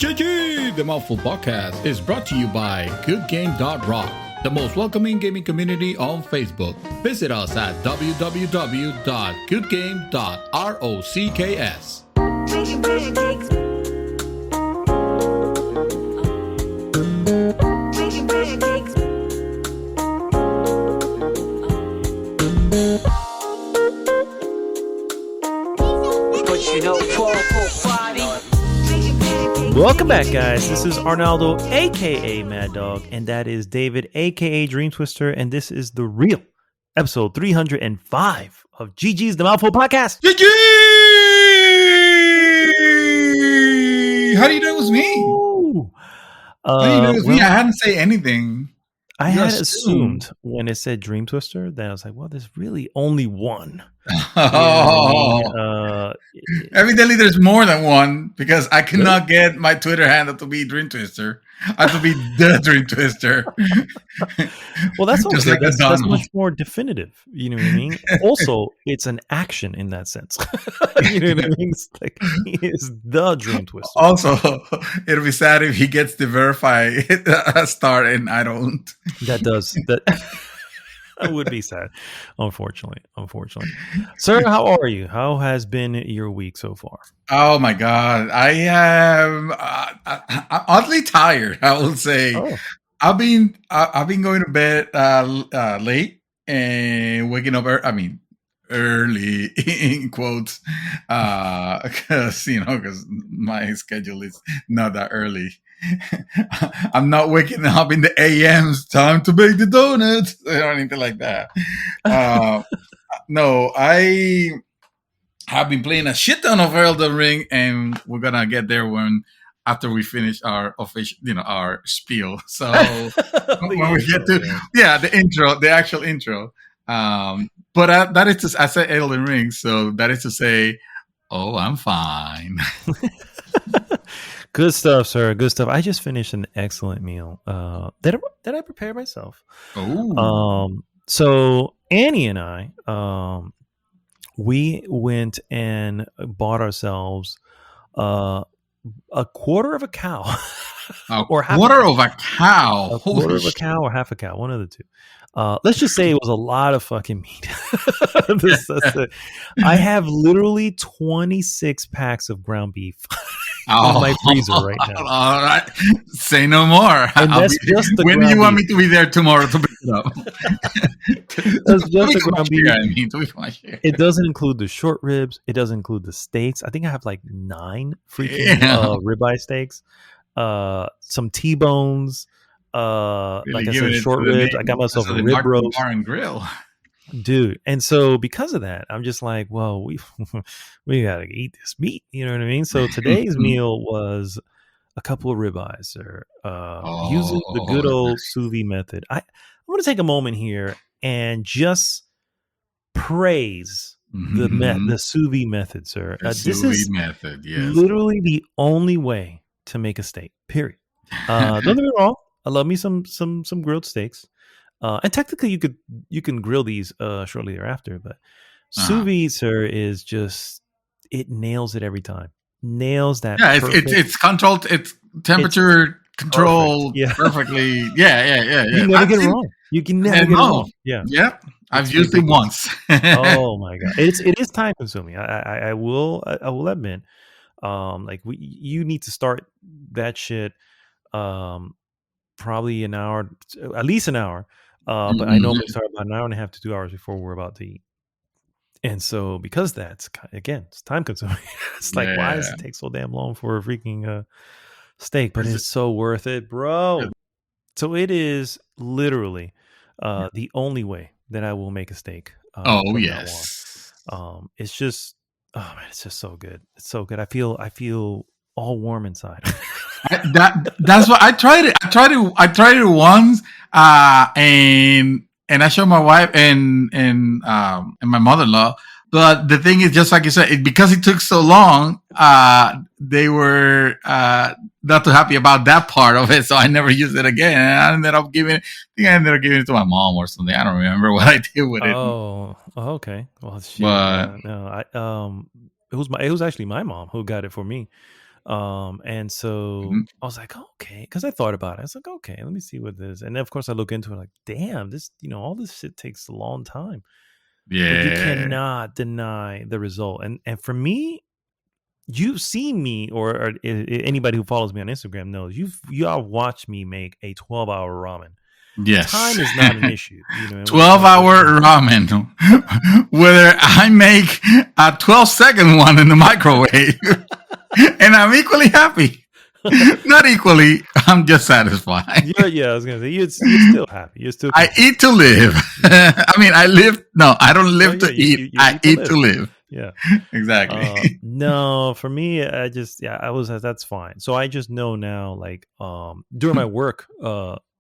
GG! The Mouthful Podcast is brought to you by GoodGame.rock, the most welcoming gaming community on Facebook. Visit us at www.goodgame.rocks. Welcome back, guys. This is Arnaldo, aka Mad Dog, and that is David, aka Dream Twister, and this is the real episode 305 of GG's The Mouthful Podcast. GG! How do you know it was me? How do you know it was me? I hadn't said anything. I had assumed when it said Dream Twister that I was like, well, there's really only one. Evidently, there's more than one because I cannot get my Twitter handle to be Dream Twister. I have to be the Dream Twister. Well, that's okay. That's much more definitive. You know what I mean? Also, it's an action in that sense. You know what I mean? It's like he is the Dream Twister. Also, it'll be sad if he gets the verify start and I don't. That would be sad, unfortunately. Sir, how are you? How has been your week so far? Oh my God, I am oddly tired. I will say, I've been going to bed late and waking up. Early in quotes, because my schedule is not that early. I'm not waking up in the AMs. Time to bake the donuts or anything like that. No, I have been playing a shit ton of Elden Ring, and we're gonna get there after we finish our official, our spiel. So when we get to the actual intro. But that is I said Elden Ring, so that is to say, I'm fine. Good stuff, sir. Good stuff. I just finished an excellent meal that I prepared myself. So Annie and I, we went and bought ourselves a quarter of a cow. Or quarter of a cow. A quarter of a cow or half a cow, one of the two. Let's just say it was a lot of fucking meat. I have literally 26 packs of ground beef in my freezer right now. All right. Say no more. When do you want me to be there tomorrow to pick it up? That's just the ground beef. It doesn't include the short ribs. It doesn't include the steaks. I think I have like 9 freaking ribeye steaks. Some T-bones. Like I said, short ribs. I got myself a rib roast bar and grill, dude. And so because of that, I'm just like, well, we gotta eat this meat. You know what I mean? So today's meal was a couple of ribeyes, sir. Using the good old sous vide method. I want to take a moment here and just praise the sous vide method, sir. This is method, yes, literally the only way to make a steak. Period. Don't get me wrong. I love me some grilled steaks, and technically you can grill these shortly thereafter. But sous vide, sir, is just it nails it every time. Nails that. Yeah, it's controlled. It's temperature controlled perfectly. Yeah. You never get it wrong. You can never get it wrong. Yeah. I've used it once. Oh my God, it is time consuming. I will admit, you need to start that shit. Probably an hour, at least an hour. But I normally start about an hour and a half to 2 hours before we're about to eat. And so because that's, again, it's time consuming. It's like, why does it take so damn long for a freaking steak? But it's so worth it, bro. So it is literally the only way that I will make a steak. Yes. It's just, man, it's just so good. It's so good. I feel all warm inside. That's what I tried it. I tried it once, and I showed my wife and my mother-in-law. But the thing is, just like you said, because it took so long, they were not too happy about that part of it. So I never used it again. And I ended up giving it to my mom or something. I don't remember what I did with it. Oh, okay. Well, shit. But, no, it was actually my mom who got it for me. And so Mhm. I was like, okay, because I thought about it. I was like, okay, let me see what this. And then of course I look into it, like, damn, this, all this shit takes a long time. But you Yeah. cannot deny the result. And for me, you've seen me, or anybody who follows me on Instagram knows y'all watched me make a 12-hour ramen. Yes. Time is not an issue, and 12-hour ramen. Whether I make a 12-second one in the microwave, and I'm equally happy. Not equally. I'm just satisfied. I was gonna say you're still happy. You're still I content. eat to live. I mean, I live. No, I don't live to eat. You I eat to live. Yeah. Exactly. No, for me, that's fine. So I just know now, like, during my work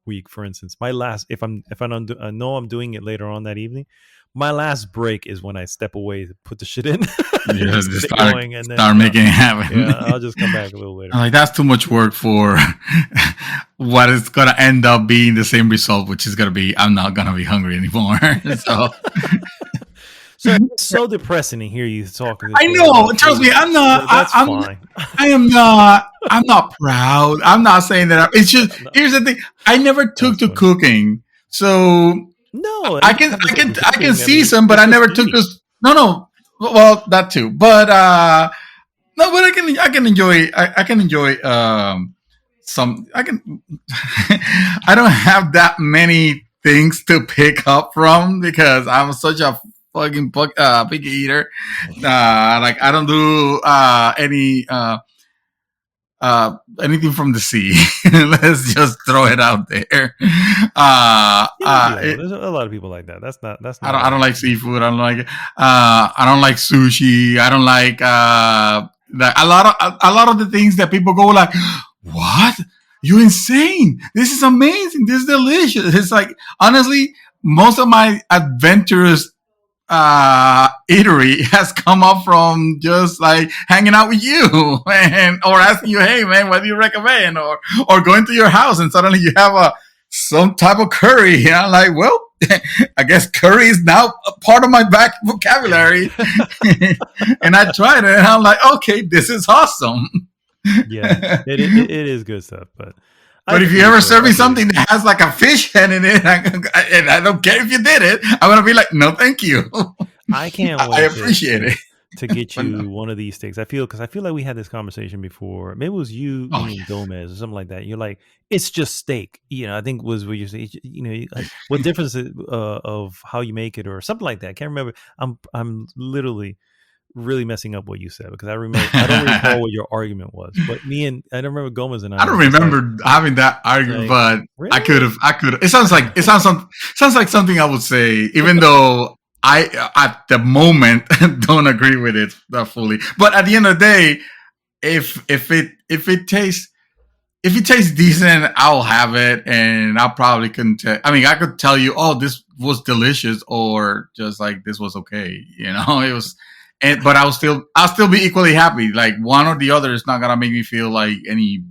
week, for instance, my last, if I don't I know I'm doing it later on that evening, my last break is when I step away to put the shit in, Just get it start, going, and then start making it happen. yeah, I'll just come back a little later. I'm like, that's too much work for what is gonna end up being the same result, which is gonna be I'm not gonna be hungry anymore. So it's so depressing to hear you talking. I know. Trust me, I'm not. That's I'm. fine. I am not. I'm not proud. I'm not saying that. It's just No. here's the thing. I never took to cooking, so no, I can see some, but I never took this. No. Well, that too, but no, but I can enjoy. I can enjoy some. I can. I don't have that many things to pick up from because I'm such a fucking picky eater. Like I don't do anything from the sea. Let's just throw it out there. There's a lot of people like that. That's not. I don't like seafood. I don't like. I don't like sushi. I don't like. A lot of the things that people go like, what? You insane! This is amazing. This is delicious. It's like honestly, most of my adventurous eatery has come up from just like hanging out with you and or asking you, hey man, what do you recommend? Or going to your house and suddenly you have some type of curry. And I'm like, well, I guess curry is now a part of my back vocabulary. And I tried it and I'm like, okay, this is awesome. Yeah, it is good stuff, but if you ever serve me something that has like a fish head in it, and I don't care if you did it, I'm gonna be like, no, thank you. I can't wait. I appreciate it to get you one of these things. I feel like we had this conversation before. Maybe it was you, me, and Gomez, or something like that. You're like, it's just steak. I think was what you say. What difference of how you make it, or something like that. I can't remember. I'm literally really messing up what you said because I don't recall what your argument was. But I don't remember Gomez and I don't remember having that argument, but really? I could have. It sounds like something I would say, even though I at the moment don't agree with it fully. But at the end of the day, if it tastes decent, I'll have it, and I probably couldn't. I could tell you, oh, this was delicious, or just like this was okay. It was. But I'll still be equally happy. Like one or the other is not gonna make me feel like any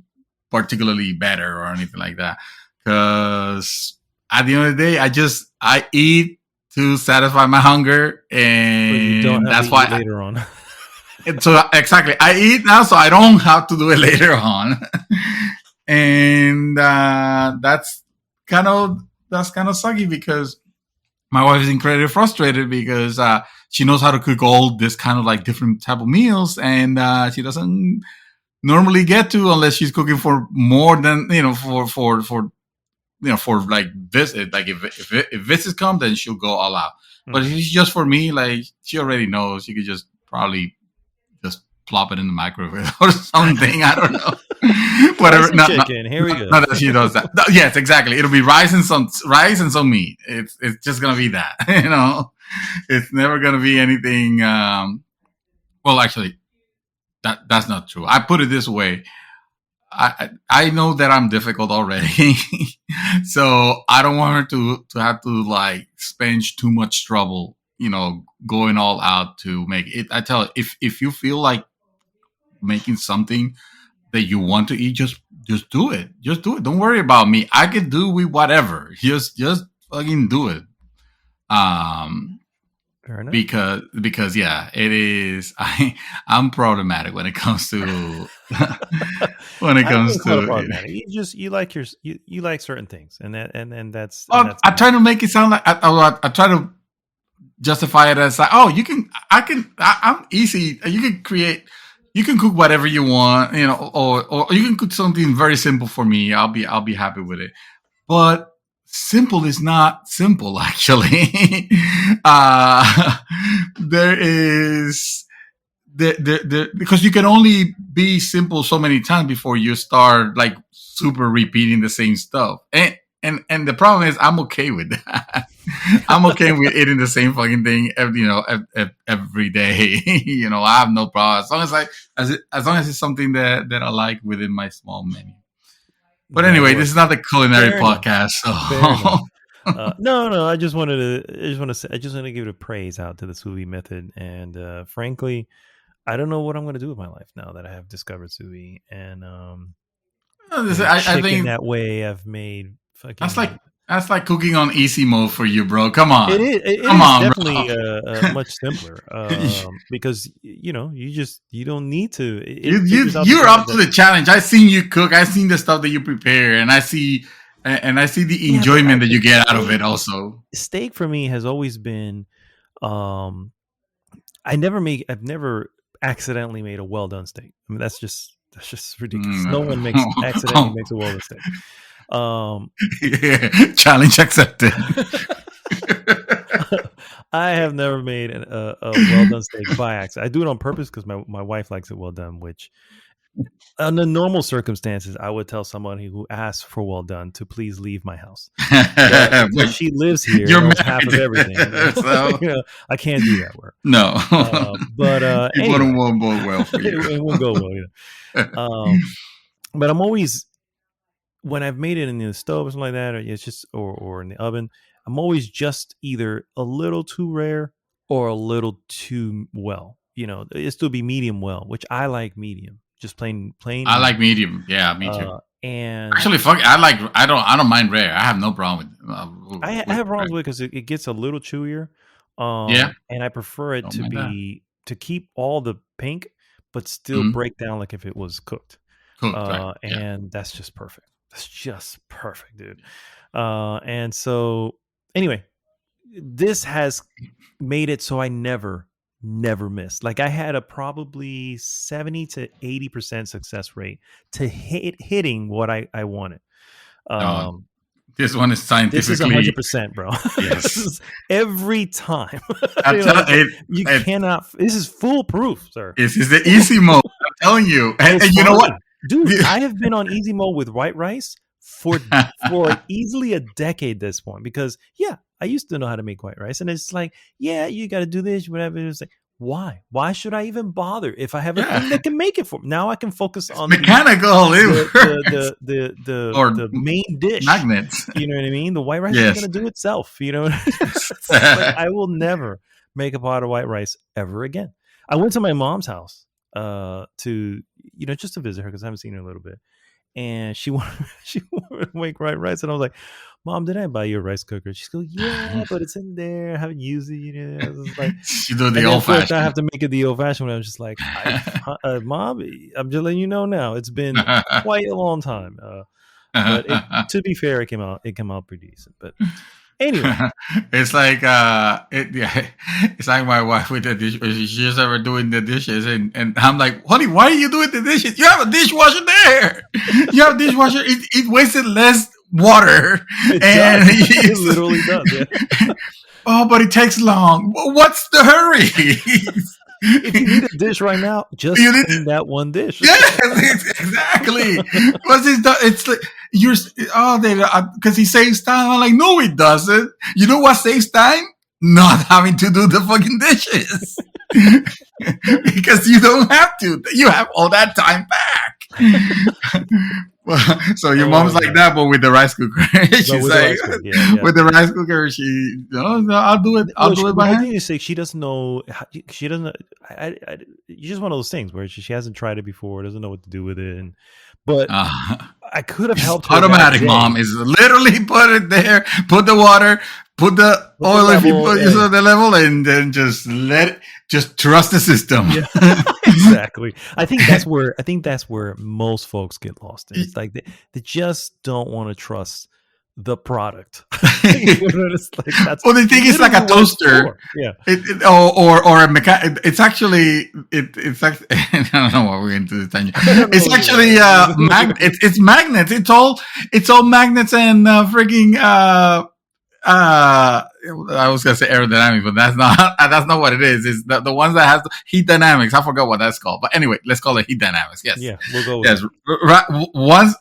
particularly better or anything like that. Because at the end of the day, I eat to satisfy my hunger, and that's why later on. So exactly, I eat now, so I don't have to do it later on. And that's kind of sucky because my wife is incredibly frustrated because she knows how to cook all this kind of like different type of meals, and she doesn't normally get to unless she's cooking for more than for like visit. Like if visits come, then she'll go all out. But if it's just for me, like she already knows, she could just probably just plop it in the microwave or something. I don't know. Whatever. Here we go. Not that she does that. Yes, exactly. It'll be rice and some meat. It's just gonna be that. It's never gonna be anything. Well, actually, that's not true. I put it this way. I know that I'm difficult already, so I don't want her to have to like spend too much trouble, going all out to make it. I tell her, if you feel like making something that you want to eat, just do it. Just do it. Don't worry about me. I could do with whatever. Just fucking do it. Fair enough. because yeah, it is. I'm problematic when it comes to when it I comes wouldn't call it to. problematic. You like you like certain things, and that's Well, I try to make it sound like I try to justify it as like, oh, I'm easy. You can cook whatever you want, or you can cook something very simple for me. I'll be happy with it. But simple is not simple, actually. uh, there is because you can only be simple so many times before you start like super repeating the same stuff. And the problem is I'm okay with that. I'm okay with eating the same fucking thing every day. I have no problem as long as it's something that I like within my small menu. But that anyway, this works. is not the culinary Fair enough. podcast. So Fair enough. No. I just want to give it a praise out to the sous vide method, and frankly, I don't know what I'm going to do with my life now that I have discovered sous vide and I chicken think that way. I've made fucking. that's like cooking on easy mode for you, bro. Come on, It come is on, definitely bro. much simpler because you don't need to. It figures out the You're fact up to that the challenge. I've seen you cook. I've seen the stuff that you prepare, and I see the yeah, but enjoyment that you get out of it. Also, steak for me has always been. I've never accidentally made a well done steak. I mean, that's just ridiculous. No one accidentally makes a well done steak. Yeah, challenge accepted. I have never made a well done steak by accident. I do it on purpose because my wife likes it well done, which under normal circumstances, I would tell someone who asks for well done to please leave my house. But because she lives here, You're knows married, half of everything. so I can't do that work. no. But It anyway, won't go well for you. it won't go well. But I'm always, when I've made it in the stove or something like that, or it's just or in the oven, I'm always just either a little too rare or a little too well. It still be medium well, which I like medium, just plain. I like medium. Yeah, me too. And actually, I don't mind rare. I have no problem with. I have problems with it because it gets a little chewier. Yeah, and I prefer it don't to mind that. to keep all the pink, but still break down like if it was cooked. Cooked, right. Yeah. And that's just perfect. That's just perfect, dude. And so anyway, this has made it so I never miss. Like I had a probably 70 to 80% success rate to hitting what I wanted. This one is scientifically. This is 100%, bro. Yes. This is every time. You it, cannot. This is foolproof, sir. This is the easy mode. I'm telling you. And you know what, dude? I have been on easy mode with white rice for easily a decade at this point because I used to know how to make white rice, and it's like, you got to do this, whatever. It's like, why? Why should I even bother if I have a thing that can make it for me? Now I can focus on mechanical the main dish. Magnets. You know what I mean? The white rice is going to do itself. You know, like, I will never make a pot of white rice ever again. I went to my mom's house to just to visit her because I haven't seen her in a little bit. And she wanted to make white rice, and I was like, "Mom, did I buy you a rice cooker?" She's going, "Yeah, but it's in there. I haven't used it." I was like, "You do the old fashioned." I have to make it the old fashioned one. I was just like, "Mom, I'm just letting you know now. It's been quite a long time." But to be fair, it came out pretty decent. But anyway, it's like it's like my wife with the dish. She's ever doing the dishes, and I'm like, honey, why are you doing the dishes? You have a dishwasher there. You have a dishwasher. It wasted less water. It literally does. Yeah. Oh, but it takes long. What's the hurry? If you need a dish right now, just clean that one dish. Yes, exactly. It's like because he saves time. I'm like, no, it doesn't. You know what saves time? Not having to do the fucking dishes. Because you don't have to. You have all that time back. So your mom's like that, but with the rice cooker. She's like, with the rice cooker, I'll do it. I'll do it by hand. The thing is, she doesn't know. She doesn't. It's just one of those things where she hasn't tried it before, doesn't know what to do with it. But I could have helped her. Automatic, mom. Is literally put it there, put the water, put the oil if you put the level, and then just just trust the system. Yeah, exactly. I think that's where most folks get lost. It's like they just don't want to trust the product. Well, they think it's like a toaster. Yeah. Or a mechanic. It's actually I don't know why we're into this tangent. It's actually it's magnets. It's all magnets and freaking I was gonna say aerodynamics, but that's not what it is. It's the ones that has heat dynamics. I forgot what that's called, but anyway, let's call it heat dynamics. Yes, yeah, we'll go with right.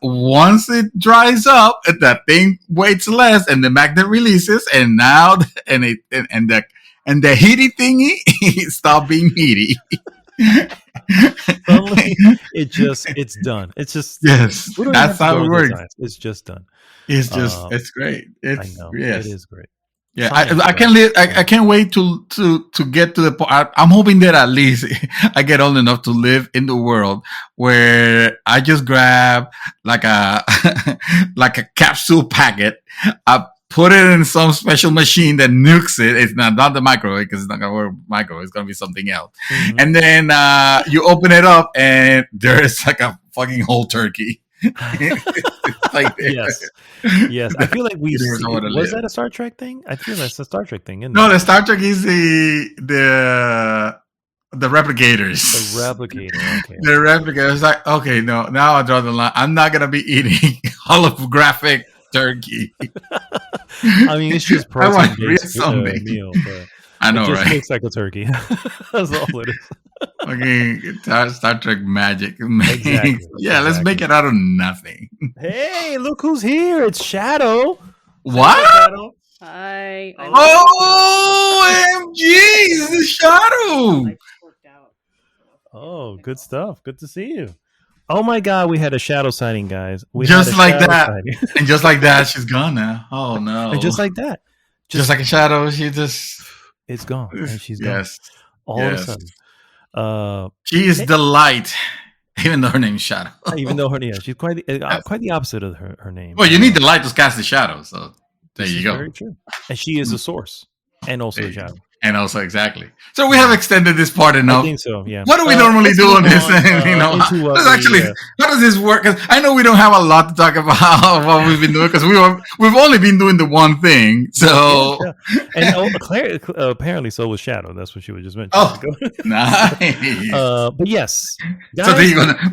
Once it dries up, that thing weighs less, and the magnet releases, and now and the heaty thingy stop being heaty. Suddenly, it's done. It's just yes, that's how it works. It's just done. It's just it's great. I know. Yes. It is great. Yeah, I can't live. I can't wait to get to the point. I'm hoping that at least I get old enough to live in the world where I just grab like a like a capsule packet. I put it in some special machine that nukes it. It's not the microwave because it's not gonna work microwave. It's gonna be something else. Mm-hmm. And then you open it up and there's like a fucking whole turkey. Like yes. I feel like was that a Star Trek thing? I feel that's a Star Trek thing. No, the Star Trek is the replicators. The replicator. Okay. The replicator. It's like, okay, no, now I draw the line. I'm not gonna be eating holographic turkey. I mean, it's just protein-based meal, but I know, it just right? looks like a turkey. That's all it is. Okay, Star Trek magic. Exactly. Yeah, let's make it out of nothing. Hey, look who's here! It's Shadow. What? Shadow. Hi. OMG! This is Shadow. Oh, good stuff. Good to see you. Oh my God, we had a shadow sighting, guys. Just like that, and just like that, she's gone now. Oh no! And just like that, just like a shadow, it's gone, and she's gone. Yes, all of a sudden. She is the light, even though her name is Shadow. Even though she's quite the opposite of her name. Well, you need the light to cast the shadow, so there you go. Very true. And she is the source, and also the shadow. And also, exactly. So we have extended this part enough. I think so, yeah. What do we normally do on this? How does this work? Because I know we don't have a lot to talk about what we've been doing because we've only been doing the one thing. So, and Claire, apparently, so was Shadow. That's what she was just mentioning. Oh, nice. But yes, guys, so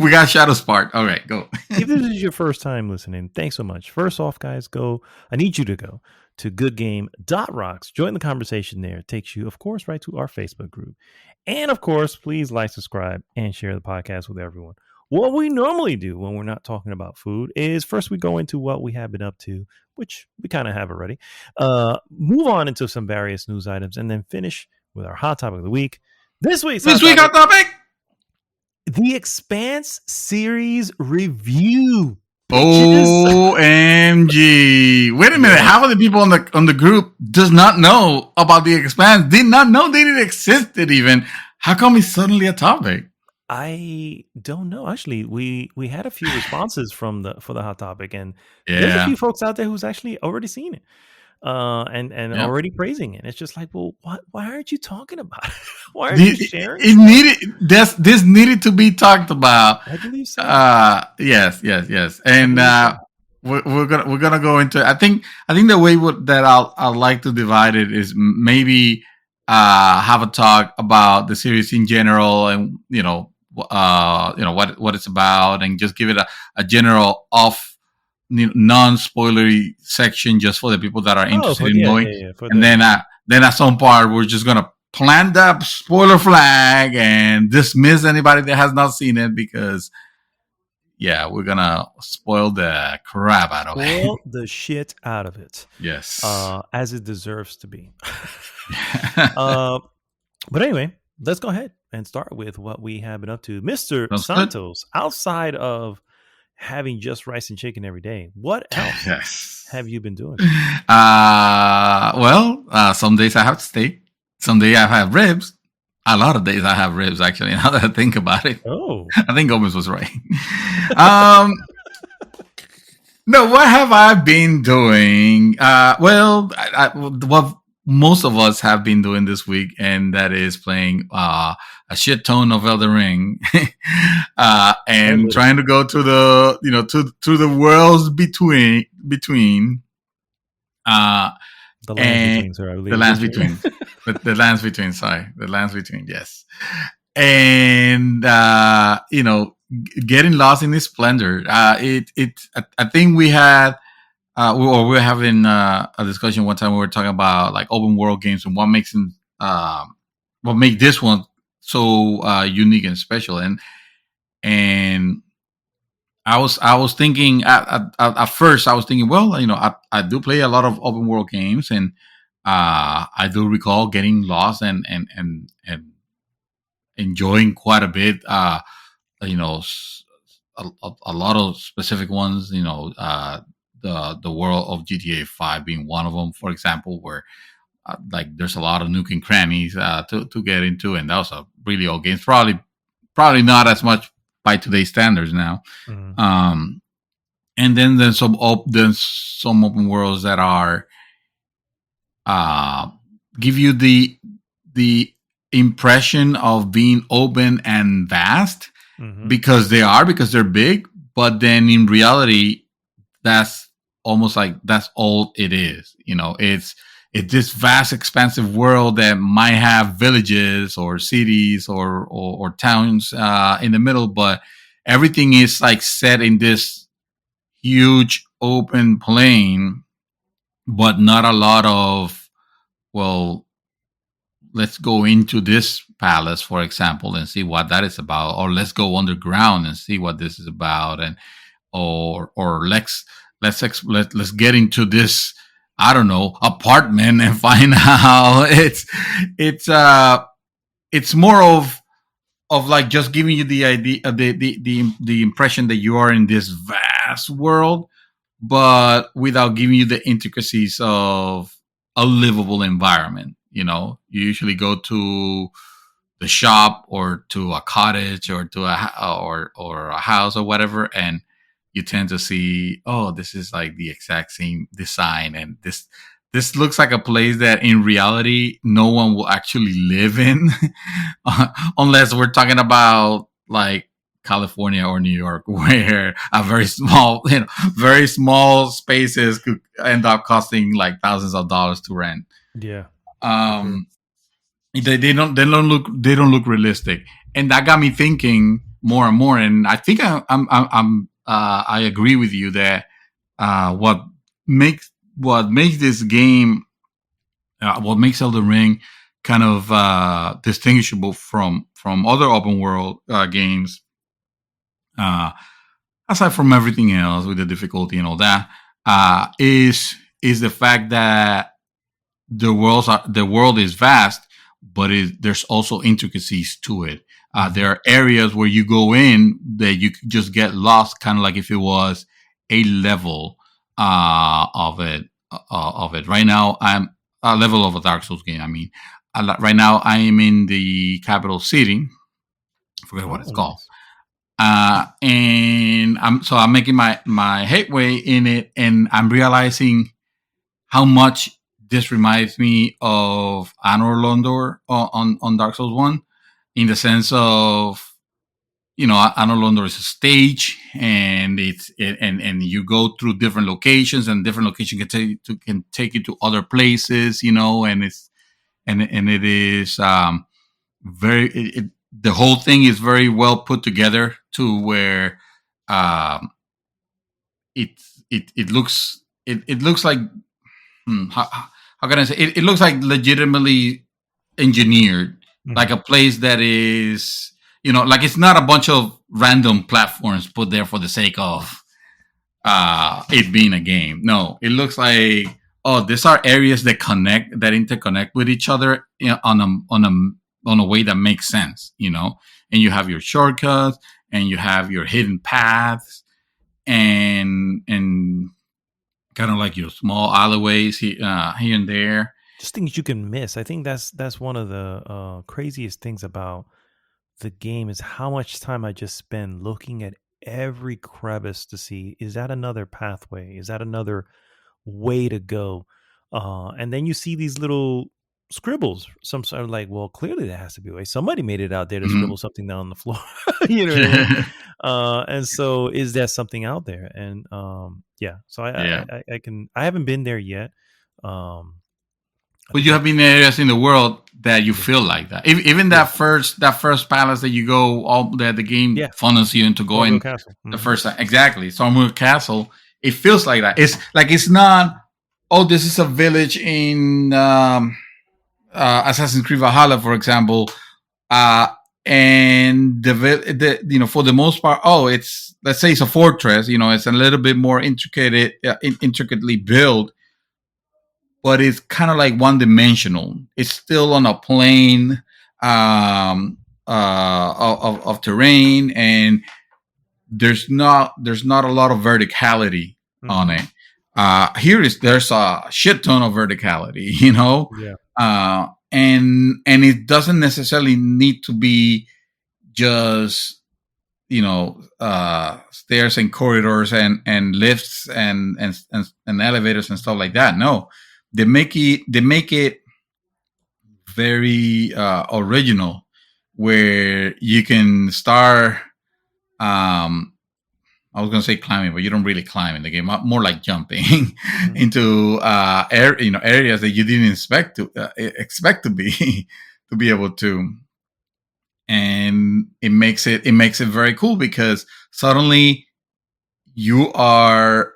we got Shadow's part. All right, go. If this is your first time listening, thanks so much. First off, guys, I need you to go to goodgame.rocks. Join the conversation there. It takes you, of course, right to our Facebook group. And, of course, please like, subscribe, and share the podcast with everyone. What we normally do when we're not talking about food is first we go into what we have been up to, which we kind of have already. Move on into some various news items, and then finish with our hot topic of the week. This week's hot topic! The Expanse series review. OMG. Wait a minute. Half of the people on the group does not know about the Expanse. Did not know that it existed even. How come it's suddenly a topic? I don't know. Actually, we had a few responses for the hot topic, and there's a few folks out there who's actually already seen it. And already praising it. It's just like, well, why aren't you talking about it? Why aren't you sharing? This needed to be talked about. I believe so. Yes. And we're gonna go into. I think the way that I'd like to divide it is maybe have a talk about the series in general, and what it's about, and just give it a general non-spoilery section just for the people that are interested in knowing. And then at some part we're just gonna plant that spoiler flag and dismiss anybody that has not seen it because we're gonna spoil the crap out of it. Spoil the shit out of it. Yes. As it deserves to be. But anyway, let's go ahead and start with what we have been up to. Mr. Santos, outside of having just rice and chicken every day, what else have you been doing? Some days I have steak. Some days I have ribs. A lot of days I have ribs, actually, now that I think about it. Oh. I think Gomez was right. No, what have I been doing? Well, what most of us have been doing this week, and that is playing a shit ton of Elden Ring, and trying to go to the to the worlds between The lands and between, sir, I believe. the lands between, the lands between. Sorry, the lands between. Yes, and getting lost in its splendor. I think we had. We were having a discussion one time. We were talking about like open world games and what makes them, what make this one so unique and special. And I was thinking at first I was thinking, well, I do play a lot of open world games, and I do recall getting lost and enjoying quite a bit. You know, a lot of specific ones. The world of GTA 5 being one of them, for example, where like there's a lot of nook and crannies to get into, and that was a really old game. Probably not as much by today's standards now. Mhm. And then there's some open worlds that are give you the impression of being open and vast Mhm. because they're big, but then in reality that's almost like that's all it is. It's this vast expansive world that might have villages or cities or towns in the middle, but everything is like set in this huge open plain, but not a lot of, well, let's go into this palace, for example, and see what that is about, or let's go underground and see what this is about, and or let's get into this, I don't know, apartment and find out. It's more of like just giving you the idea, the impression that you are in this vast world, but without giving you the intricacies of a livable environment. You usually go to the shop or to a cottage or to or a house or whatever, and you tend to see, oh, this is like the exact same design, and this looks like a place that in reality no one will actually live in unless we're talking about like California or New York, where a very small spaces could end up costing like thousands of dollars to rent. Yeah. um they don't look realistic, and that got me thinking more and more. And I think I agree with you that what makes this game, what makes Elden Ring kind of distinguishable from other open world games, uh, aside from everything else with the difficulty and all that, is the fact that the world is vast, but there's also intricacies to it. There are areas where you go in that you could just get lost, kind of like if it was a level of it. Right now, I'm a level of a Dark Souls game. I mean, right now I am in the capital city. I forget what it's called. Nice. And I'm making my headway in it, and I'm realizing how much this reminds me of Anor Londor on Dark Souls 1, in the sense of, Anor Londor is a stage, and and you go through different locations, and different locations can take you to other places, and it is very the whole thing is very well put together, to where um, it looks it looks like, how can I say it looks like legitimately engineered, like a place that is, like it's not a bunch of random platforms put there for the sake of it being a game. No, it looks like, oh, these are areas that interconnect with each other, on a way that makes sense, and you have your shortcuts, and you have your hidden paths, and kind of like your small alleyways here and there. Just things you can miss. I think that's one of the craziest things about the game is how much time I just spend looking at every crevice to see, is that another pathway? Is that another way to go? And then you see these little scribbles. Some sort of like, well, clearly there has to be a way. Somebody made it out there to Mhm. scribble something down on the floor. You know what I mean? And so is there something out there? And yeah, so Yeah. I haven't been there yet. I But think you have been in areas in the world that you yeah, feel like that. Even yeah, that first palace that you go, all that the game yeah, funnels you into Stormville going Castle. the Hmm. first time. Exactly, Stormwood Castle. It feels like that. It's like it's not. Oh, this is a village in Assassin's Creed Valhalla, for example, uh, and for the most part, oh, it's, let's say it's a fortress. It's a little bit more intricately built, but it's kind of like one dimensional. It's still on a plane of terrain, and there's not a lot of verticality on Hmm. it. There's a shit ton of verticality, Yeah. and it doesn't necessarily need to be just stairs and corridors and lifts and elevators and stuff like that. No, they make it very original, where you can start. um I was gonna say climbing, but you don't really climb in the game. More like jumping Hmm. into areas that you didn't expect to be to be able to, and it makes it very cool, because suddenly you are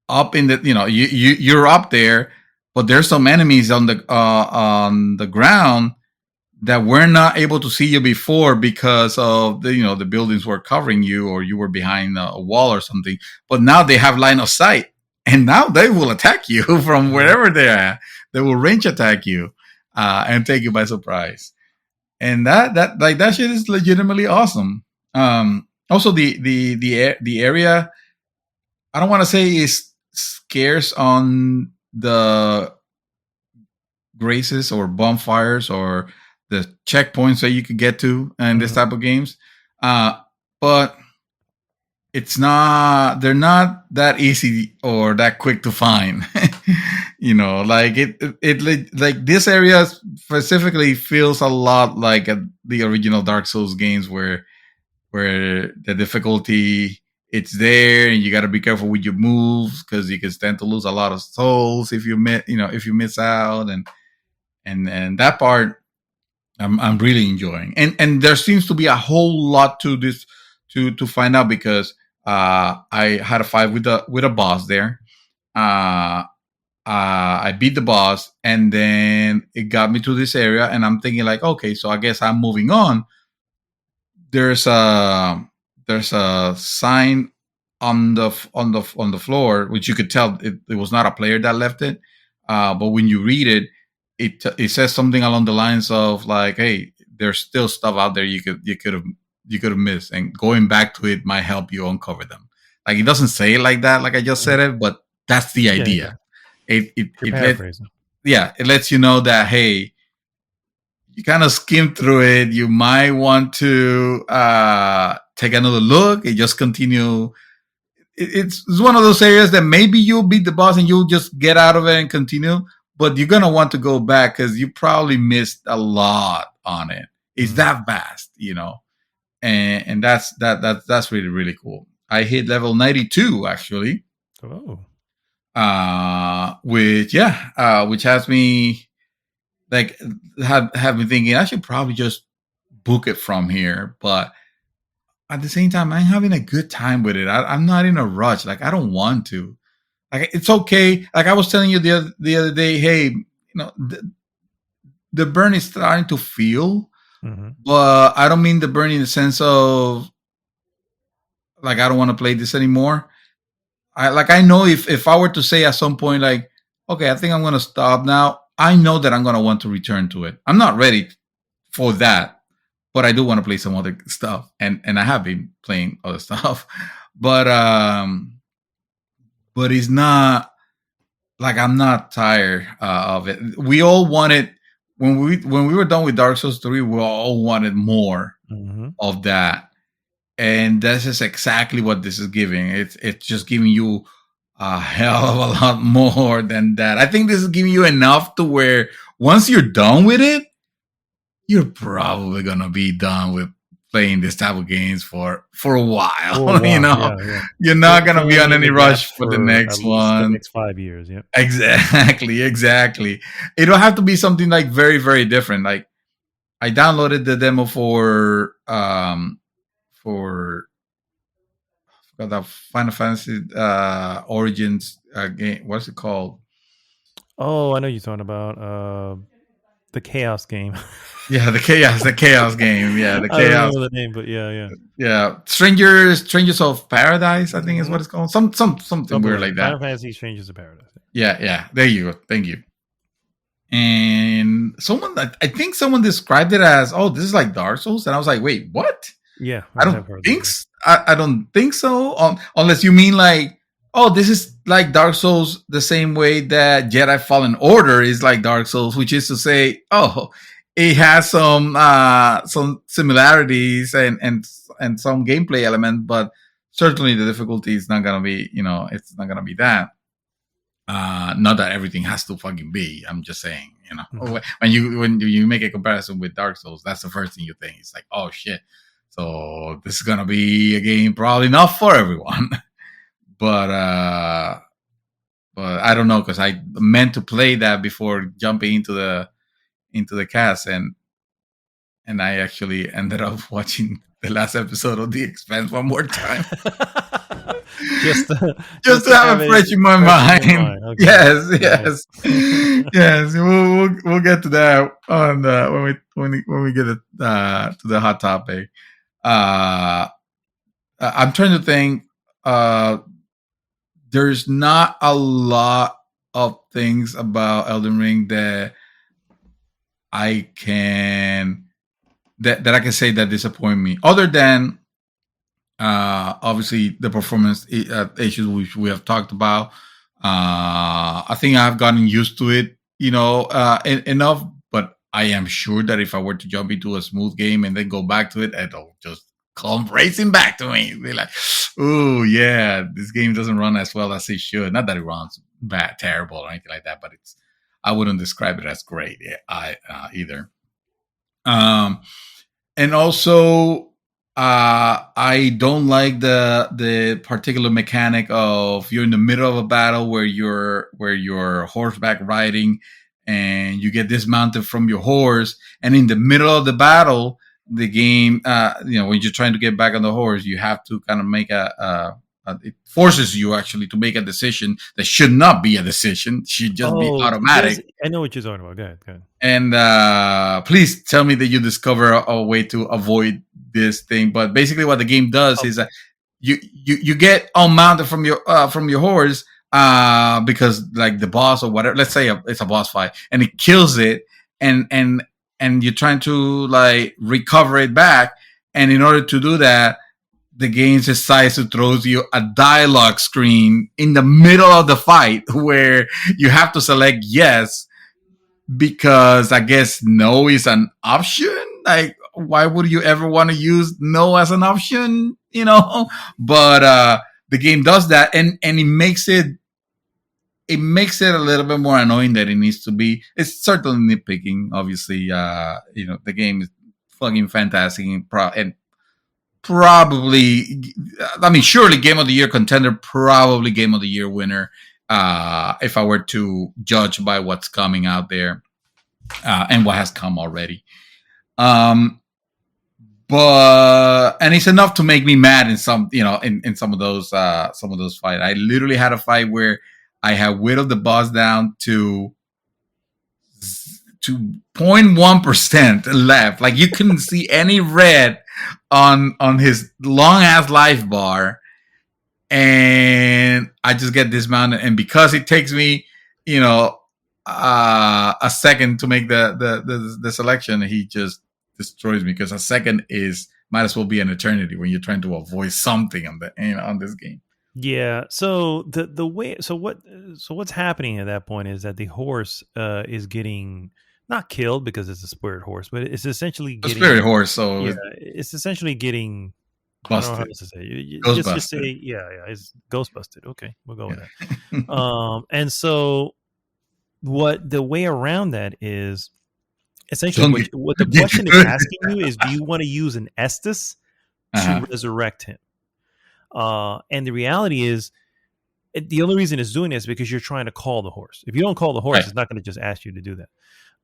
up in you're up there, but there's some enemies on the ground that were not able to see you before, because of the buildings were covering you, or you were behind a wall or something. But now they have line of sight, and now they will attack you from Hmm. wherever they're at. They will range attack you, and take you by surprise. And that shit is legitimately awesome. Also, the area, I don't want to say is scarce on the graces or bonfires or the checkpoints that you could get to in this Hmm. type of games. But they're not that easy or that quick to find. Like like this area specifically feels a lot like the original Dark Souls games, where the difficulty, it's there, and you got to be careful with your moves, because you can stand to lose a lot of souls if you miss out. And that part, I'm really enjoying. And there seems to be a whole lot to this to find out, because I had a fight with a boss there. uh I beat the boss, and then it got me to this area, and I'm thinking like, okay, so I guess I'm moving on. There's a sign on the floor, which you could tell it was not a player that left it. But when you read it, it says something along the lines of like, hey, there's still stuff out there you could have missed, and going back to it might help you uncover them. Like, it doesn't say it like that, like I just said it, but that's the Yeah, yeah. idea. it it, You're it let paraphrasing. Yeah, it lets you know that, hey, you kind of skim through it, you might want to take another look and just continue. It's one of those areas that maybe you'll beat the boss and you'll just get out of it and continue, but you're gonna want to go back, because you probably missed a lot on it. It's Hmm. that vast. And that's really, really cool. I hit level 92 actually, Oh. which has me like have me thinking I should probably just book it from here. But at the same time, I'm having a good time with it. I'm not in a rush. Like, I don't want to. Like, it's okay. Like I was telling you the other day, hey, the burn is starting to feel, Hmm. but I don't mean the burn in the sense of like I don't want to play this anymore. I know if I were to say at some point like, okay, I think I'm gonna stop now. I know that I'm gonna want to return to it. I'm not ready for that, but I do want to play some other stuff, and I have been playing other stuff, but it's not like I'm not tired of it. We all wanted, when we were done with Dark Souls 3, we all wanted more Hmm. of that, and this is exactly what this is giving. It's just giving you a hell of a lot more than that. I think this is giving you enough to where once you're done with it, you're probably gonna be done with playing this type of games for a while. You know, yeah. you're not gonna be on any The rush for the for at next least the one. next 5 years. Yeah. Exactly. It'll have to be something like very, very different. Like I downloaded the demo for the Final Fantasy Origins game. What's it called? Oh, I know you're talking about the Chaos game. Yeah, the chaos game. Yeah, the I don't chaos. remember the name, but yeah. Yeah, Strangers of Paradise. I think is what it's called. Something weird like that. Final Fantasy Strangers of Paradise. Yeah. There you go. Thank you. And I think someone described it as, "Oh, this is like Dark Souls," and I was like, "Wait, what?" Yeah, I don't think I don't think so. Unless you mean like, "Oh, this is like Dark Souls," the same way that Jedi Fallen Order is like Dark Souls, which is to say, "Oh, it has some similarities and some gameplay elements, but certainly the difficulty is not gonna be, it's not gonna be that." Not that everything has to fucking be. I'm just saying, when you make a comparison with Dark Souls, that's the first thing you think. It's like, oh shit, so this is gonna be a game probably not for everyone. but I don't know, because I meant to play that before jumping into the cast, and I actually ended up watching the last episode of The Expanse one more time. just to have it fresh in my mind. Okay. Yes. Yes. We'll get to that on when we get to the hot topic. I'm trying to think. There's not a lot of things about Elden Ring that I can say that disappoint me, other than obviously the performance issues which we have talked about. I think I've gotten used to it, enough, but I am sure that if I were to jump into a smooth game and then go back to it, it'll just come racing back to me. Be like, oh yeah, this game doesn't run as well as it should. Not that it runs bad, terrible, or anything like that, but I wouldn't describe it as great either. And also, I don't like the particular mechanic of you're in the middle of a battle where you're horseback riding and you get dismounted from your horse, and in the middle of the battle, the game, when you're trying to get back on the horse, you have to kind of make it forces you actually to make a decision that should not be a decision, should just be automatic. I know what you're talking about. Go ahead. And please tell me that you discover a way to avoid this thing. But basically, what the game does is that you get unmounted from your horse because like the boss or whatever. Let's say it's a boss fight, and it kills it, and you're trying to like recover it back. And in order to do that, the game decides to throw you a dialogue screen in the middle of the fight where you have to select yes, because I guess no is an option. Like, why would you ever want to use no as an option? But the game does that, and it makes it a little bit more annoying than it needs to be. It's certainly nitpicking. Obviously, the game is fucking fantastic and probably, I mean, surely Game of the Year contender, probably Game of the Year winner. If I were to judge by what's coming out there and what has come already. But it's enough to make me mad in some, in some of those fights. I literally had a fight where I had whittled the boss down to 0.1% left. Like, you couldn't see any red on his long ass life bar, and I just get dismounted. And because it takes me, a second to make the selection, he just destroys me, because a second might as well be an eternity when you're trying to avoid something on this game. Yeah. So what's happening at that point is that the horse is getting not killed because it's a spirit horse, but it's essentially getting a spirit horse. So yeah, it's essentially getting I don't know how Busted. else to say. You Ghost just busted. say, yeah, it's ghost busted. Okay, we'll go with that. And so what the way around that is essentially what the question is asking you is, do you want to use an Estus to resurrect him? And the reality is, the only reason it's doing this is because you're trying to call the horse. If you don't call the horse, it's not going to just ask you to do that.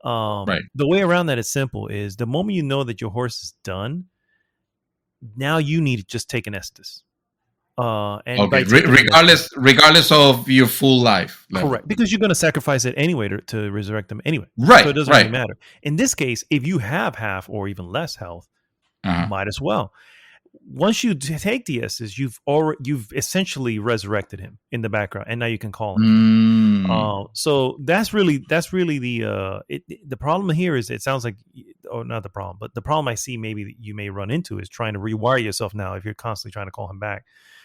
The way around that is simple: is the moment you know that your horse is done, now you need to just take an Estus. And regardless of your full life level. Correct, because you're going to sacrifice it anyway to resurrect them anyway, right? So it doesn't really matter. In this case, if you have half or even less health, might as well. Once you take the Estus, you've essentially resurrected him in the background, and now you can call him. So that's really the problem here is, it sounds like, or not the problem, but the problem I see maybe that you may run into is trying to rewire yourself now if you're constantly trying to call him back.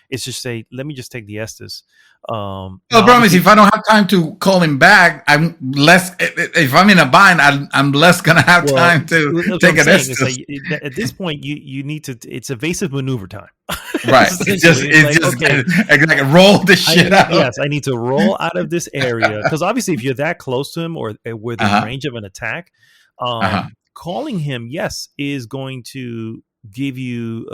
It's just say, let me just take the Estus. The problem is, if I don't have time to call him back, I'm less. If I'm in a bind, I'm less gonna have time to take an Estus. Like, at this point, you need to. It's evasive maneuver time. Right. It's just okay. Roll the shit out. Yes, I need to roll out of this area, because obviously, if you're that close to him or within range of an attack, calling him, yes, is going to give you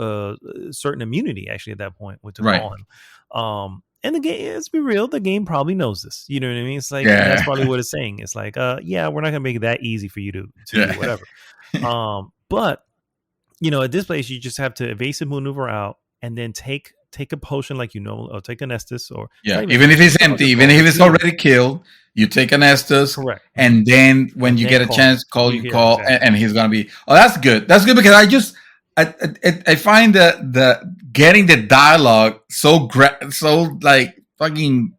certain immunity actually at that point with call him. And the game, let's be real, the game probably knows this. You know what I mean? It's like, that's probably what it's saying. It's like, we're not gonna make it that easy for you to do whatever. But at this place, you just have to evasive maneuver out and then take a potion, like, or take an Estus, or even if it's empty, even if it's already killed, you take an Estus. Correct. And then when you get a chance, call, exactly. and he's gonna be. Oh, that's good. That's good, because I find the getting the dialogue so like fucking,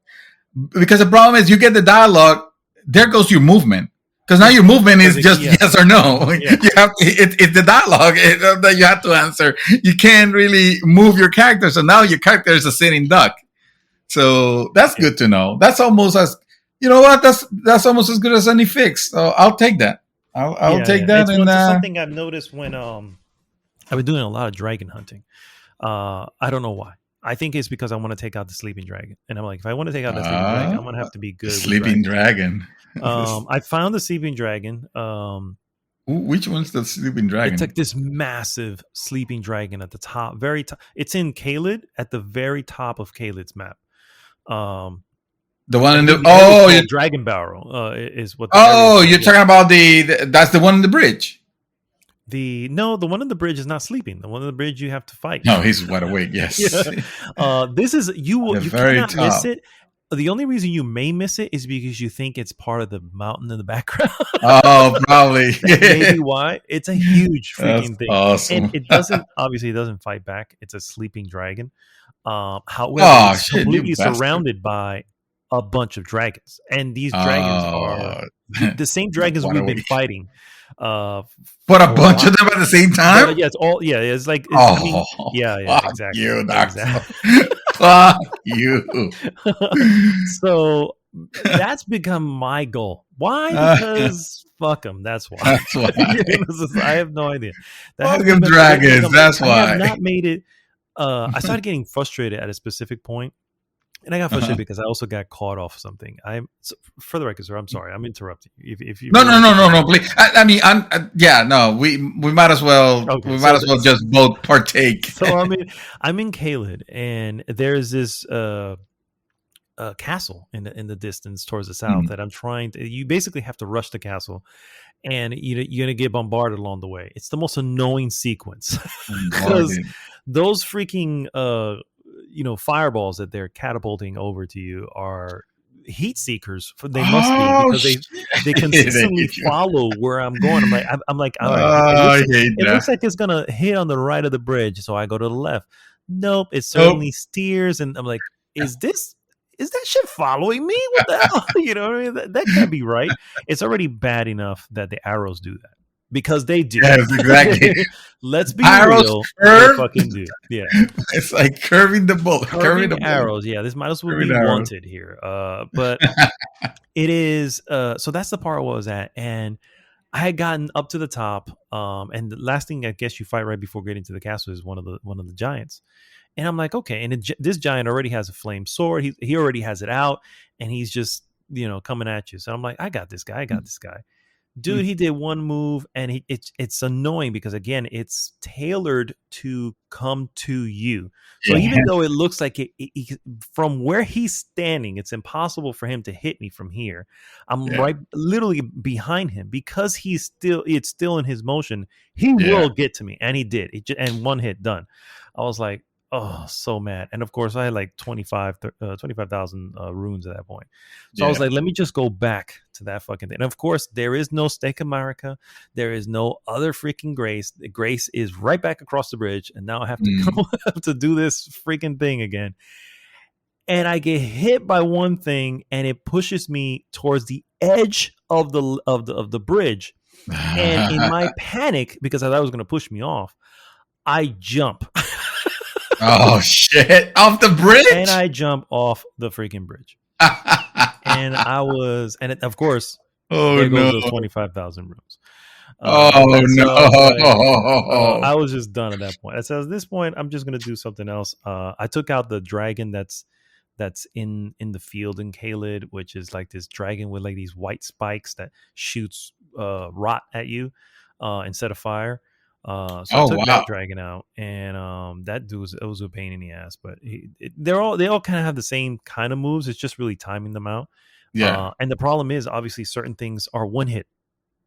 because the problem is, you get the dialogue, there goes your movement, because now your movement is just yes or no. You have to, it's the dialogue that you have to answer. You can't really move your character, so now your character is a sitting duck. So that's good to know. That's almost as, you know what? That's almost as good as any fix. So I'll take that. I'll take that. It's something I've noticed when I've been doing a lot of dragon hunting. I don't know why. I think it's because I want to take out the sleeping dragon, and I'm like, if I want to take out the sleeping dragon, I'm gonna have to be good. Sleeping dragon. I found the sleeping dragon. Which one's the sleeping dragon? It's like this massive sleeping dragon at the top, very top. It's in Caelid, at the very top of Caelid's map. The one in the Dragon Barrel is what. You're talking about that's the one in the bridge. The one in the bridge is not sleeping. The one in the bridge you have to fight. No, he's wide awake. Yes. This is you cannot miss it. The only reason you may miss it is because you think it's part of the mountain in the background. Oh, probably. Maybe why. It's a huge freaking thing. Awesome. And it doesn't fight back. It's a sleeping dragon. However, it's completely surrounded by a bunch of dragons, and these dragons are the same dragons we've been fighting. But a bunch of them at the same time? Yeah, it's all. Yeah, it's like. Exactly. You, exactly. Fuck you. So that's become my goal. Why? Because fuck them. That's why. That's why. I have no idea. Fuck them dragons. That's why. I have not made it. I started getting frustrated at a specific point. And I got frustrated because I also got caught off something. For the record, sir, I'm sorry, I'm interrupting you. If you no, please. I mean, we might as well. Okay, we might as well just both partake. So I'm in Caelid, and there's this castle in the distance towards the south that I'm trying to. You basically have to rush the castle, and you're gonna get bombarded along the way. It's the most annoying sequence because those freaking fireballs that they're catapulting over to you are heat seekers. They must be, because they consistently follow where I'm going. I'm like, all right. It looks like it's gonna hit on the right of the bridge, so I go to the left. Nope, it certainly steers, and I'm like, is that shit following me? What the hell? You know what I mean? That can't be right. It's already bad enough that the arrows do that. Because they do. Yes, exactly. Let's be arrows real. Curve? They fucking do. Yeah. It's like curving the bullet. Curving the arrows. Yeah, this might as well be wanted here. But it is. So that's the part I was at. And I had gotten up to the top, and the last thing I guess you fight right before getting to the castle is one of the giants. And I'm like, okay. And this giant already has a flame sword. He already has it out, and he's just coming at you. So I'm like, I got this guy. I got this guy. Dude, he did one move, and it's annoying because again, it's tailored to come to you. So even though it looks like from where he's standing, it's impossible for him to hit me from here. I'm right, literally behind him because it's still in his motion. He will get to me, and he did. And one hit done. I was like, oh, so mad. And of course, I had like 25,000 runes at that point. So I was like, let me just go back to that fucking thing. And of course, there is no Stake America. There is no other freaking Grace. The Grace is right back across the bridge. And now I have to come up to do this freaking thing again. And I get hit by one thing, and it pushes me towards the edge of the bridge. And in my panic, because I thought it was going to push me off, I jump. Oh shit! Off the bridge, and I jump off the freaking bridge, and of course, there goes those 25,000 rooms. I was just done at that point. So at this point, I'm just gonna do something else. I took out the dragon that's in the field in Kaled, which is like this dragon with like these white spikes that shoots rot at you instead of fire. So I took that dragon out, and that dude was a pain in the ass. But they all kind of have the same kind of moves. It's just really timing them out. Yeah. And the problem is obviously certain things are one hit.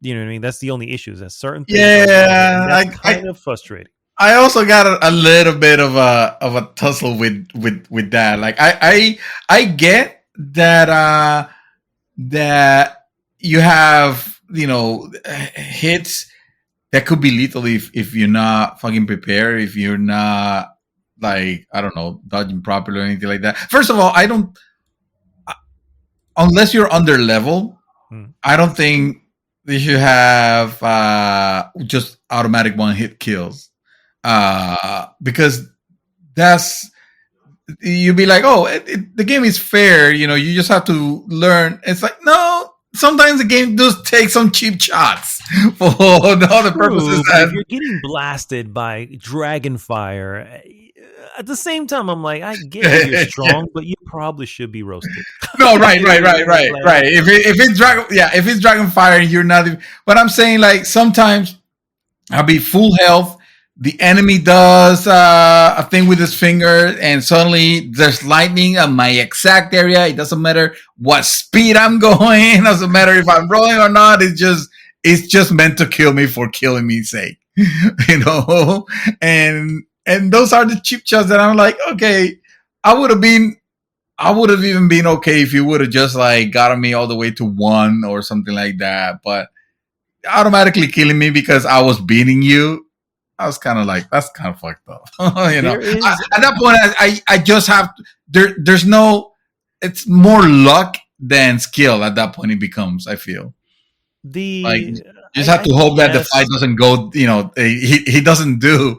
You know what I mean? That's the only issue. Is that certain things that's kind of frustrating. I also got a little bit of a tussle with that. Like I get that that you have hits that could be lethal if you're not fucking prepared, if you're not, like, I don't know, dodging properly or anything like that. First of all, unless you're under level, I don't think they should have just automatic one hit kills. Because you'd be like, oh, the game is fair, you just have to learn. It's like, no. Sometimes the game does take some cheap shots for other purposes. If you're getting blasted by dragon fire, at the same time, I'm like, I get that you're strong, but you probably should be roasted. No, right. If it's dragon fire, you're not. But I'm saying, like, sometimes I'll be full health. The enemy does a thing with his finger, and suddenly there's lightning on my exact area. It doesn't matter what speed I'm going. It doesn't matter if I'm rolling or not. It's just meant to kill me for killing me's sake, And those are the cheap shots that I'm like, okay, I would have even been okay if you would have just like gotten me all the way to 1 or something like that. But automatically killing me because I was beating you, I was kind of like, that's kind of fucked up. At that point, I just have there's no. It's more luck than skill. At that point, it becomes. I feel you just have to hope that the fight doesn't go. He doesn't do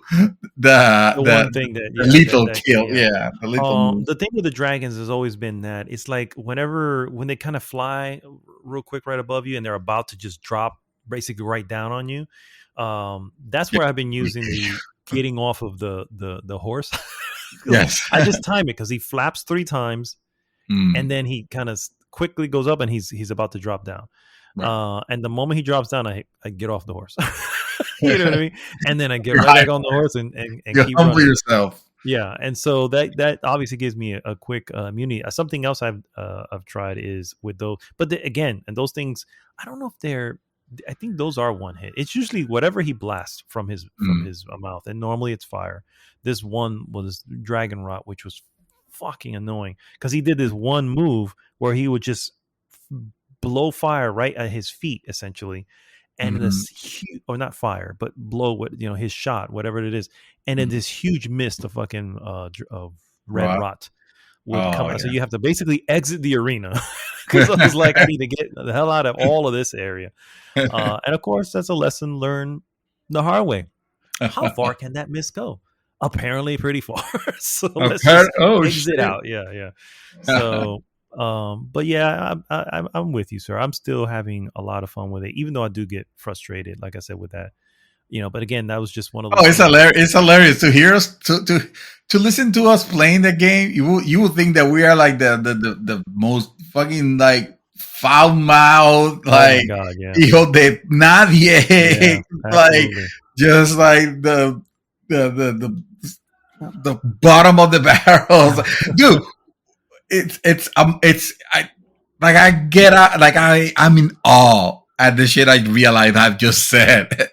the one thing that the lethal kill. Yeah, the lethal. The thing with the dragons has always been that it's like when they kind of fly real quick right above you and they're about to just drop basically right down on you. That's where I've been using the getting off of the horse. Yes. I just time it because he flaps 3 times and then he kind of quickly goes up and he's about to drop down. Right. And the moment he drops down, I get off the horse. You know what I mean? And then I get right back on the horse and keep humble running. yourself. Yeah, and so that obviously gives me a quick immunity. Something else I've tried is with those, but again, and those things, I don't know if they're. I think those are one hit. It's usually whatever he blasts from his mouth, and normally it's fire. This one was dragon rot, which was fucking annoying because he did this one move where he would just blow fire right at his feet, essentially, and this huge, or not fire, but blow what his shot, whatever it is, and then this huge mist of fucking of red rot would come out. So you have to basically exit the arena because I was like, I need to get the hell out of all of this area. And of course, that's a lesson learned the hard way. How far can that mist go? Apparently, pretty far. So let's just exit out. Yeah. So But yeah, I'm with you, sir. I'm still having a lot of fun with it, even though I do get frustrated, like I said, with that. But again, that was just one of Oh, those it's things. hilarious! It's hilarious to hear us to listen to us playing the game. You will think that we are like the most fucking like foul mouth, Oh my like god, yeah, hijo de yeah, nadie, like absolutely. just like the the the the bottom of the barrels, dude. I get out, like I'm in awe at the shit I realize I've just said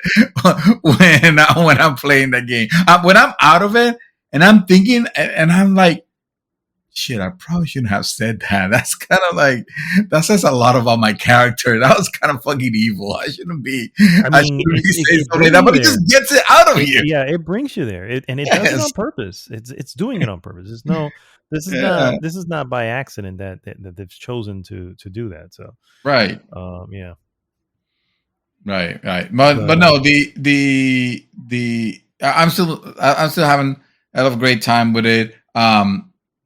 when I'm playing the game. When I'm out of it and I'm thinking and I'm like, shit, I probably shouldn't have said that. That's kind of like that says a lot about my character. That was kind of fucking evil. I shouldn't be. I I mean, shouldn't be saying it something like brings that, you but it there. just gets it out of you. Yeah, it brings you there, and it does it Yes. on purpose. It's doing it on purpose. It's no, Yeah. this is not by accident that they've chosen to do that. So, Right. yeah, Right, right, but but no, I'm still having a lot of great time with it.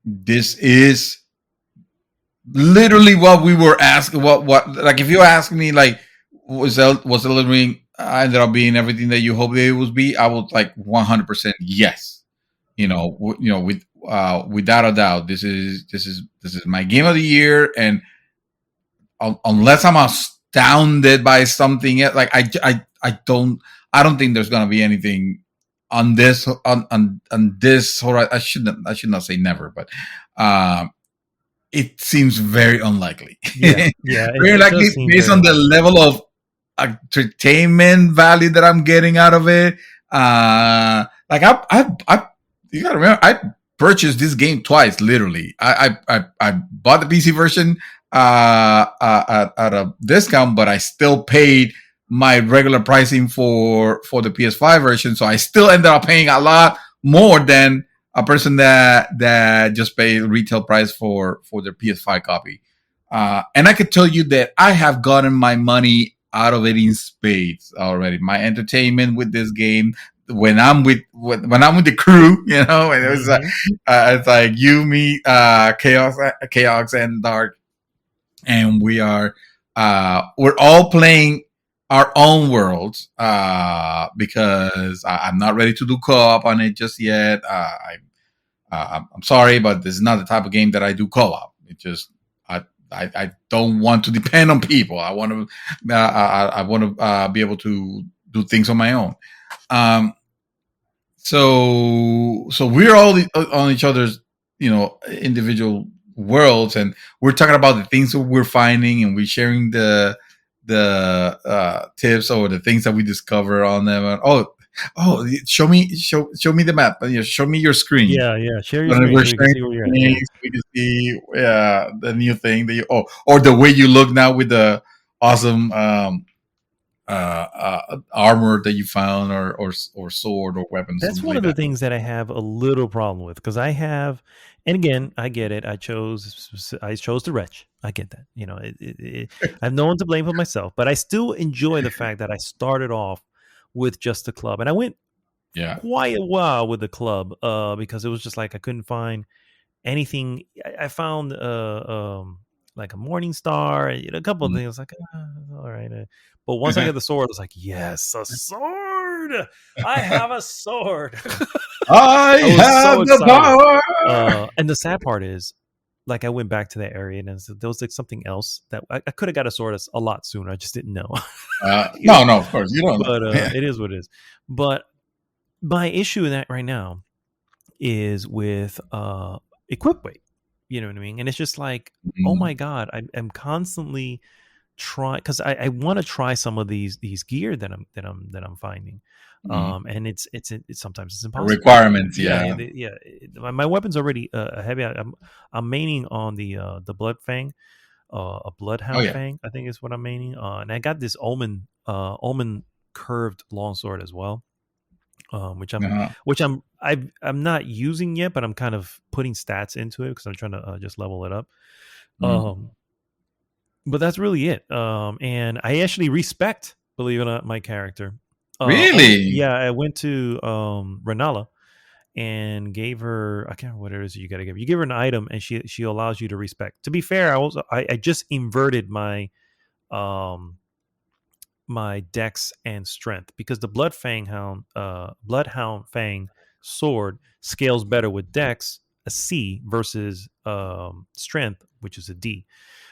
This is literally what we were asking. What like if you ask me like was Elden Ring ended up being everything that you hoped it would be, I would like 100% yes. Without a doubt, this is my game of the year, and unless I'm astounded by something else, like I don't think there's gonna be anything on this on this horizon. I should not say never, but it seems very unlikely. yeah, Very it likely does seem based very on the unlikely. level of entertainment value that I'm getting out of it. Like I you gotta remember, I purchased this game twice. Literally, I bought the PC version at a discount, but I still paid my regular pricing for the PS5 version. So I still ended up paying a lot more than a person that just paid retail price for their PS5 copy. And I could tell you that I have gotten my money out of it in spades already. My entertainment with this game, when I'm with the crew, and it's like you, me, Chaos, and Dark, and we're all playing our own worlds because I'm not ready to do co-op on it just yet. I'm sorry, but this is not the type of game that I do co-op. It just I don't want to depend on people. I want to be able to do things on my own. So we're all on each other's individual worlds, and we're talking about the things that we're finding, and we're sharing the tips or the things that we discover on them. And, show me the map. Show me your screen. Yeah. Share your When screen we're so we can sharing see where you're at. Yeah. things, we can see the new thing that or the way you look now with the awesome armor that you found, or sword or weapon. That's one Like of the that. things that I have a little problem with, because I have, and again, I get it. I chose the wretch. I get that. I have no one to blame but myself, but I still enjoy the fact that I started off with just the club, and I went quite a while with the club because it was just like I couldn't find anything. I found like a morning star, a couple of things. Like, all right, but once I get the sword, I was like, yes, a sword! I have a sword. I have so the excited. power. And the sad part is, like, I went back to that area, and there was like something else that I could have got a sword a lot sooner. I just didn't know. No, of course you don't. But it is what it is. But my issue in that right now is with equip weight. You know what I mean? And it's just like, oh my god, I'm constantly trying, because I want to try some of these gear that I'm finding. And it's sometimes it's impossible. Requirements, My weapon's already heavy. I'm maining on the blood fang, a bloodhound fang, I think is what I'm maining on. And I got this almond curved longsword as well, which I'm not using yet, but I'm kind of putting stats into it because I'm trying to just level it up. But that's really it. And I actually respect, believe it or not, my character. Really? I went to Renala, and gave her, I can't remember what it is you got to give. You give her an item, and she allows you to respect. To be fair, I just inverted my my dex and strength, because the bloodhound fang sword scales better with dex, a C, versus strength, which is a D.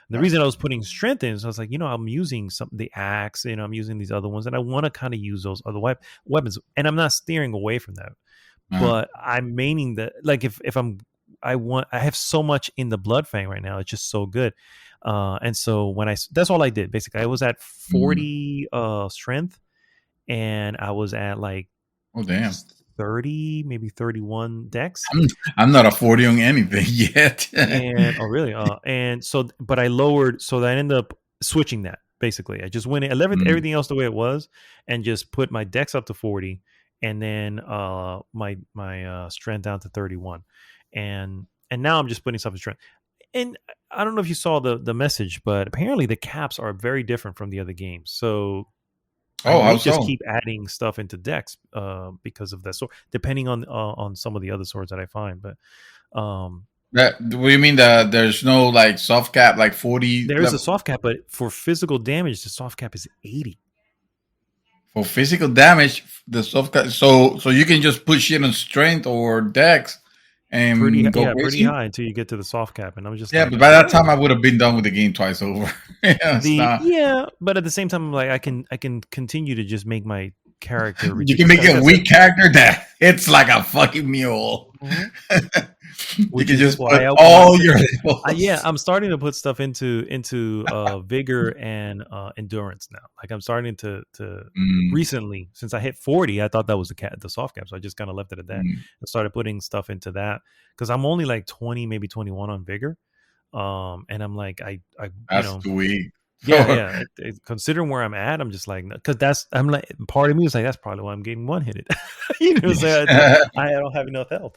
And the reason I was putting strength in is I was like, I'm using the axe, I'm using these other ones, and I want to kind of use those other weapons, and I'm not steering away from that. But I'm maining that, like, if I have so much in the blood fang right now, it's just so good. And so that's all I did basically. I was at 40 strength, and I was at like 30, maybe 31 dex. I'm not a 40 on anything yet. And really? And so, but I lowered, so that I ended up switching that basically. I just went in, I left everything else the way it was, and just put my dex up to 40, and then my strength down to 31, and now I'm just putting stuff in strength. And I don't know if you saw the message, but apparently the caps are very different from the other games. So I just keep adding stuff into dex because of that. So depending on some of the other swords that I find, but what do you mean that there's no like soft cap, like 40? There is a soft cap, but for physical damage, the soft cap is 80. For physical damage, the soft cap, so you can just push it on strength or dex and pretty high until you get to the soft cap. And I'm just but by that time I would have been done with the game twice over. But at the same time, I'm like, I can continue to just make my character. You can make a weak character that hits like a fucking mule. You can just put all your. I'm starting to put stuff into vigor and endurance now. Like I'm starting to recently, since I hit 40, I thought that was the soft cap, so I just kind of left it at that. I started putting stuff into that because I'm only like 20, maybe 21 on vigor, and I'm like, that's too weak. Yeah. Considering where I'm at, I'm just like, because I'm like, part of me is like, that's probably why I'm getting one-hitted. So I don't have enough health.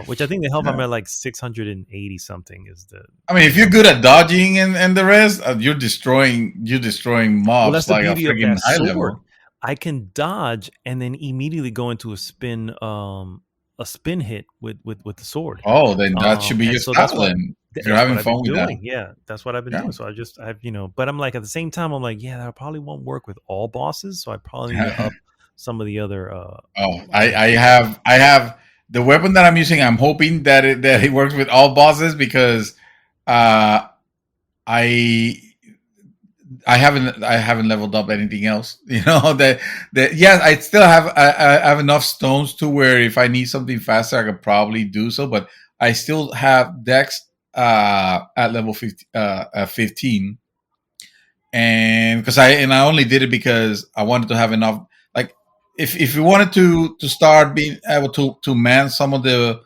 Which I think the health I'm at like 680 something is the. I mean, if you're good at dodging and the rest, you're destroying mobs. Well, that's like the beauty of that high sword. level. I can dodge and then immediately go into a spin hit with the sword. Oh, then that should be your style then. If you're having fun with that. Yeah, that's what I've been doing. So I've but I'm like, at the same time, I'm like, that probably won't work with all bosses. So I probably need to up some of the other. I have the weapon that I'm using. I'm hoping that it works with all bosses because I haven't leveled up anything else. I still have I have enough stones to where if I need something faster, I could probably do so. But I still have Dex at level 15, and because I only did it because I wanted to have enough. Like if you wanted to start being able to man some of the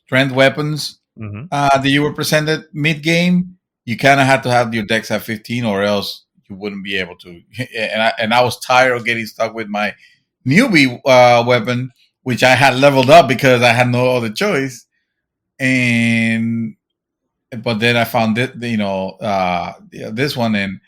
strength weapons that you were presented mid game, you kind of had to have your Dex at 15, or else you wouldn't be able to. And I was tired of getting stuck with my newbie weapon, which I had leveled up because I had no other choice. But then I found it, this one, and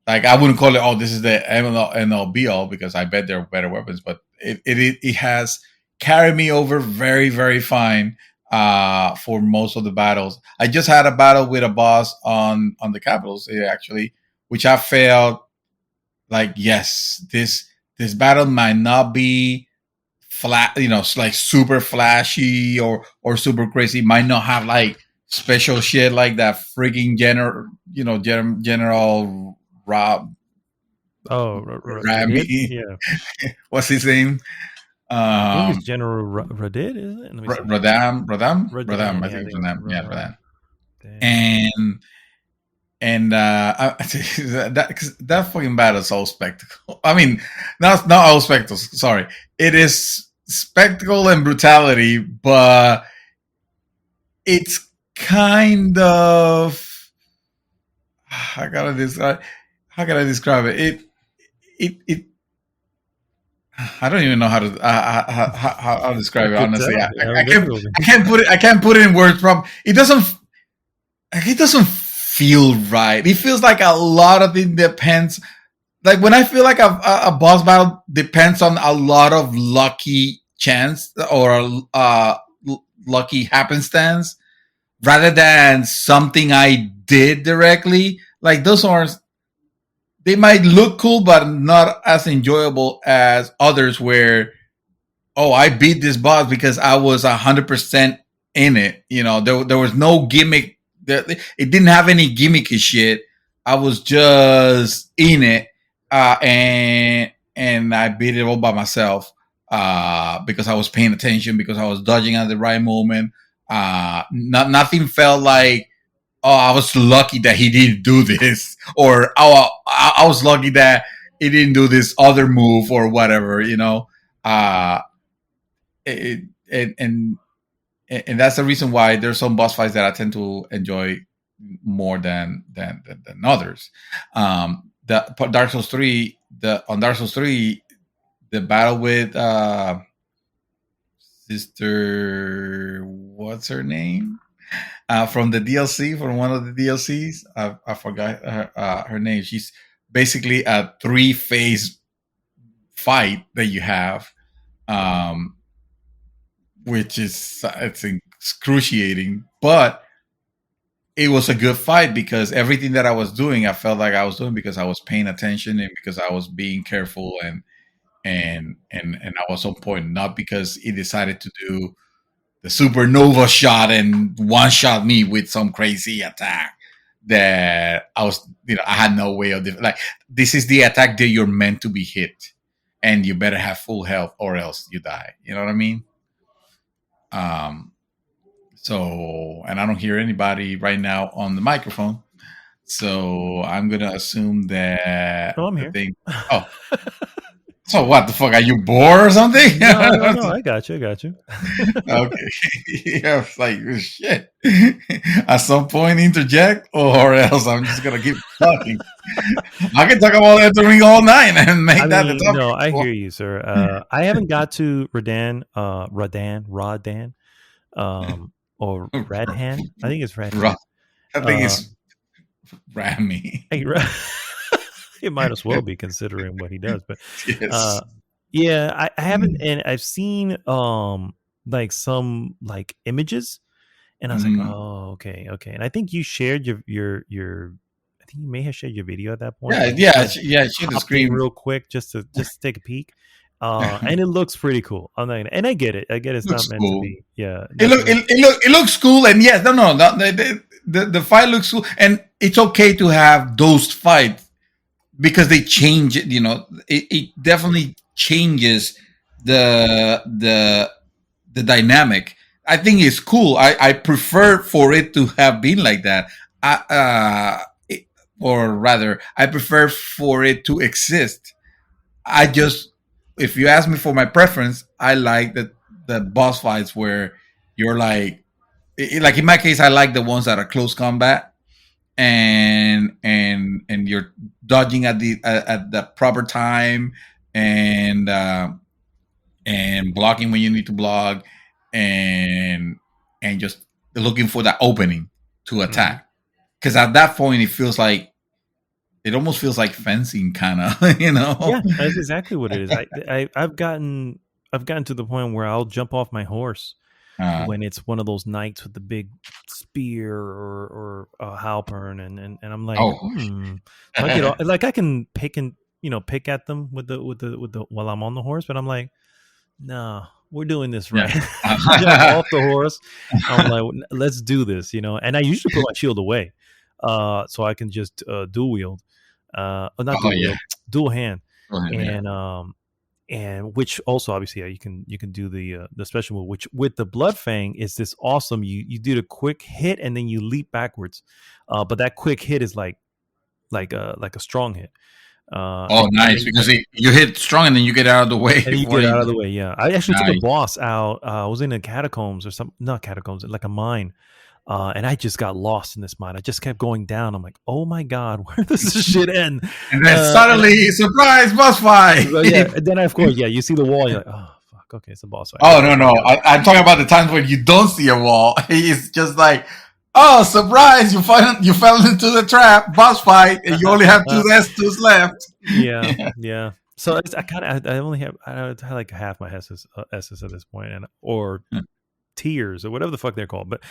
like I wouldn't call it, this is the end-all be-all, because I bet there are better weapons, but it has carried me over very, very fine for most of the battles. I just had a battle with a boss on the Capitals, actually, which I felt like, yes, this battle might not be flat, like super flashy or super crazy. Might not have like special shit like that freaking General Rob. Rami. Yeah. What's his name? I think it's General Radid, isn't it? Radam. I think it's Radam. Yeah, Radam. And that fucking battle is all spectacle. I mean, not all spectacles. Sorry, it is spectacle and brutality, but it's kind of how can I describe it? It I don't even know how to describe it, honestly. I can't put it in words. It doesn't feel right. It feels like a lot of it depends. Like when I feel like a boss battle depends on a lot of lucky chance or lucky happenstance rather than something I did directly. Like those arms, they might look cool, but not as enjoyable as others where, oh, I beat this boss because I was 100% in it. There was no gimmick. It didn't have any gimmicky shit. I was just in it, and I beat it all by myself because I was paying attention, because I was dodging at the right moment. Nothing felt like, oh, I was lucky that he didn't do this, or oh, I was lucky that he didn't do this other move or whatever. And that's the reason why there's some boss fights that I tend to enjoy more than others. The Dark Souls 3, the battle with Sister, what's her name? From the DLC, from one of the DLCs, I forgot her name. She's basically a 3-phase fight that you have, which is it's excruciating, but it was a good fight because everything that I was doing, I felt like I was doing because I was paying attention and because I was being careful and I was on point, not because he decided to do the supernova shot and one shot me with some crazy attack that I was, I had no way of like, this is the attack that you're meant to be hit and you better have full health or else you die. You know what I mean? So, and I don't hear anybody right now on the microphone. So I'm going to assume that. Oh, I'm here. Oh. So what the fuck? Are you bored or something? No, I got you. Okay. Yeah, it's like, shit. At some point, interject, or else I'm just going to keep talking. I can talk about Elden Ring all night and make that the topic. No, I hear you, sir. I haven't got to Radan, or Radhan. I think it's Radhan. I think it's Rami. It might as well be, considering what he does. But yes. Yeah, I haven't, and I've seen like some like images, and I was like, oh, okay. And I think you shared your I think you may have shared your video at that point. Yeah. Share the screen real quick just to take a peak. And it looks pretty cool. And I get it. It's not meant to be. Yeah, it looks cool, and yes, no, the fight looks cool, and it's okay to have those fights because they change it. It definitely changes the dynamic. I think it's cool. I prefer for it to have been like that. Or rather, I prefer for it to exist. If you ask me for my preference, I like the boss fights where you're like in my case, I like the ones that are close combat and you're dodging at the proper time and blocking when you need to block and just looking for that opening to attack. Because at that point, it almost feels like fencing, kind of, Yeah, that's exactly what it is. I've gotten to the point where I'll jump off my horse when it's one of those knights with the big spear or a halberd, and I'm like, So I can pick at them with the while I'm on the horse, but I'm like, no, we're doing this right. Yeah. Jump off the horse. I'm like, let's do this, and I usually put my shield away, so I can just dual wield. Dual hand, and which also obviously you can do the special move, which with the Blood Fang is this awesome. You do the quick hit and then you leap backwards, but that quick hit is like a strong hit. Nice, because you hit strong and then you get out of the way. And you get out of the way. Yeah, I actually took a boss out. I was in the catacombs or not catacombs, like a mine. And I just got lost in this mine. I just kept going down. I'm like, oh my god, where does this shit end? And then suddenly, surprise, boss fight. And then of course, you see the wall. You're like, oh fuck, okay, it's a boss fight. Oh no, I'm talking about the times when you don't see a wall. It's just like, oh, surprise, you fell into the trap, boss fight, and you only have two left. Yeah. So I only have I had like half my S's at this point, or tiers or whatever the fuck they're called. But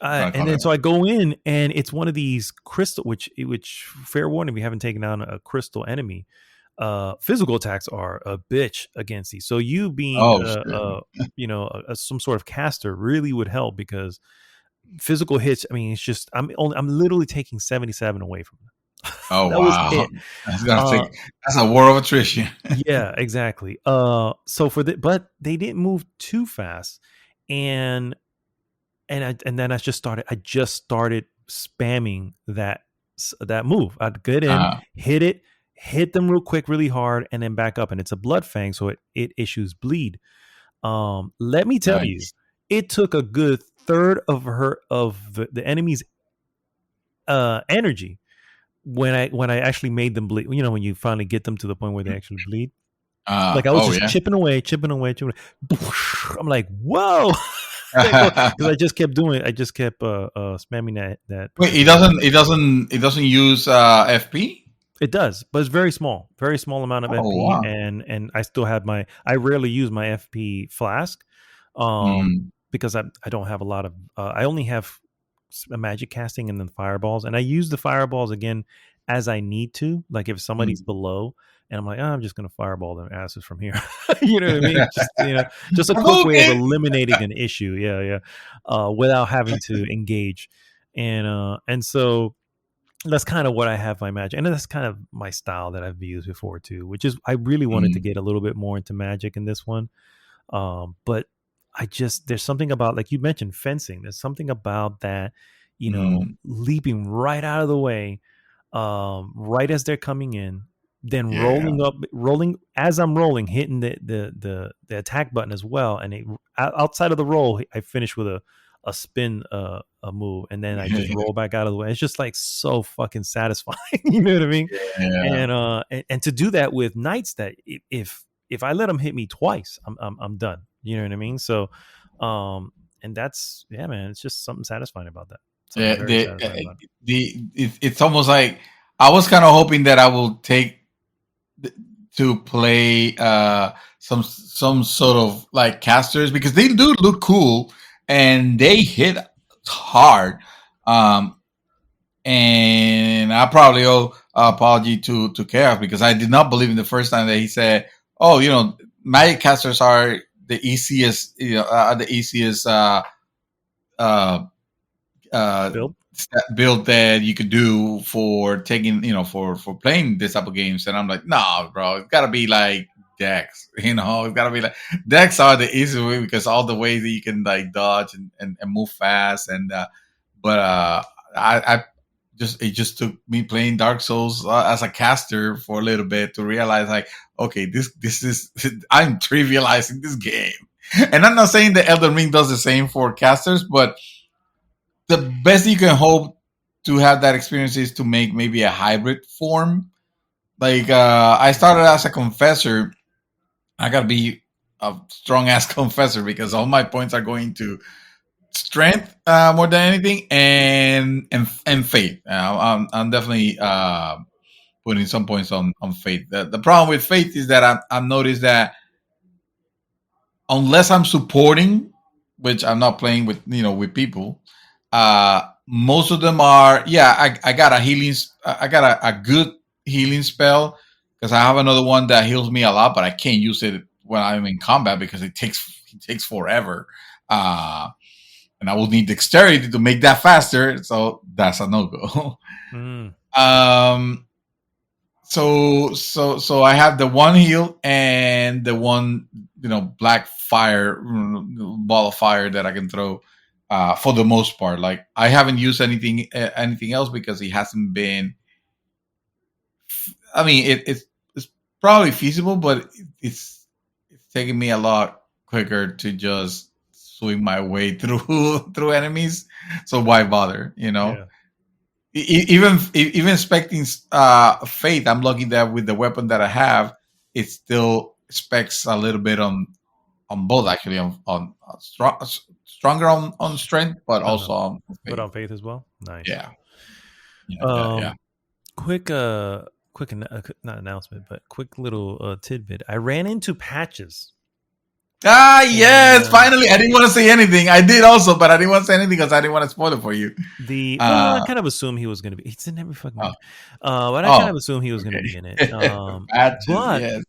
and then so I go in and it's one of these crystal, which fair warning, we haven't taken down a crystal enemy. Physical attacks are a bitch against these. So you being some sort of caster really would help, because physical hits, I mean, it's just I'm literally taking 77 away from them. Oh, that wow. Was it. That's a war of attrition. Yeah, exactly. So but they didn't move too fast, and then I just started spamming that move. I'd get in, hit them real quick, really hard, and then back up. And it's a blood fang, so it issues bleed. Let me tell you, it took a good third of the enemy's energy when I actually made them bleed. You know, when you finally get them to the point where they actually bleed. Like I was just chipping away. I'm like, whoa. Because I just kept spamming that. Wait, it doesn't use FP? It does, but it's very small amount of FP. Wow. And I still have I rarely use my FP flask, because I don't have a lot of I only have a magic casting and then fireballs, and I use the fireballs again as I need to, like if somebody's below. And I'm like, I'm just going to fireball their asses from here. You know what I mean? Just a quick way of eliminating an issue. Yeah. Without having to engage. And so that's kind of what I have my magic. And that's kind of my style that I've used before too, which is I really wanted to get a little bit more into magic in this one. But there's something about, like you mentioned, fencing. There's something about that, leaping right out of the way, right as they're coming in. Then rolling as I'm rolling, hitting the attack button as well, and outside of the roll, I finish with a spin a move, and then I just roll back out of the way. It's just like so fucking satisfying, you know what I mean? Yeah. And to do that with knights, that if I let them hit me twice, I'm done. You know what I mean? So, and that's man, it's just something satisfying about that. It's almost like I was kind of hoping that I will take to play some sort of like casters, because they do look cool and they hit hard. And I probably owe apology to Chaos, because I did not believe in the first time that he said, "Oh, magic casters are the easiest, build that you could do for taking, for playing this type of games." And I'm like, no, bro, it's gotta be like decks. It's gotta be like decks are the easiest way, because all the ways that you can like dodge and move fast. And it just took me playing Dark Souls as a caster for a little bit to realize, like, okay, this is I'm trivializing this game. And I'm not saying that Elden Ring does the same for casters, but the best you can hope to have that experience is to make maybe a hybrid form. Like I started as a confessor. I gotta be a strong ass confessor, because all my points are going to strength more than anything, and faith. I'm definitely putting some points on faith. The problem with faith is that I've noticed that unless I'm supporting, which I'm not playing with, with people. Most of them are, I got a healing. I got a good healing spell, because I have another one that heals me a lot, but I can't use it when I'm in combat because it takes forever. And I will need dexterity to make that faster. So that's a no-go. So I have the one heal and the one, black fire, ball of fire that I can throw. For the most part, like I haven't used anything else, because it hasn't been. I mean, it's probably feasible, but it's taking me a lot quicker to just swing my way through enemies. So why bother? Yeah. Even expecting faith, I'm lucky that with the weapon that I have, it still specs a little bit on both, actually, on stronger on strength, but also on faith. But on faith as well. Nice. Yeah. Quick quick not announcement, but quick little tidbit. I ran into Patches. Yes, finally. I didn't want to say anything. I did also, but I didn't want to say anything because I didn't want to spoil it for you. I kind of assumed he was going to be. He's in every fucking movie. But I kind of assumed he was going to be in it. Patches, but, yes.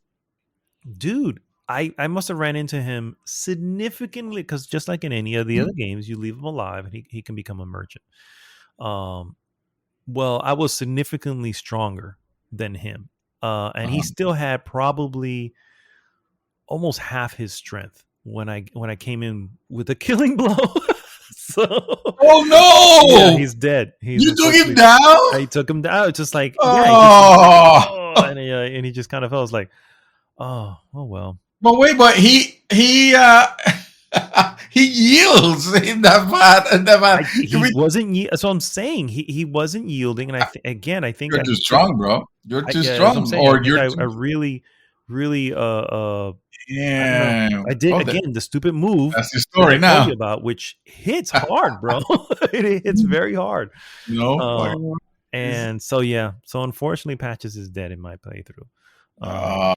dude, I must have ran into him significantly because just like in any of the other games, you leave him alive and he can become a merchant. Well, I was significantly stronger than him, and he still had probably almost half his strength when I came in with a killing blow. So, oh no! Yeah, he's dead. You took him down. I took him down. It's just like and he just kind of felt. I was like, oh well. But wait, but he yields in that fight. He wasn't. That's what I'm saying. He wasn't yielding, and I think you're too strong, bro. You're too strong, or I really. Yeah, I did again the stupid move. That's the story now. I told you about, which hits hard, bro. It hits very hard. And so unfortunately, Patches is dead in my playthrough. Long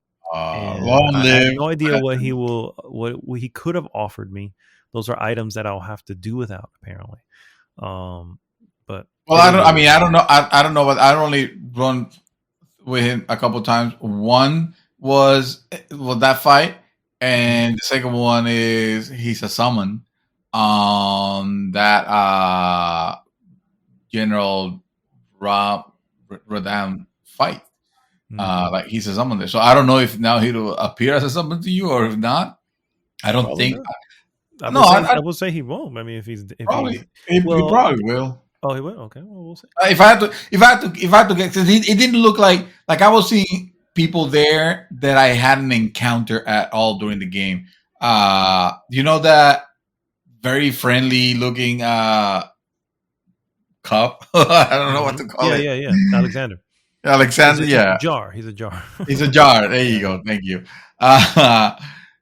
live. I have no idea what he could have offered me. Those are items that I'll have to do without, apparently. But I don't know. I don't know, but I only run with him a couple times. One was that fight, and the second one is he's a summon on that General Radan fight. Like he's a summon there, so I don't know if now he'll appear as a summon to you or if not. I don't think. I will say he won't. I mean, he probably will. Oh, he will. Okay, well, we'll see. If I had to get, because it didn't look like I was seeing people there that I hadn't encountered at all during the game. You know that very friendly looking cup. I don't know what to call it. Yeah. Alexander, yeah. Jar. He's a jar. He's a jar. There you go. Thank you.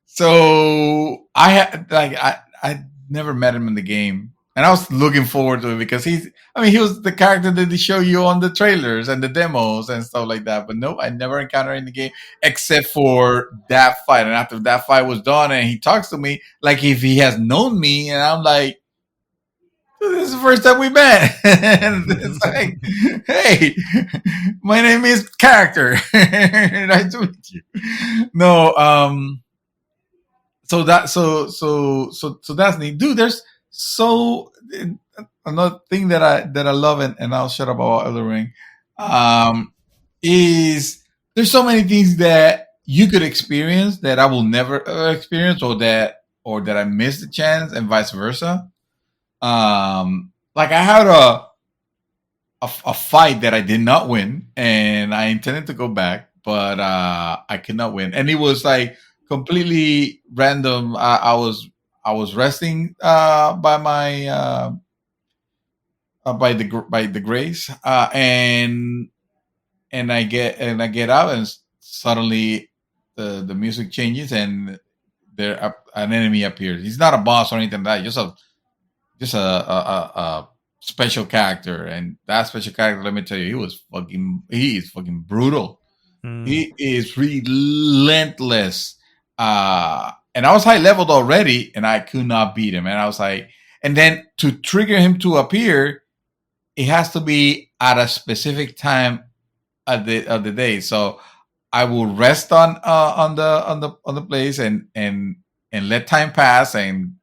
So I had I never met him in the game. And I was looking forward to it because he was the character that they show you on the trailers and the demos and stuff like that. But no, I never encountered in the game except for that fight. And after that fight was done and he talks to me like if he has known me, and I'm like, this is the first time we met. And it's like, hey, my name is Character. Nice to meet you. No, so that's neat. Dude, there's another thing that I love, and I'll shut up about Elden Ring, is there's so many things that you could experience that I will never experience, or that I missed the chance, and vice versa. Like I had a fight that I did not win, and I intended to go back, but I could not win, and it was like completely random. I was resting by my by the grace, and I get out, and suddenly the music changes, and there an enemy appears. He's not a boss or anything like that. Just a special character, and that special character, let me tell you, he is fucking brutal. He is relentless. And I was high leveled already, and I could not beat him. And I was like, and then to trigger him to appear, it has to be at a specific time of the day. So I will rest on the place and let time pass and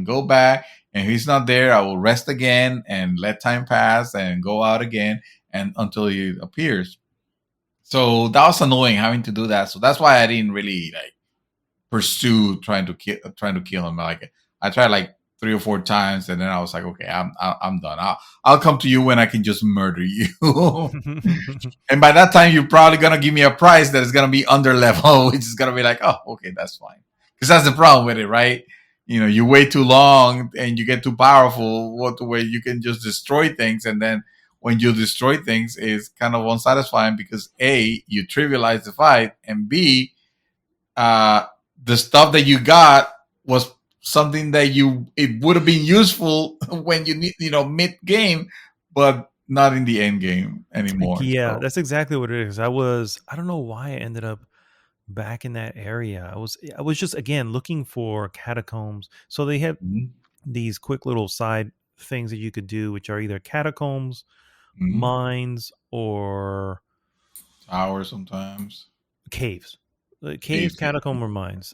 go back. And if he's not there, I will rest again and let time pass and go out again and until he appears. So that was annoying having to do that. So that's why I didn't really pursue trying to kill him. Like I tried like 3 or 4 times, and then I was like, okay, I'm done. I'll come to you when I can just murder you. And by that time, you're probably gonna give me a price that is gonna be under level, which is gonna be like, oh, okay, that's fine. Because that's the problem with it, right? You wait too long and you get too powerful. Where you can just destroy things, and then when you destroy things, it's kind of unsatisfying because A, you trivialize the fight, and B, the stuff that you got was something that it would have been useful when you need, mid game, but not in the end game anymore. Yeah, So. that's exactly what it is. I don't know why I ended up back in that area. I was just again looking for catacombs. So they have Mhm. these quick little side things that you could do, which are either catacombs, Mhm. mines, or Tower sometimes. caves. Caves, Caves, yeah. catacomb, or mines.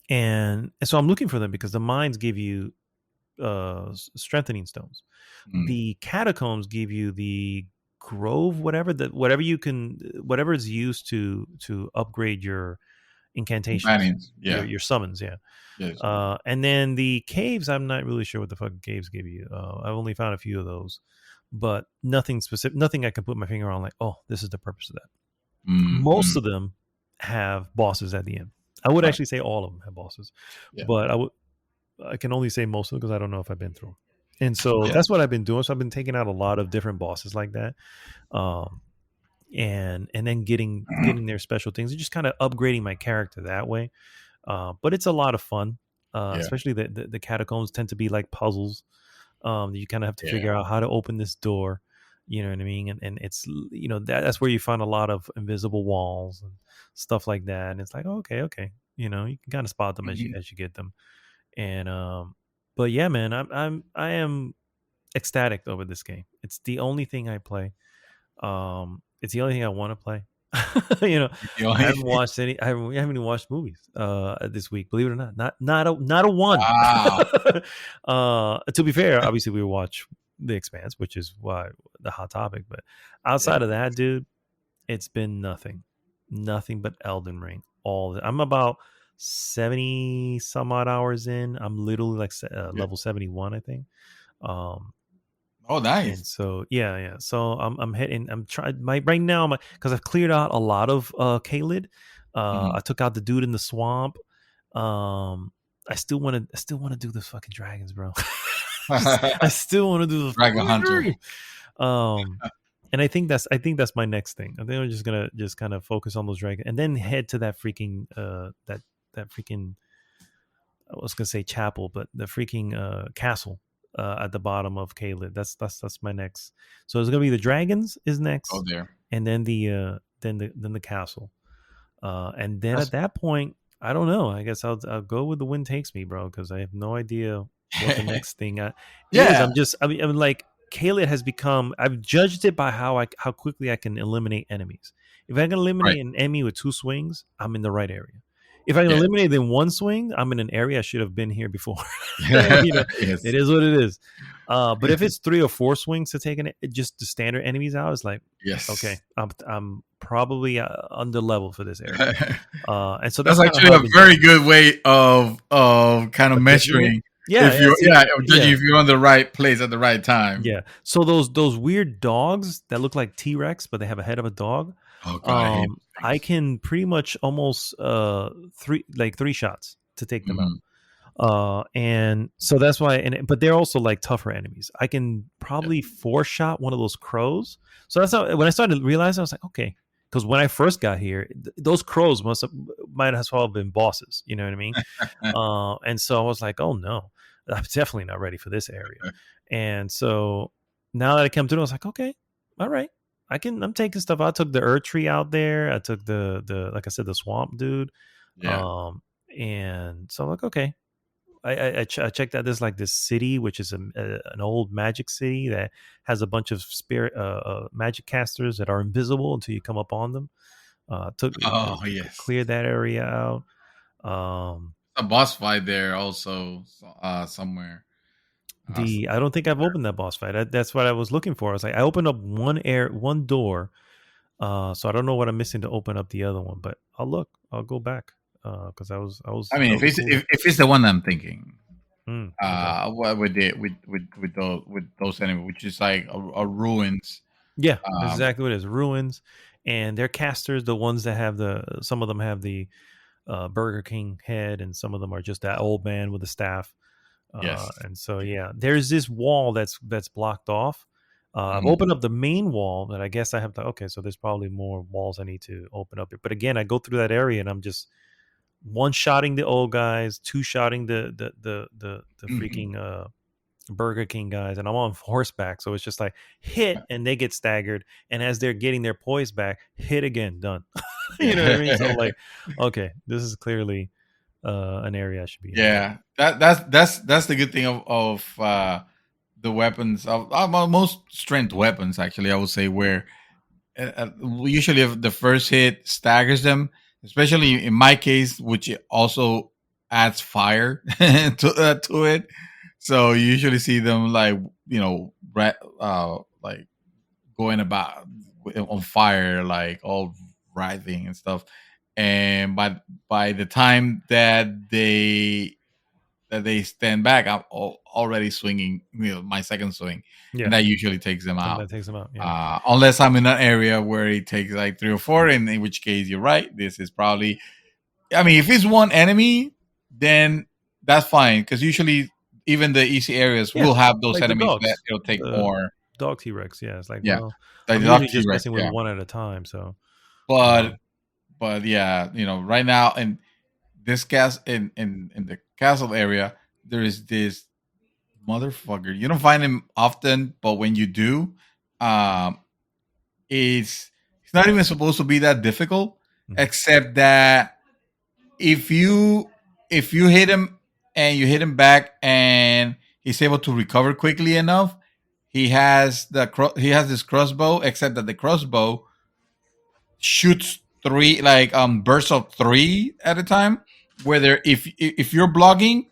And so I'm looking for them because the mines give you strengthening stones. Mm. The catacombs give you the grove, whatever is used to upgrade your incantations, Companions, yeah. your summons, yeah. Yes. And then the caves, I'm not really sure what the fucking caves give you. I've only found a few of those, but nothing specific, nothing I can put my finger on. Like, oh, this is the purpose of that. Most Mm. of them have bosses at the end. I would Right. actually say all of them have bosses, Yeah. but I can only say most of them because I don't know if I've been through 'em. And so Yeah. that's what I've been doing. So I've been taking out a lot of different bosses like that, um, and then getting their special things and just kind of upgrading my character that way. But it's a lot of fun, Yeah. especially the catacombs tend to be like puzzles. You kind of have to Yeah. figure out how to open this door. You know what I mean? And it's that's where you find a lot of invisible walls and stuff like that. And it's like okay, you can kind of spot them as you Mhm. as you get them. And but yeah, man, I am ecstatic over this game. It's the only thing I play. It's the only thing I want to play. you know, The I only haven't watched any. I haven't even watched movies this week. Believe it or not, not a one. Wow. To be fair, obviously we watch The Expanse, which is why the hot topic. But Yeah. outside of that, dude, it's been nothing but Elden Ring. I'm about 70 some odd hours in. I'm literally like Yeah. level 71, I think. Um, Oh, and nice. so yeah. So I'm hitting. I'm trying my right now. Because I've cleared out a lot of Kaled. Mhm. I took out the dude in the swamp. Um, I still want to do the fucking dragons, bro. I still want to do the Dragon fucking Hunter. dragons. Um, and I think that's my next thing. I think I'm just gonna just kind of focus on those dragons and then head to that freaking that freaking, I was gonna say chapel, but the freaking castle at the bottom of Kaled. That's my next. So it's gonna be the dragons is Oh, next, there. and then the castle, and then at That's that point, I don't know. I guess I'll go with the wind takes me, bro, because I have no idea what the next thing is. yeah. I'm like Kaled has become. I've judged it by how quickly I can eliminate enemies. If I can Right. eliminate an enemy with 2 swings, I'm in the right area. If I can Yeah. eliminate it in 1 swing, I'm in an area I should have been here before. Yes. It is what it is. But if it's 3 or 4 swings to take just the standard enemies out, it's like, okay, Yes. I'm probably under level for this area. And so that's That's kind of actually how a I've been doing very good way of kind of of judging it. measuring Yeah, if you're judging yeah, if you're on the right place at the right time. yeah. So those weird dogs that look like T-Rex, but they have a head of a dog. Oh God, I hate those I things. can pretty much almost three shots to take them out. Mhm. And so that's why, but they're also like tougher enemies. I can Yeah. probably 4-shot one of those crows. So that's how, when I started realizing, I was like, okay, because when I first got here, those crows might as well have been bosses. You know what I mean? And so I was like, oh no, I'm definitely not ready for this area. And so now that I come through, I was like, okay, all right. I'm taking stuff. I took the Earth Tree out there. I took the like I said, the swamp dude. Yeah. And so I'm like, okay, I checked out this like this city, which is an old magic city that has a bunch of spirit magic casters that are invisible until you come up on them. Took Oh yes. cleared that area out. Um, A boss fight there also somewhere. I don't think I've opened that boss fight. That's what I was looking for. I was like, I opened up one door, so I don't know what I'm missing to open up the other one. But I'll look. I'll go back because I mean, that if was a it's cool. if it's the one I'm thinking, Okay. what with the with those enemies, which is like a ruins. Yeah, that's Um, exactly what it is. Ruins, and they're casters. The ones that have some of them have the Burger King head, and some of them are just that old man with the staff. yes. And so yeah, there's this wall that's blocked off. I've Mhm. opened up the main wall, but I guess I have to. Okay, so there's probably more walls I need to open up. But again, I go through that area and I'm just one shotting the old guys, two shotting the Mhm. freaking Burger King guys, and I'm on horseback, so it's just like hit, and they get staggered, and as they're getting their poise back, hit again, done. You know what I mean? So like, okay, this is clearly an area I should be in. Yeah, that's the good thing of the weapons of most strength weapons. Actually, I would say where usually if the first hit staggers them, especially in my case, which it also adds fire to it. So you usually see them like like going about on fire, like all writhing and stuff. And by the time that they stand back, I'm already swinging, my second swing, and that usually takes them out. That takes them out. Yeah. Unless I'm in an area where it takes like 3 or 4, and in which case you're right. This is probably, I mean, if it's one enemy, then that's fine because usually even the easy areas will have those like enemies that it'll take more. Dog T-Rex, yeah, it's like Well, I'm usually just messing with one at a time. So, but yeah, right now in this in the castle area, there is this motherfucker. You don't find him often, but when you do, it's not even supposed to be that difficult, except that if you hit him and you hit him back and he's able to recover quickly enough, he has this crossbow, except that the crossbow shoots 3 bursts of 3 at a time. Whether if you're blocking,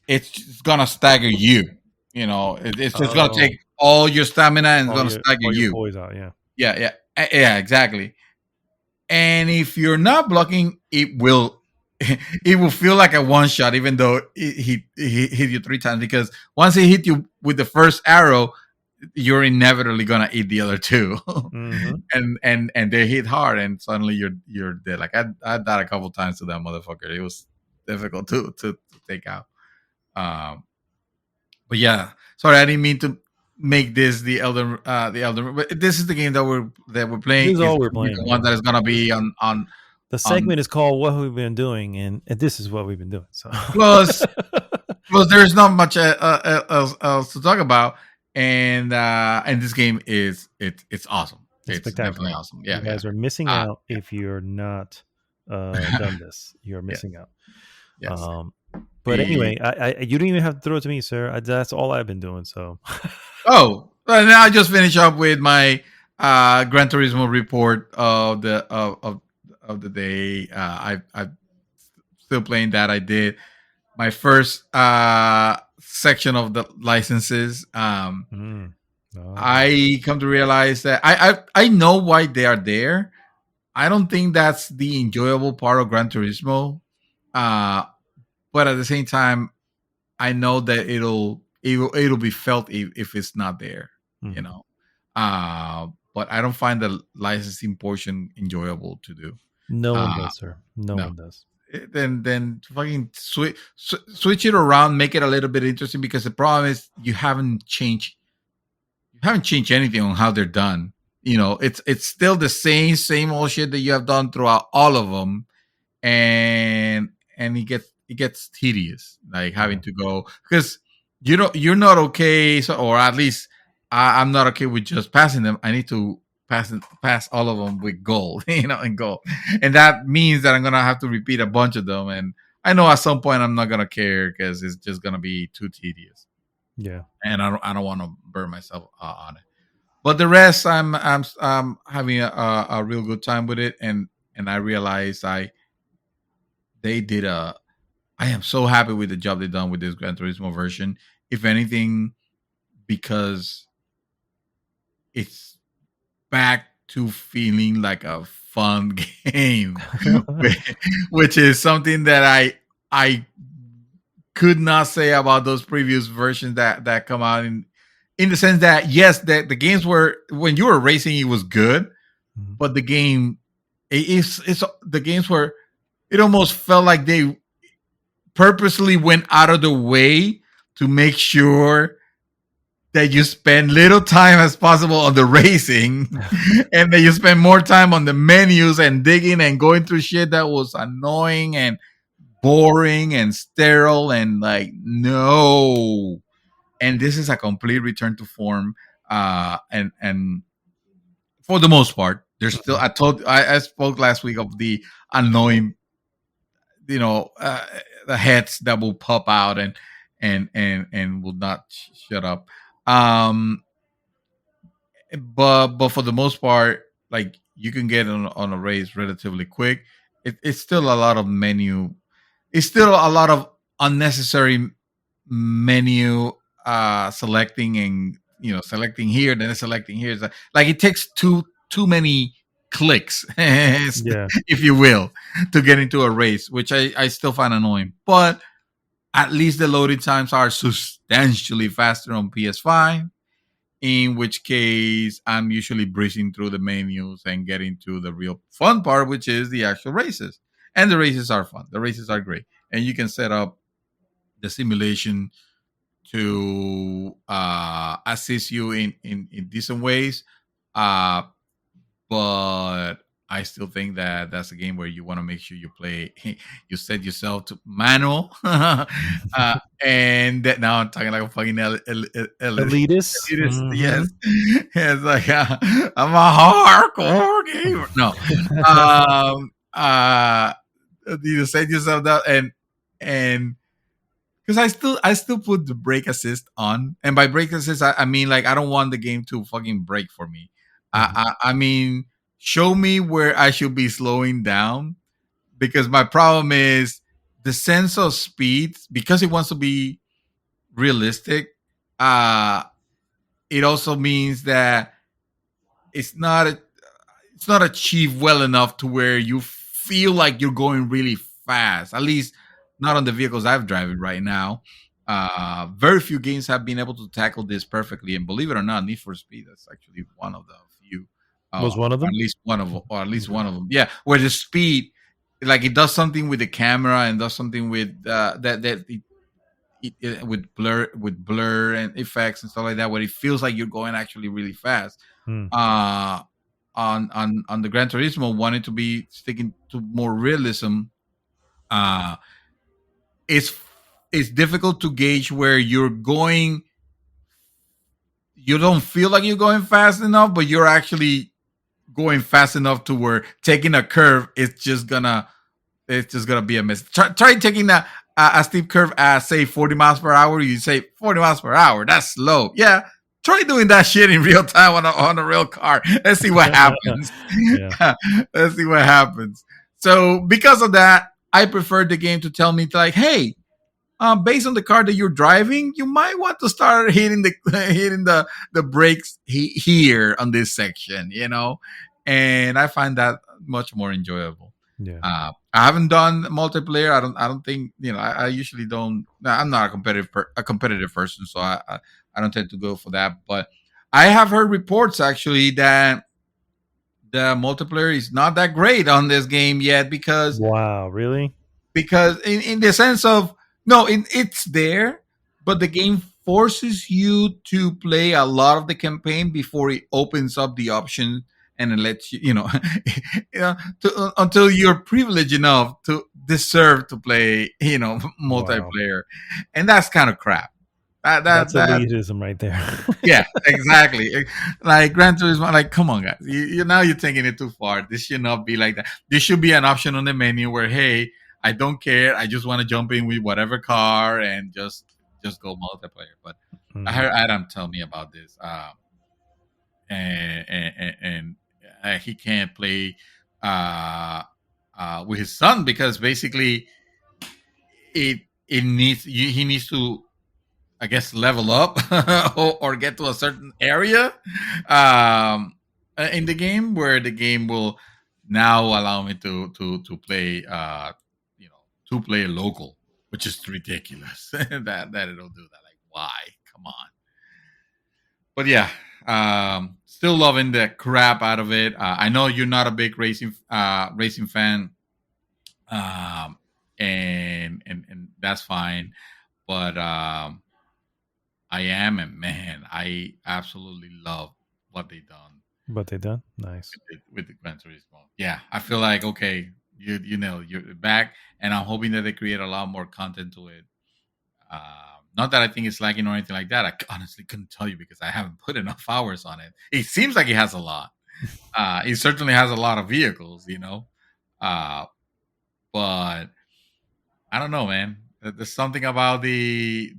it's gonna stagger you. It's just gonna take all your stamina and it's gonna stagger you. Poise out, yeah, exactly. And if you're not blocking, it will feel like a one shot, even though he hit you 3 times. Because once he hit you with the first arrow, you're inevitably gonna eat the other 2, and they hit hard, and suddenly you're dead. Like I died a couple times to that motherfucker. It was difficult to take out. But yeah, sorry, I didn't mean to make this the Elden. But this is the game that we're playing. This is all we're playing. The one that is gonna be on. The segment is called "What We've Been Doing," and this is what we've been doing. So plus there's not much else to talk about, and this game it's awesome. It's definitely awesome. Yeah, you guys are missing out if you're not done this. You're missing out. Yes. But anyway, you don't even have to throw it to me, sir. That's all I've been doing. So. Well, now I just finished up with my Gran Turismo report of the day. I'm still playing that. I did my first section of the licenses. I come to realize that I know why they are there. I don't think that's the enjoyable part of Gran Turismo. But at the same time, I know that it'll be felt if it's not there, But I don't find the licensing portion enjoyable to do. No one does, sir. No one does. Then fucking switch it around, make it a little bit interesting, because the problem is you haven't changed anything on how they're done. It's still the same old shit that you have done throughout all of them, and it gets tedious, like having to go, because you're not okay, or at least I'm not okay with just passing them. I need to pass all of them with gold, in gold, and that means that I'm gonna have to repeat a bunch of them. And I know at some point I'm not gonna care because it's just gonna be too tedious. Yeah, and I don't want to burn myself on it. But the rest, I'm having a real good time with it, and I realize I am so happy with the job they've done with this Gran Turismo version. If anything, because it's back to feeling like a fun game, which is something that I could not say about those previous versions that come out in the sense that, yes, the games were, when you were racing, it was good, but the game the games were, it almost felt like they purposely went out of the way to make sure that you spend little time as possible on the racing and that you spend more time on the menus and digging and going through shit that was annoying and boring and sterile, and like, no, and this is a complete return to form. And for the most part, there's still. I spoke last week of the annoying, you know, the heads that will pop out and will not shut up. Um, but for the most part, like you can get on a race relatively quick. It's still a lot of menu. It's still a lot of unnecessary menu selecting, and selecting here, then selecting here. Like it takes too many clicks, Yeah. if you will, to get into a race, which I still find annoying. But at least the loading times are substantially faster on PS5, in which case I'm usually breezing through the menus and getting to the real fun part, which is the actual races. And the races are fun. The races are great. And you can set up the simulation to assist you in decent ways. Uh, but I still think that that's a game where you want to make sure you play, you set yourself to manual. And that now I'm talking like a fucking Elitist. elitist. Yes. It's like, I'm a hardcore gamer. No. You set yourself down, and because I still put the brake assist on, and by brake assist I mean, like, I don't want the game to fucking brake for me. I mean, show me where I should be slowing down, because my problem is the sense of speed, because it wants to be realistic. It also means that it's not it's not achieved well enough to where you feel like you're going really fast. At least not on the vehicles I've driving right now. Very few games have been able to tackle this perfectly, and believe it or not, Need for Speed that's actually one of the few. Was one of Or them? at least one of them, or at least one of them. Yeah, where the speed, like, it does something with the camera and does something with with blur and effects and stuff like that, where it feels like you're going actually really fast. Hmm. On the Gran Turismo, wanting to be sticking to more realism, uh, it's it's difficult to gauge where you're going. You don't feel like you're going fast enough, but you're actually going fast enough to where taking a curve, it's just gonna be a miss. Try taking a steep curve at, say, 40 miles per hour. You say 40 miles per hour, that's slow. Yeah, try doing that shit in real time on a real car. Let's see what happens. Yeah. Let's see what happens. So because of that, I prefer the game to tell me, like, hey, based on the car that you're driving, you might want to start hitting the hitting the brakes here on this section, and I find that much more enjoyable. Yeah. I haven't done multiplayer. I don't think, I usually don't. I'm not a competitive person, so I don't tend to go for that. But I have heard reports actually that the multiplayer is not that great on this game yet, because Wow, really? in the sense of, no, it's there, but the game forces you to play a lot of the campaign before it opens up the option, and it lets you, until you're privileged enough to deserve to play, multiplayer. And that's kind of crap. That's That elitism right there. Yeah, exactly. Like Gran Turismo, like, come on, guys, now you're taking it too far. This should not be like that. There should be an option on the menu where, hey, I don't care, I just want to jump in with whatever car and just go multiplayer. But I heard Adam tell me about this, and he can't play with his son, because basically he needs to, I guess, level up or get to a certain area in the game, where the game will now allow me to play, two-player local, which is ridiculous. that it'll do that. Like, why? Come on. But yeah, still loving the crap out of it. I know you're not a big racing fan, and that's fine. But I am, and man, I absolutely love what they done. What they done? Nice. With the Gran Turismo. Yeah, I feel like, okay, you're back, and I'm hoping that they create a lot more content to it. Not that I think it's lagging or anything like that. I honestly couldn't tell you because I haven't put enough hours on it. It seems like it has a lot. It certainly has a lot of vehicles, but I don't know, man. There's something about the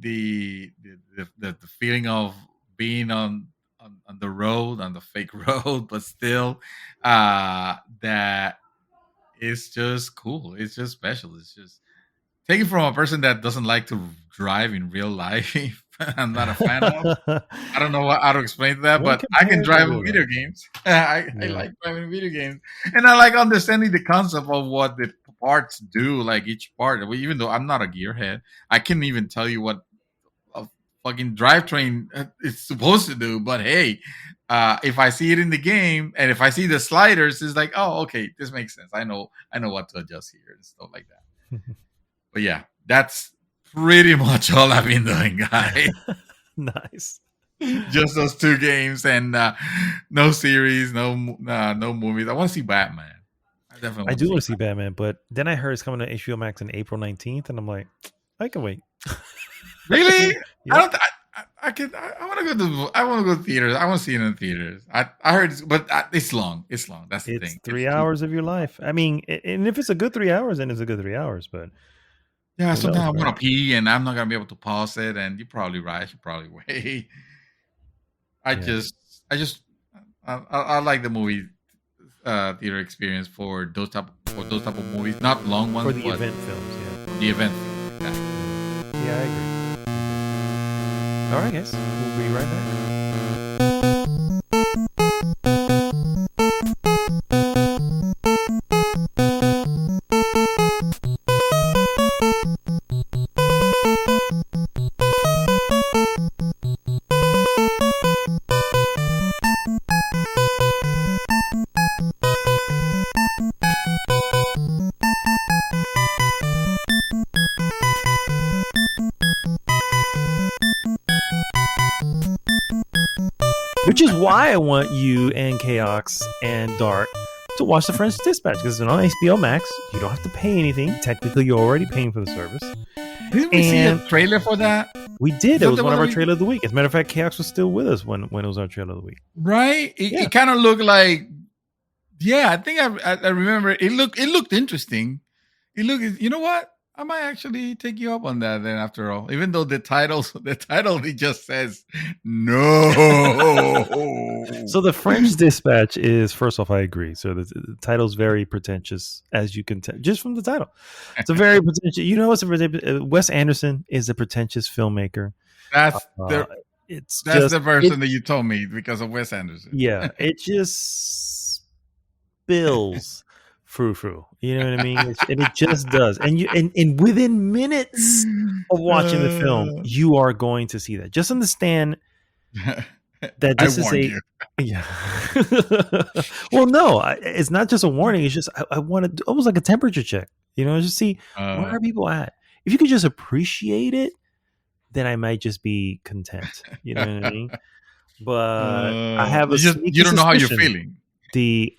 feeling of being on the road, on the fake road, but still, that is just cool. It's just special. It's just taken from a person that doesn't like to drive in real life. I'm not a fan of. I don't know how to explain that, When but I can compared to drive real video life. games. I Yeah. like driving video games, and I like understanding the concept of what the parts do. Like each part, even though I'm not a gearhead, I can't even tell you what a fucking drivetrain is supposed to do. But hey, if I see it in the game and if I see the sliders, it's like, oh, okay, this makes sense. I know what to adjust here and stuff like that. But yeah, that's pretty much all I've been doing, guys. Nice. Just those two games and no series, no movies. I want to see Batman. I do want to see Batman, but then I heard it's coming to HBO Max on April 19th, and I'm like, I can wait. Really? Yeah. I don't. I want to go to. I want to go to theaters. I want to see it in theaters. I heard, but it's long. It's long. That's the It's thing. 3 hours of your life. I mean, and if it's a good 3 hours, then it's a good 3 hours. But Yeah, who sometimes knows, I want right? to pee and I'm not gonna be able to pause it. And you're probably right. I should probably wait. I like the movie theater experience for those type of movies, not long ones, For the but event films, yeah. the event. Exactly. Yeah, I agree. All right, guys. We'll be right back. Which is why I want you and Chaos and Dark to watch The French Dispatch, because it's on HBO Max. You don't have to pay anything. Technically, you're already paying for the service. Didn't we see a trailer for that? We did. Is It that was the one one of that our we- trailer of the week. As a matter of fact, Chaos was still with us when it was our trailer of the week. Right? Yeah. It kind of looked like. Yeah, I think I remember. It looked interesting. It looked. You know what? I might actually take you up on that. Then, after all, even though the title it just says no. So The French Dispatch is, first off, I agree. So the title's very pretentious, as you can tell, just from the title. It's a very pretentious. You know, Wes Anderson is a pretentious filmmaker. That's It's that's just the version that you told me because of Wes Anderson. yeah. It just spills frou-frou. You know what I mean? And it just does. And within minutes of watching the film, you are going to see that. Just understand that this is warned a you. yeah. Well, no, it's not just a warning. It's just I want to almost like a temperature check. You know, just see where are people at. If you could just appreciate it, then I might just be content. You know what I mean? But I have you don't know how you're suspicion. feeling.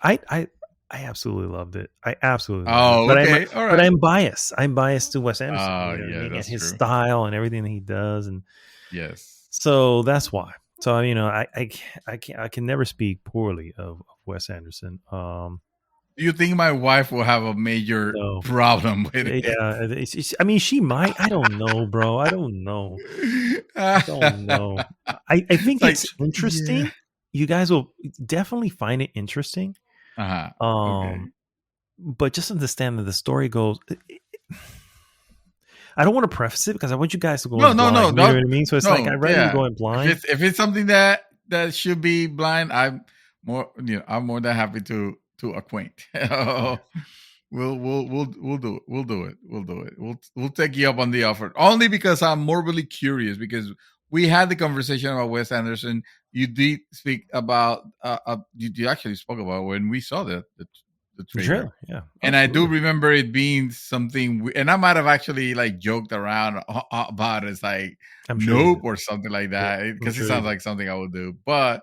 I absolutely loved it. I absolutely Oh, loved it. okay. All right. But I'm biased. I'm biased to Wes Anderson. Oh, you know what I yeah, mean? that's and his true. style and everything that he does. And Yes. so that's why. So you know, I can never speak poorly of Wes Anderson. Do you think my wife will have a major problem with it? Yeah, I mean, she might. I don't know, bro. I don't know. I think like, it's interesting. yeah. You guys will definitely find it interesting. Okay. But just understand that the story goes. I don't want to preface it because I want you guys to go in blind. You know what I mean? So it's like I'd rather you go in blind. If it's something that should be blind, I'm more than happy to acquaint. We'll do it. We'll do it. We'll take you up on the offer only because I'm morbidly curious because we had the conversation about Wes Anderson. You did speak about you actually spoke about when we saw the trailer. Yeah. And I do remember it being something, and I might have actually like joked around about it. It's like nope or something like that because it sounds like something I would do. But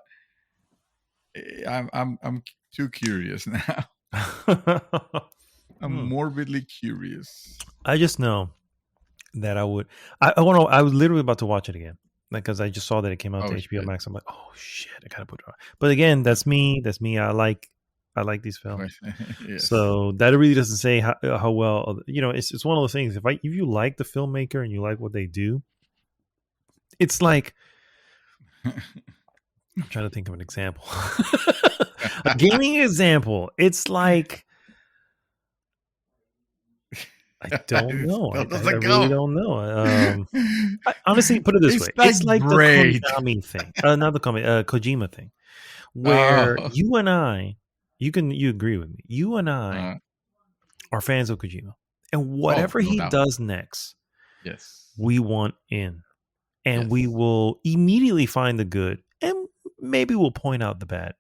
I'm too curious now. I'm morbidly curious. I just know that I would. I was literally about to watch it again, because I just saw that it came out to HBO shit. Max. I'm like, oh shit, I gotta put it on. But again, that's me. That's me. I like these films. Yes. So that really doesn't say how well, it's one of those things. If you like the filmmaker and you like what they do, it's like, I'm trying to think of an example. A gaming example. It's like, I don't know. I really don't know. Honestly, put it this way. It's like the Konami thing. Not the Kojima thing. Where you and I, you agree with me. You and I are fans of Kojima. And whatever he does next, yes, we want in. And we will immediately find the good. And maybe we'll point out the bad.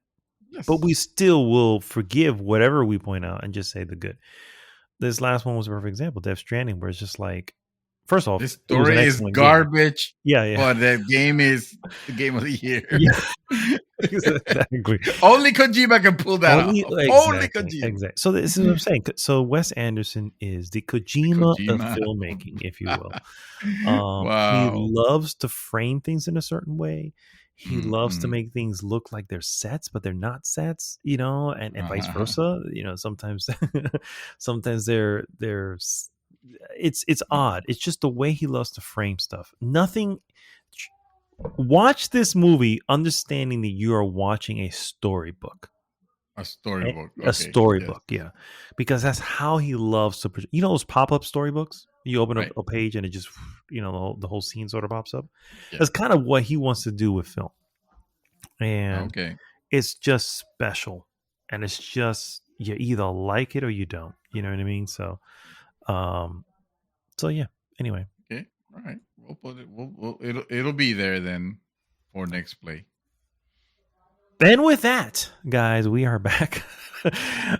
Yes. But we still will forgive whatever we point out and just say the good. This last one was a perfect example, Death Stranding, where it's just like, first off, this story is garbage. Game. Yeah. But the game is the game of the year. Yeah. Exactly. Only Kojima can pull that off. Exactly, Only Kojima. Exactly. So this is what I'm saying. So Wes Anderson is the Kojima of filmmaking, if you will. Wow. He loves to frame things in a certain way. He loves to make things look like they're sets, but they're not sets, and vice versa. Sometimes they're it's odd. It's just the way he loves to frame stuff. Watch this movie understanding that you are watching a storybook. A storybook. A storybook, yeah. Because that's how he loves to project. Those pop-up storybooks? You open up a page and it just, the whole scene sort of pops up. Yeah. That's kind of what he wants to do with film. And it's just special. And it's just, you either like it or you don't. You know what I mean? So yeah. Anyway. Okay. All right. We'll put it. It'll be there then for next play. And with that, guys, we are back. We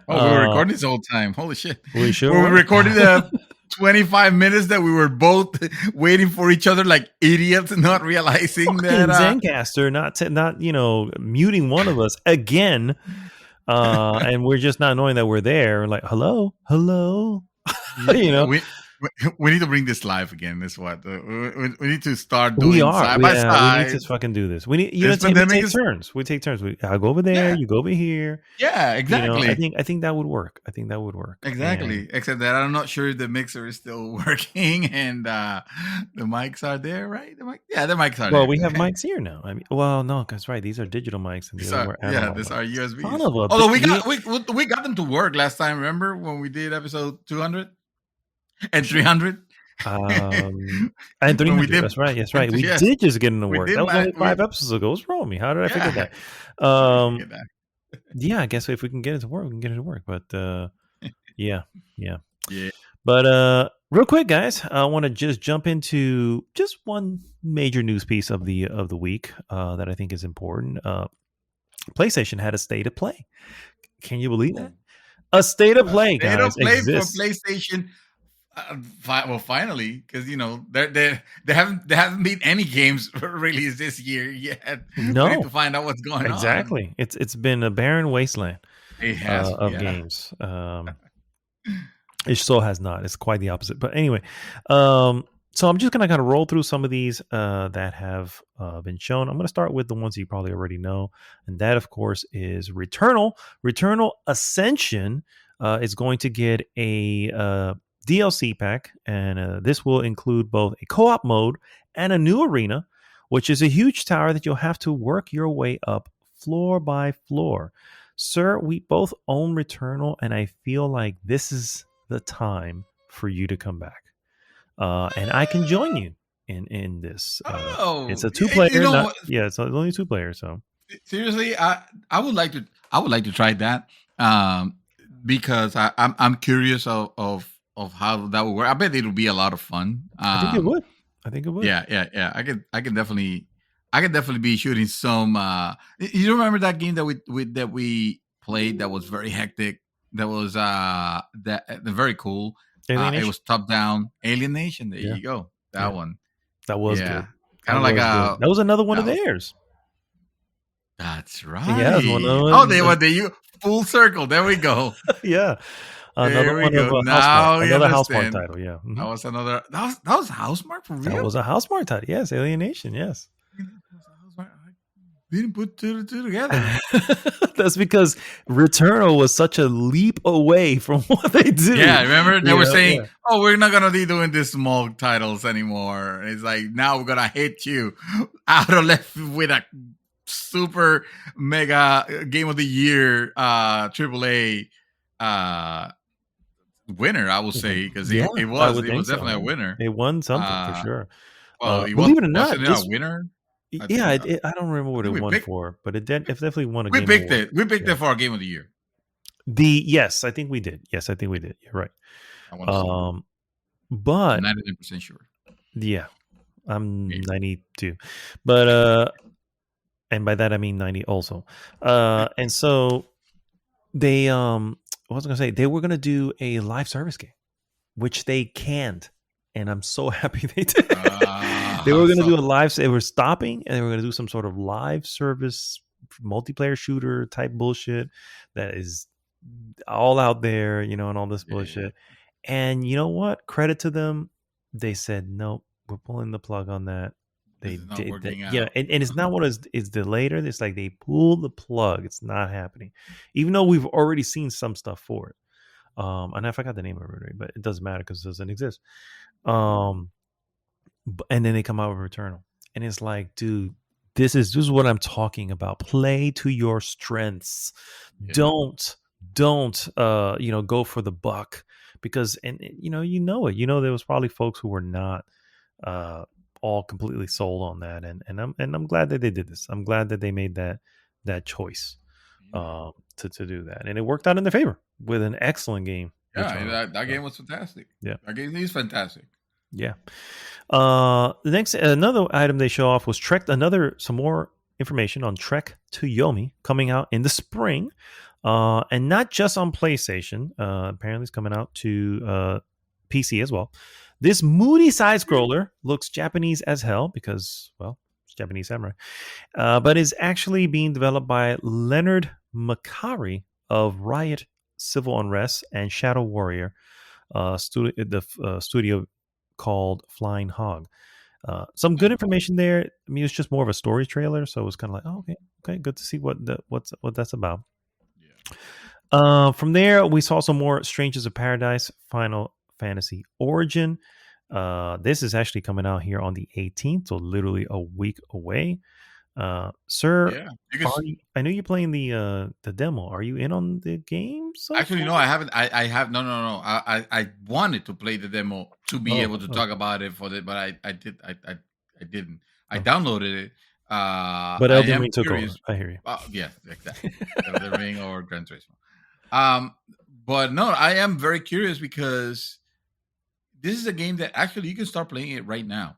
were recording this whole time. Holy shit! We sure were recording the 25 minutes that we were both waiting for each other like idiots, not realizing that Zencaster not muting one of us again, and we're just not knowing that we're there. Like, hello. We need to bring this live again. That's what we need to start doing. Side by side. We need to fucking do this. We need. We take turns. We take turns. I'll go over there. You go over here. Yeah, exactly. I think that would work. Exactly. And except that I'm not sure if the mixer is still working and the mics are there, right? The mics are there. Well, we have mics here now. No, that's right. These are digital mics. And these are USB. Although we got them to work last time. Remember when we did episode 200? And 300 and 300. That's right. We did just get into work. That was only 5 episodes ago. What's wrong with me? How did I forget that? Yeah, I guess if we can get it to work, we can get it to work. But yeah. But real quick, guys, I want to just jump into just one major news piece of the week that I think is important. PlayStation had a state of play. Can you believe that? A state of play, guys. State of play exists for PlayStation. Well, finally, because there haven't been any games released this year yet. No, we need to find out what's going on. Exactly, it's been a barren wasteland. It has of games. It still has not. It's quite the opposite. But anyway, so I'm just gonna kind of roll through some of these that have been shown. I'm gonna start with the ones you probably already know, and that, of course, is Returnal. Returnal Ascension is going to get a DLC pack, and this will include both a co-op mode and a new arena, which is a huge tower that you'll have to work your way up floor by floor. Sir, we both own Returnal, and I feel like this is the time for you to come back. And I can join you in this. It's a 2-player. It's only 2 players. So seriously, I would like to try that because I'm curious of how that would work. I bet it'll be a lot of fun. I think it would. Yeah. I can definitely be shooting some. You remember that game that we played that was very hectic? That was very cool. It was top down. Alien Nation. There you go. That one. That was good. Kind of like that was another one of theirs. That's right. Yeah, that was one of they were full circle. There we go. Yeah. Another we one of go. Housemark. Now we Another Housemark understand. title. Yeah. That was another. That was Housemark for real. That was a Housemark title. Yes, Alienation. Yes. We didn't put two together. That's because Returnal was such a leap away from what they do. Yeah, remember they were saying, yeah. "Oh, we're not gonna be doing these small titles anymore." It's like now we're gonna hit you out of left with a super mega game of the year AAA winner. I will say because Yeah, it I was would think definitely so. a winner. It won something for sure. Well, Believe it or not, wasn't it a winner? I think, I don't remember what it won for, but it definitely won a we game picked award. it. We picked it for our game of the year. Yes, I think we did. Yes, I think we did. You're right. But I'm 99% sure. Yeah, I'm 92, but and by that I mean 90 also. And so they what was I gonna say? They were gonna do a live service game, which they can't, and I'm so happy they did. They were gonna do a live. They were stopping, and they were gonna do some sort of live service multiplayer shooter type bullshit that is all out there, and all this bullshit. And you know what? Credit to them. They said, nope, we're pulling the plug on that. They did that. Yeah, and it's not what is delayed. It's like they pulled the plug. It's not happening. Even though we've already seen some stuff for it. And I forgot the name of it, but it doesn't matter because it doesn't exist. And then they come out with Returnal. And it's like, dude, this is what I'm talking about. Play to your strengths. Yeah. Don't go for the buck. Because you know it. There was probably folks who were not all completely sold on that, and I'm glad that they did this. I'm glad that they made that choice to do that, and it worked out in their favor with an excellent game. Yeah, that game was fantastic. Yeah, that game is fantastic. Yeah. The next another item they show off was some more information on Trek to Yomi coming out in the spring. And not just on PlayStation. Apparently it's coming out to PC as well. This moody side scroller looks Japanese as hell because, well, it's Japanese samurai. But is actually being developed by Leonard Macari of Riot Civil Unrest and Shadow Warrior, studio called Flying Hog. Some good information there. I mean, it's just more of a story trailer, so it was kind of like, oh, okay, good to see what that's about. From there, we saw some more Strangers of Paradise Final Fantasy Origin. This is actually coming out here on the 18th, so literally a week away. Sir, I know you're playing the demo. Are you in on the game? Actually, no, I haven't. I have no. I wanted to play the demo to be able to talk about it but I didn't. I downloaded it. But Elden Ring took over. I hear you. Yes, exactly. Elden Ring or Gran Turismo. But no, I am very curious because this is a game that actually you can start playing it right now.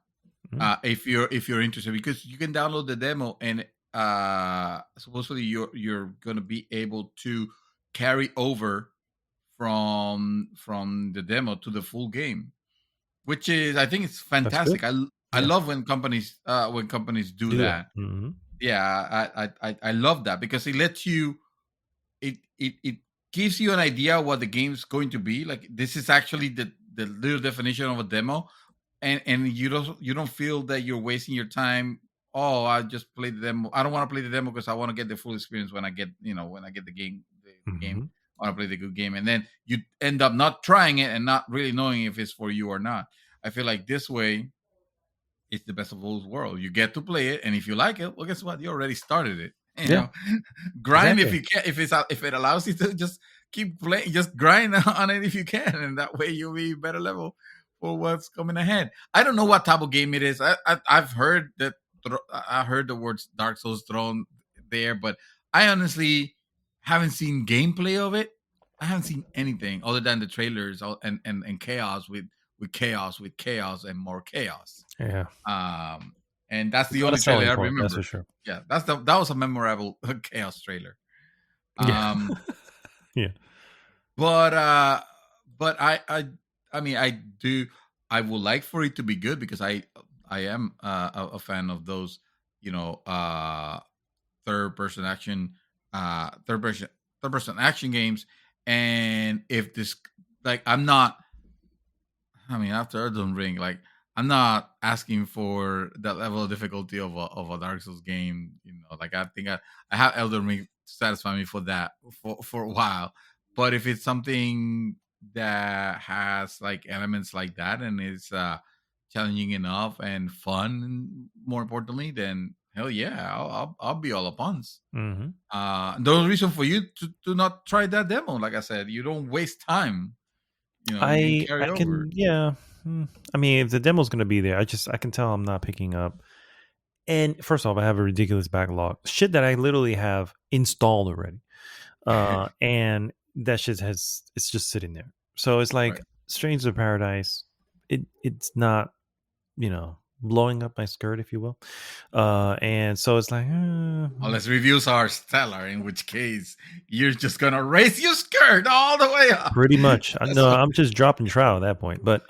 If you're interested, because you can download the demo and supposedly you're going to be able to carry over from the demo to the full game, which is, I think it's fantastic. I love when companies do that. Mm-hmm. Yeah, I love that because it lets you it gives you an idea what the game's going to be. Like, this is actually the little definition of a demo, and you don't feel that you're wasting your time. Oh, I just played the demo. I don't want to play the demo because I want to get the full experience when I get the game. Game, I want to play the good game, and then you end up not trying it and not really knowing if it's for you or not. I feel like this way, it's the best of both worlds. You get to play it, and if you like it, well, guess what? You already started it. You know, grind exactly. If it allows you to just keep playing, just grind on it if you can, and that way you'll be better level for what's coming ahead. I don't know what type of game it is. I've heard that. I heard the words Dark Souls thrown there, but I honestly haven't seen gameplay of it. I haven't seen anything other than the trailers and chaos with chaos and more chaos. Yeah. And that's the only trailer I remember. That's for sure. Yeah, that was a memorable chaos trailer. Yeah. Yeah. But I mean, I would like for it to be good because I am a fan of those, third person action games. And if like I'm not. I mean, after Elden Ring, like I'm not asking for that level of difficulty of a Dark Souls game. You know, like I think I have Elden Ring to satisfy me for that for a while. But if it's something that has like elements like that and is challenging enough and fun, more importantly, then hell yeah, I'll be all upon. Mm-hmm. The only reason for you to not try that demo, like I said, you don't waste time. You know, you can carry I over. can, yeah. I mean, if the demo's going to be there, I can tell I'm not picking up. And first off, I have a ridiculous backlog, shit that I literally have installed already, and that shit it's just sitting there. So it's like Right. Stranger of Paradise. It's not, blowing up my skirt, if you will. And so it's like, Unless reviews are stellar, in which case you're just gonna raise your skirt all the way up. pretty much. No, I'm just dropping trout at that point. But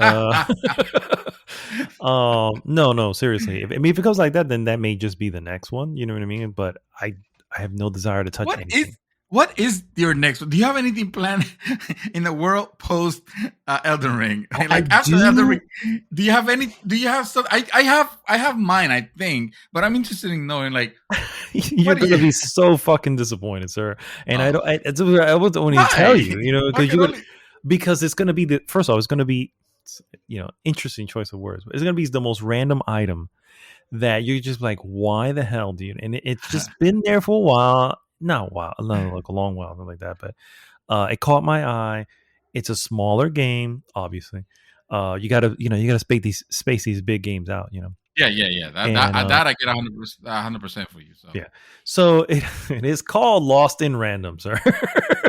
no, seriously. If it goes like that, then that may just be the next one. You know what I mean? But I have no desire to touch anything. What is your next one? Do you have anything planned in the world post Elden Ring? Like after Elden Ring, do you have any? Do you have some? I have mine, I think, but I'm interested in knowing. Like, you're gonna be so fucking disappointed, sir. And I won't even tell you, because it's gonna be first of all, it's gonna be, interesting choice of words. It's gonna be the most random item that you're just like, why the hell, dude? And it's just been there for a while. Not a while, like a long while, something like that. But it caught my eye. It's a smaller game, obviously. You gotta space these big games out, Yeah. That I get 100% for you. So yeah. So it is called Lost in Random, sir.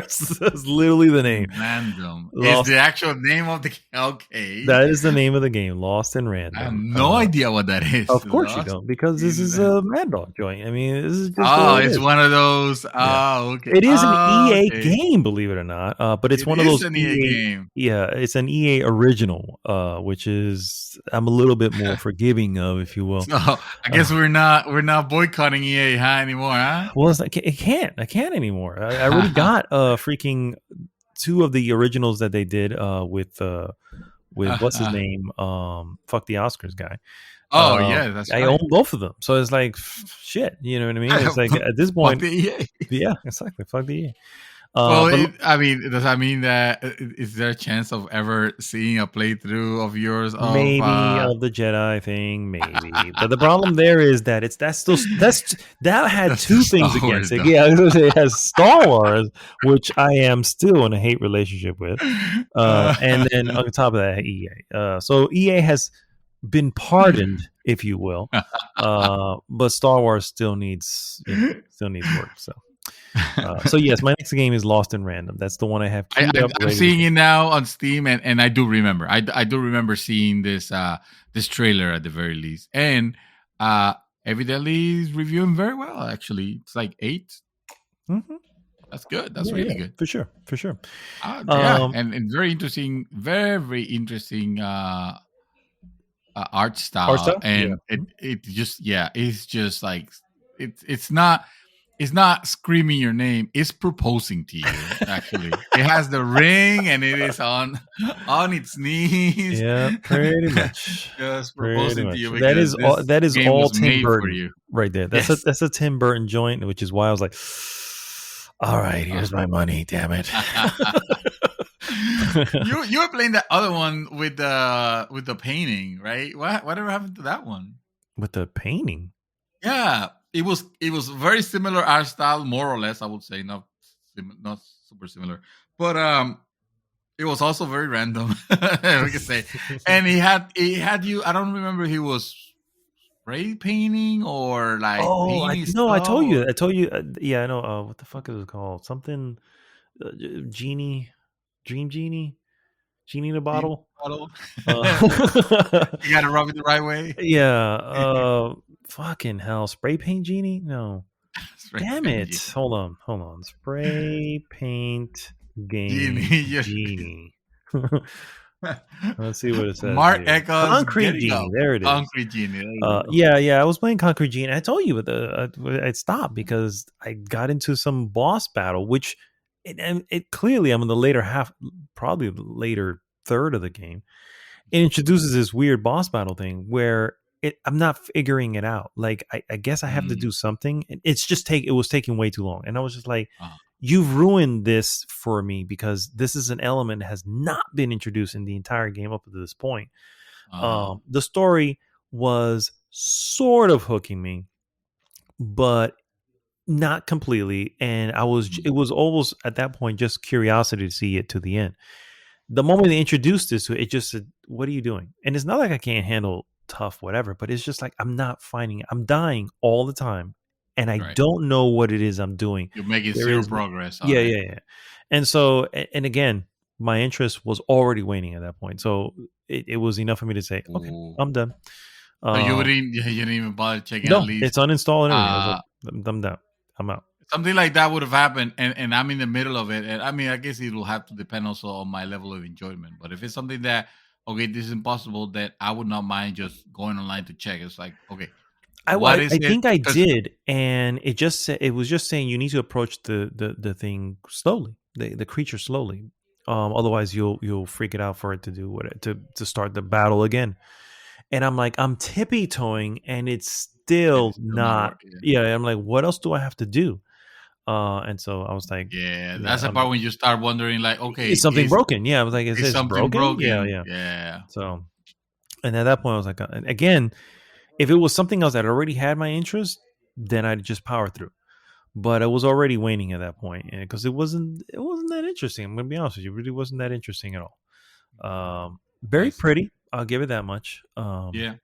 It's literally the name. Random is the actual name of the game. Okay, that is the name of the game, Lost in Random. I have no idea what that is. Of course you don't, because this is a Mad Dog joint. I mean, this is just it's one of those. Okay. It is an EA game, believe it or not. But it's one of those an EA game. Yeah, it's an EA original, which is I'm a little bit more forgiving of, if you will. So I guess we're not boycotting EA anymore, huh? Well, it's like, I can't anymore. I already got freaking 2 of the originals that they did with what's his name, fuck the Oscars guy. Oh yeah, that's right. I own both of them, so it's like shit. You know what I mean? It's like at this point, fuck the EA. Yeah, exactly. Fuck the EA. I mean, does that mean that is there a chance of ever seeing a playthrough of yours? Maybe of the Jedi thing, maybe. But the problem there is that that had 2 things against it. Yeah, I was gonna say it has Star Wars, which I am still in a hate relationship with, and then on top of that, EA. So EA has been pardoned, if you will, but Star Wars still needs work. So yes, my next game is Lost in Random. That's the one I have. I'm seeing it now on Steam, and I do remember. I do remember seeing this trailer at the very least, and evidently is reviewing very well. Actually, it's like 8. Mm-hmm. That's good. That's really good for sure. Yeah, and very interesting art style, and it's just like it's not screaming your name, it's proposing to you. Actually, it has the ring and it is on its knees. Yeah, pretty much. Just proposing to you. That is all Tim Burton right there. That's a Tim Burton joint, which is why I was like, all right, here's my money, damn it. You were playing that other one with the painting, right? Whatever happened to that one? With the painting? Yeah, it was very similar art style, more or less. I would say not super similar, but it was also very random. We can say, and he had you. I don't remember he was spray painting or like. I told you. Yeah, I know. What the fuck is it called? Something. Dream Genie in a bottle. You gotta rub it the right way. Yeah. Fucking hell. Spray paint genie? No. Damn it. Genie. Hold on. Spray paint genie. Let's see what it says. Mark Echoes. Concrete Genie. There it is. Concrete Genie. Yeah. I was playing Concrete Genie. I told you I stopped because I got into some boss battle, which it clearly I'm in the later half, probably the later third of the game. It introduces this weird boss battle thing where I'm not figuring it out. Like I guess I have to do something. It's just it was taking way too long, and I was just like, you've ruined this for me because this is an element that has not been introduced in the entire game up to this point. The story was sort of hooking me, but not completely. And it was almost at that point just curiosity to see it to the end. The moment they introduced this to it, it just said, what are you doing? And it's not like I can't handle tough whatever, but it's just like I'm not finding it. I'm dying all the time, and I don't know what it is I'm doing. You're making zero progress. Yeah. And so, and again, my interest was already waning at that point. So it was enough for me to say, okay, I'm done. So you didn't even bother checking no, at least. It's uninstalled and everything. I was like, I'm done. I'm out. Something like that would have happened, and I'm in the middle of it. And I mean, I guess it will have to depend also on my level of enjoyment. But if it's something that, okay, this is impossible, that I would not mind just going online to check. It's like, okay, I think I did, and it was just saying you need to approach the thing slowly, the creature slowly. Otherwise, you'll freak it out for it to do to start the battle again. And I'm like, I'm tippy toeing, and it's still not. Yeah, I'm like, what else do I have to do? And so I was like, yeah, that's the part when you start wondering, like, okay, is something broken? Yeah, I was like, is something broken? Yeah. So, and at that point, I was like, again, if it was something else that already had my interest, then I'd just power through. But it was already waning at that point, because it wasn't that interesting. I'm gonna be honest with you, it really wasn't that interesting at all. Very pretty, I'll give it that much. Yeah.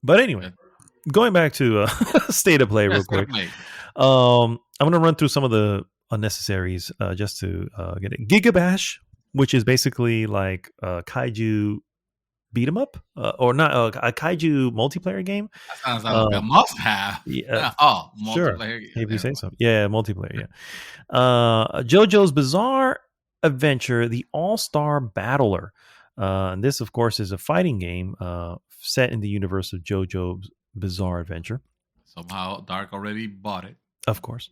But anyway, going back to state of play real quick. I'm gonna run through some of the unnecessaries just to get it. Gigabash, which is basically like a kaiju beat 'em up, or not a kaiju multiplayer game. That sounds like a must-have. Yeah, multiplayer. Sure. If you say so. Yeah, multiplayer. Yeah. JoJo's Bizarre Adventure: The All-Star Battler. And this, of course, is a fighting game set in the universe of JoJo's Bizarre Adventure. Somehow Dark already bought it. Of course.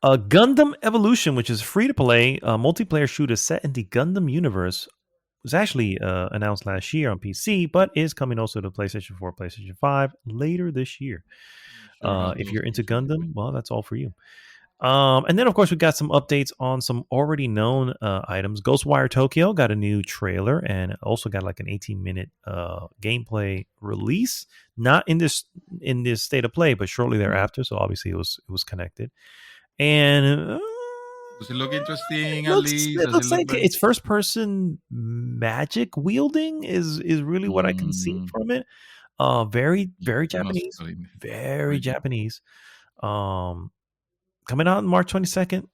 Gundam Evolution, which is free to play multiplayer shooter set in the Gundam universe, was actually announced last year on PC, but is coming also to PlayStation 4, PlayStation 5 later this year. If you're into Gundam, well, that's all for you. And then, of course, we got some updates on some already known items. Ghostwire Tokyo got a new trailer and also got like an 18-minute gameplay release. Not in this state of play, but shortly thereafter. So obviously, it was connected. And does it look interesting? It looks like it's first-person magic wielding is really what I can see from it. Very, very Japanese. Very Japanese. Coming out on March 22nd.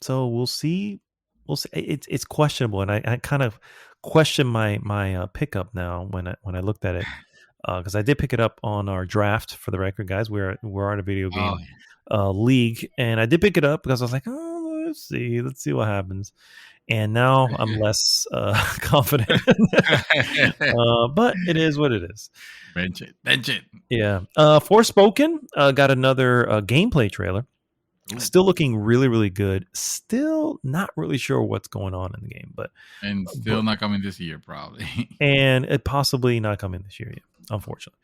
So we'll see. It's questionable, and I kind of question my pickup now when I looked at it, because I did pick it up on our draft. For the record, guys, we're on a video game league, and I did pick it up because I was like, oh, let's see what happens. And now I'm less confident, but it is what it is. Bench it. Yeah. Forspoken got another gameplay trailer. Ooh. Still looking really, really good. Still not really sure what's going on in the game, but not coming this year, probably. And it possibly not coming this year yet, unfortunately.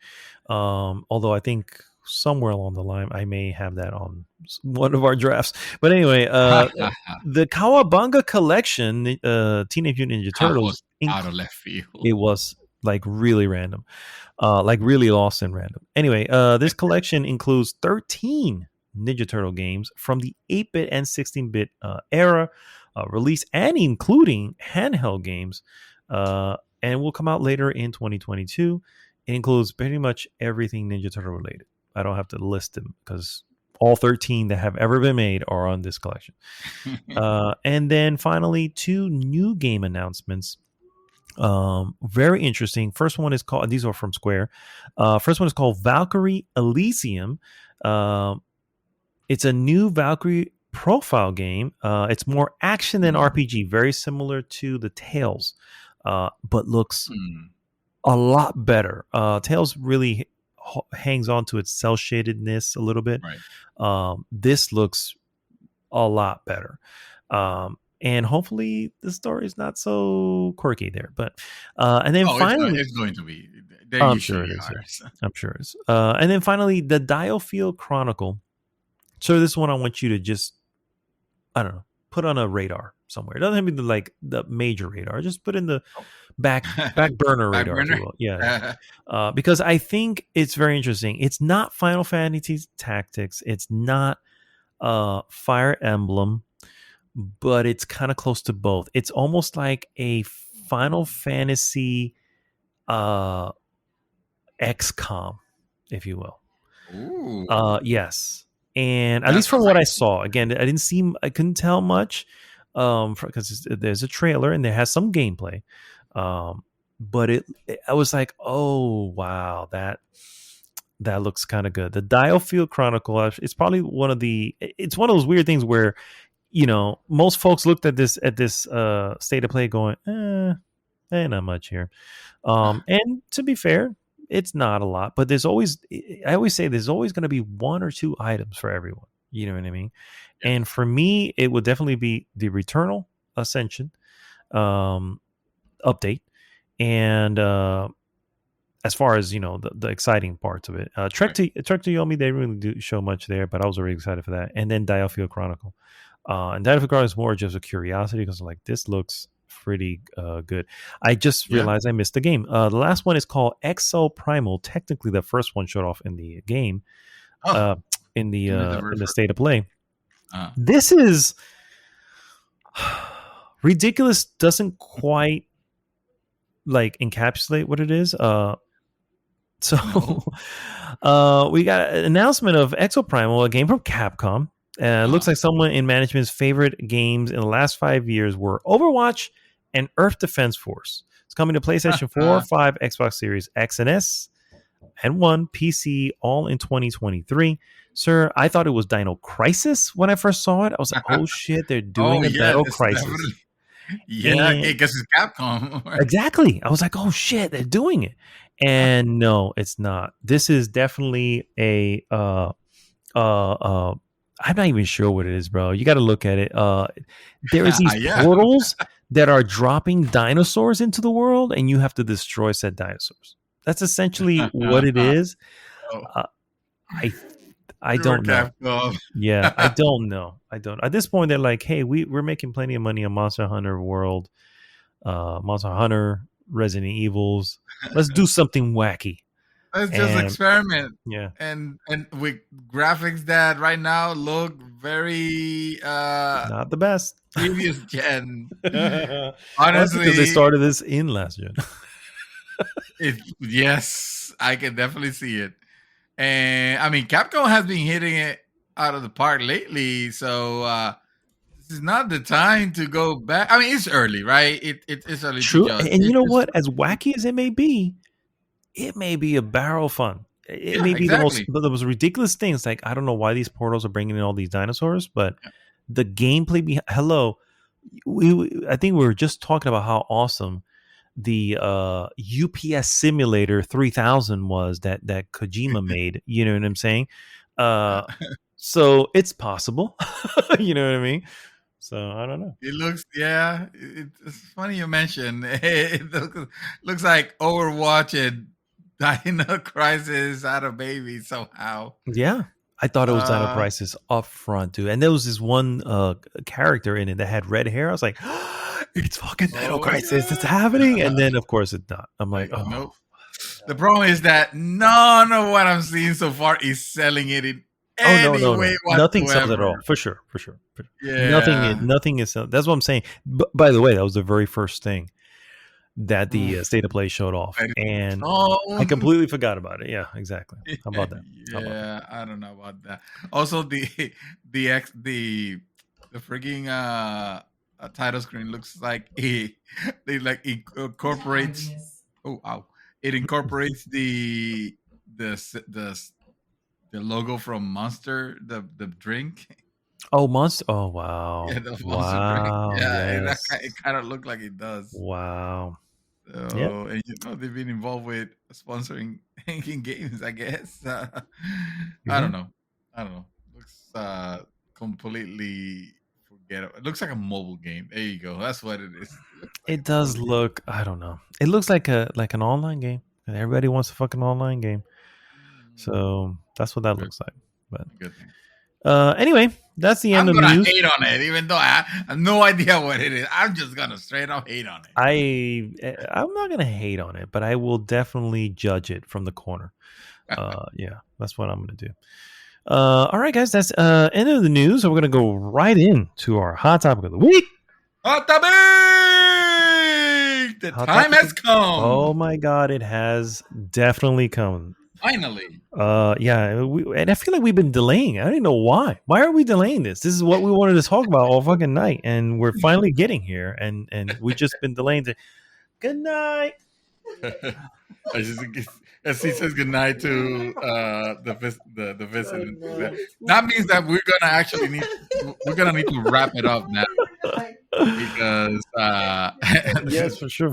Although I think somewhere along the line I may have that on one of our drafts. But anyway, the Kawabanga collection, Teenage Mutant Ninja Turtles, out of left field. It was like really random, like really lost and random. Anyway, this collection includes 13 Ninja Turtle games from the 8-bit and 16-bit era release, and including handheld games, and will come out later in 2022. It includes pretty much everything Ninja Turtle related. I don't have to list them because all 13 that have ever been made are on this collection. And then finally, 2 new game announcements. Very interesting. First one is called, these are from Square. First one is called Valkyrie Elysium. It's a new Valkyrie profile game. It's more action than RPG, very similar to the Tales, but looks a lot better. Tales really hangs on to its cell shadedness a little bit. Right. This looks a lot better. And hopefully the story is not so quirky there. But and then Oh, finally, it's going to be. They I'm sure usually it is. are. Yeah. I'm sure it is. And then finally, the Dialfield Chronicle. So this one I want you to just, I don't know, put on a radar somewhere. It doesn't have to be like the major radar. Just put in the back burner Back radar, if burner. you will. Yeah. Because I think it's very interesting. It's not Final Fantasy Tactics. It's not Fire Emblem, but it's kind of close to both. It's almost like a Final Fantasy XCOM, if you will. Ooh. Yes. And at That least from sounds what like I saw, again, I couldn't tell much because there's a trailer and there has some gameplay. But I was like, oh wow, that looks kind of good. The Dialfield Chronicle, it's probably it's one of those weird things where, most folks looked at this state of play going, not much here. And to be fair, it's not a lot, but I always say there's always going to be one or two items for everyone. You know what I mean? yeah. And for me, it would definitely be the Returnal Ascension update. And as far as the exciting parts of it, Trek to Yomi, they really do show much there, but I was already excited for that. And then Dialfield Chronicle, and Dialfield Chronicle is more just a curiosity because like this looks pretty good. I just realized I missed the game. The last one is called Exo Primal. Technically, the first one showed off in the game, in the state of play. This is ridiculous. Doesn't quite like encapsulate what it is. So we got an announcement of Exo Primal, a game from Capcom. It looks like someone in management's favorite games in the last 5 years were Overwatch and Earth Defense Force. It's coming to PlayStation 4, 5, Xbox Series X and S, and 1 PC, all in 2023. Sir, I thought it was Dino Crisis when I first saw it. I was like, oh shit, they're doing a Dino Crisis. Definitely. Yeah, because it's Capcom. Exactly. I was like, oh shit, they're doing it. And no, it's not. This is definitely a I'm not even sure what it is, bro. You got to look at it. There is these portals that are dropping dinosaurs into the world, and you have to destroy said dinosaurs. That's essentially what it is. I don't know. Yeah, I don't know. At this point, they're like, hey, we're making plenty of money on Monster Hunter World, Monster Hunter, Resident Evils. Let's do something wacky. Let's just experiment. Yeah. And with graphics that right now look very not the best. Previous gen. Honestly, because they started this in last gen. Yes, I can definitely see it. And I mean, Capcom has been hitting it out of the park lately, so this is not the time to go back. I mean, it's early, right? It's early. True, and you know what? As wacky as it may be a barrel fun. It may be the most ridiculous things. Like, I don't know why these portals are bringing in all these dinosaurs, but the gameplay I think we were just talking about how awesome the UPS Simulator 3000 was that Kojima made. You know what I'm saying? So it's possible. You know what I mean? So I don't know. It looks, it's funny you mentioned. It looks like Overwatch and Dino Crisis had a baby somehow. Yeah, I thought it was Dino Crisis up front, dude. And there was this one character in it that had red hair. I was like, it's fucking Dino Crisis. It's happening. And then, of course, it's not. I'm like, oh. Nope. The problem is that none of what I'm seeing so far is selling it in any way whatsoever. Nothing sells at all. For sure. Yeah. Nothing is selling. That's what I'm saying. By the way, that was the very first thing that the state of play showed off, and I completely forgot about it. Yeah, exactly. How about that? I don't know about that. Also, the freaking title screen looks like it incorporates. Oh wow! It incorporates the logo from Monster, the drink. Oh, Monster! Oh wow! Yeah, the Monster drink. Yeah, it kind of looked like it does. Wow. So, and they've been involved with sponsoring in games, I guess. I don't know. Looks completely It looks like a mobile game. There you go. That's what it is. It does look. I don't know. It looks like an online game, and everybody wants a fucking online game. So that's what that looks like. But good thing. Anyway, that's the end I'm of the gonna news. hate on it, even though I have no idea what it is. I'm just gonna straight up hate on it. I'm not gonna hate on it, but I will definitely judge it from the corner. Yeah, that's what I'm gonna do. All right, guys, that's end of the news. So we're gonna go right into our hot topic of the week. Hot topic! The time has come. Oh my god, it has definitely come. Finally. Yeah, and I feel like we've been delaying. I don't even know why. Why are we delaying this? This is what we wanted to talk about all fucking night, and we're finally getting here, and we just been delaying. Good night. As he says goodnight to the visit. That means that we're gonna need to wrap it up now because yes, for sure.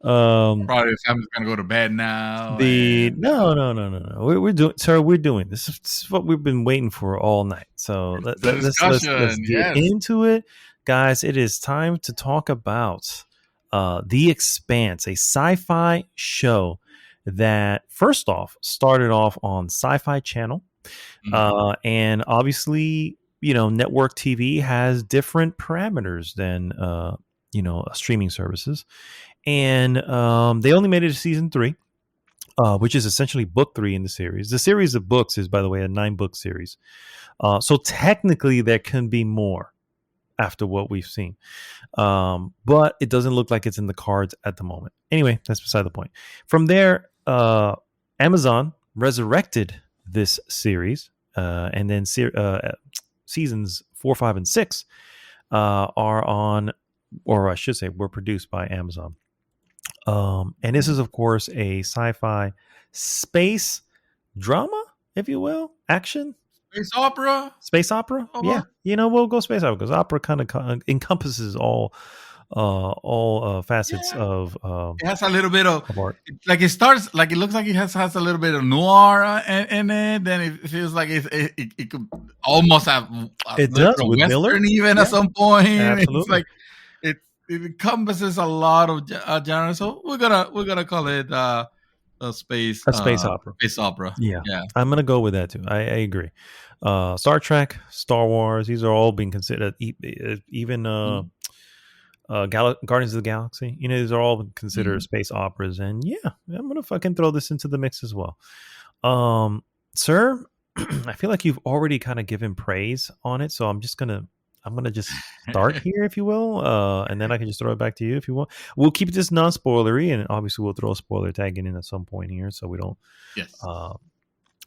Probably Sam's gonna go to bed now. No. We're doing, sir. We're doing this. This is what we've been waiting for all night. So let's get into it, guys. It is time to talk about The Expanse, a sci-fi show that first off started off on Sci-Fi Channel, and obviously, network TV has different parameters than streaming services. And they only made it to season 3, which is essentially book 3 in the series. The series of books is, by the way, a 9-book series. So technically, there can be more after what we've seen. But it doesn't look like it's in the cards at the moment. Anyway, that's beside the point. From there, Amazon resurrected this series. And then seasons 4, 5, and 6 are on, or I should say, were produced by Amazon. And this is, of course, a sci-fi space drama, if you will, action. Space opera. Yeah, we'll go space opera because opera kind of encompasses all facets of. It has a little bit of art. Like it starts, like it looks like it has a little bit of noir in it. Then it feels like it could almost have it does with Western Miller even at some point. Absolutely. It's like it encompasses a lot of genres. So we're gonna call it a space opera. Space opera. Yeah. I'm gonna go with that too. I agree. Star Trek, Star Wars, these are all being considered. Even Guardians of the Galaxy, these are all considered space operas. And yeah, I'm gonna fucking throw this into the mix as well. Sir, I feel like you've already kind of given praise on it, so I'm gonna just start here, if you will, and then I can just throw it back to you if you want. We'll keep this non-spoilery, and obviously we'll throw a spoiler tag in at some point here, so we don't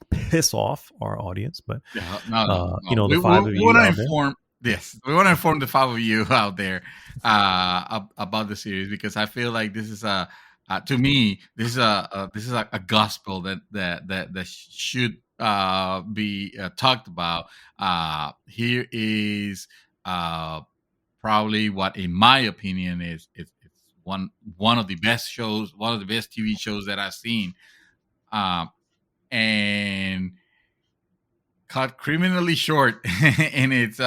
piss off our audience. But no. The 5 of you want to inform. Yes, we want to inform the 5 of you out there about the series, because I feel like this is to me this is a gospel that should be talked about. Here is probably what, in my opinion, it's one of the best shows, one of the best TV shows that I've seen, and cut criminally short in its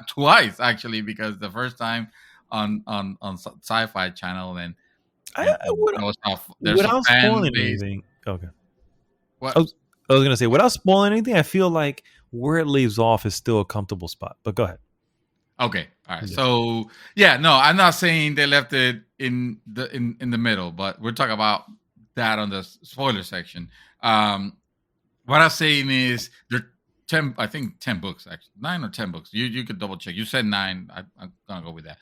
twice, actually, because the first time on Sci-Fi Channel, and without spoiling anything. Okay. What? I was going to say, without spoiling anything, I feel like where it leaves off is still a comfortable spot. But go ahead. Okay. All right. Yeah. So no, I'm not saying they left it in the middle, but we're talking about that on the spoiler section. What I'm saying is there 10 books, actually 9 or 10 books. You could double check. You said 9. I'm gonna go with that.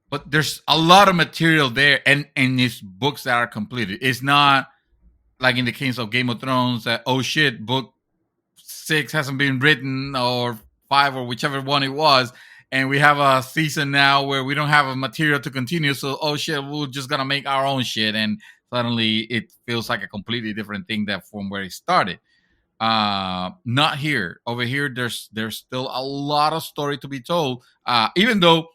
But there's a lot of material there, and it's books that are completed. It's not like in the case of Game of Thrones that, oh shit, book 6 hasn't been written, or 5, or whichever one it was, and we have a season now where we don't have a material to continue. So, oh shit, we're just gonna make our own shit, and suddenly it feels like a completely different thing that from where it started. Not here. Over here, there's still a lot of story to be told. Even though,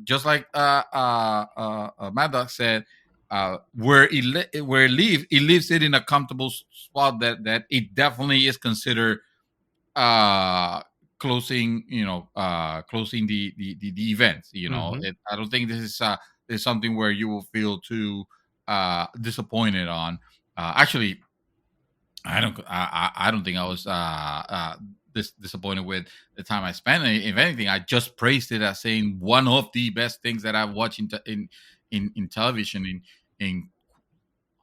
just like Mad Dog said, where it leaves it in a comfortable spot that it definitely is considered closing closing the events. I don't think this is something where you will feel too disappointed on. Actually, I don't think I was disappointed with the time I spent. If anything, I just praised it as saying one of the best things that I've watched in television in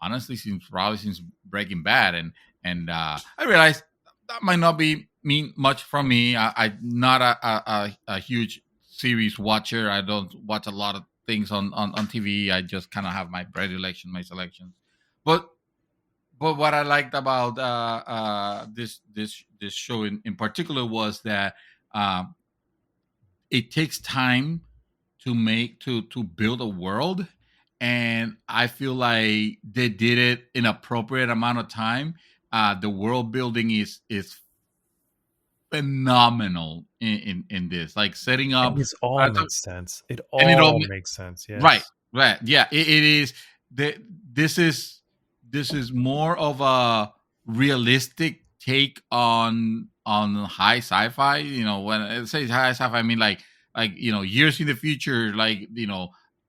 honestly since Breaking Bad. And I realized that might not be mean much from me. I'm not a huge series watcher. I don't watch a lot of things on TV. I just kind of have my selections. But what I liked about this show in particular was that um, it takes time to build a world, and I feel like they did it in appropriate amount of time. The world building is phenomenal in this, like setting up. And this all uh, makes sense. It and it all all makes sense. Right, Yes. right. Yeah, it is. The, this is this is more of a realistic take on high sci-fi. When I say high sci-fi, I mean like years in the future. Like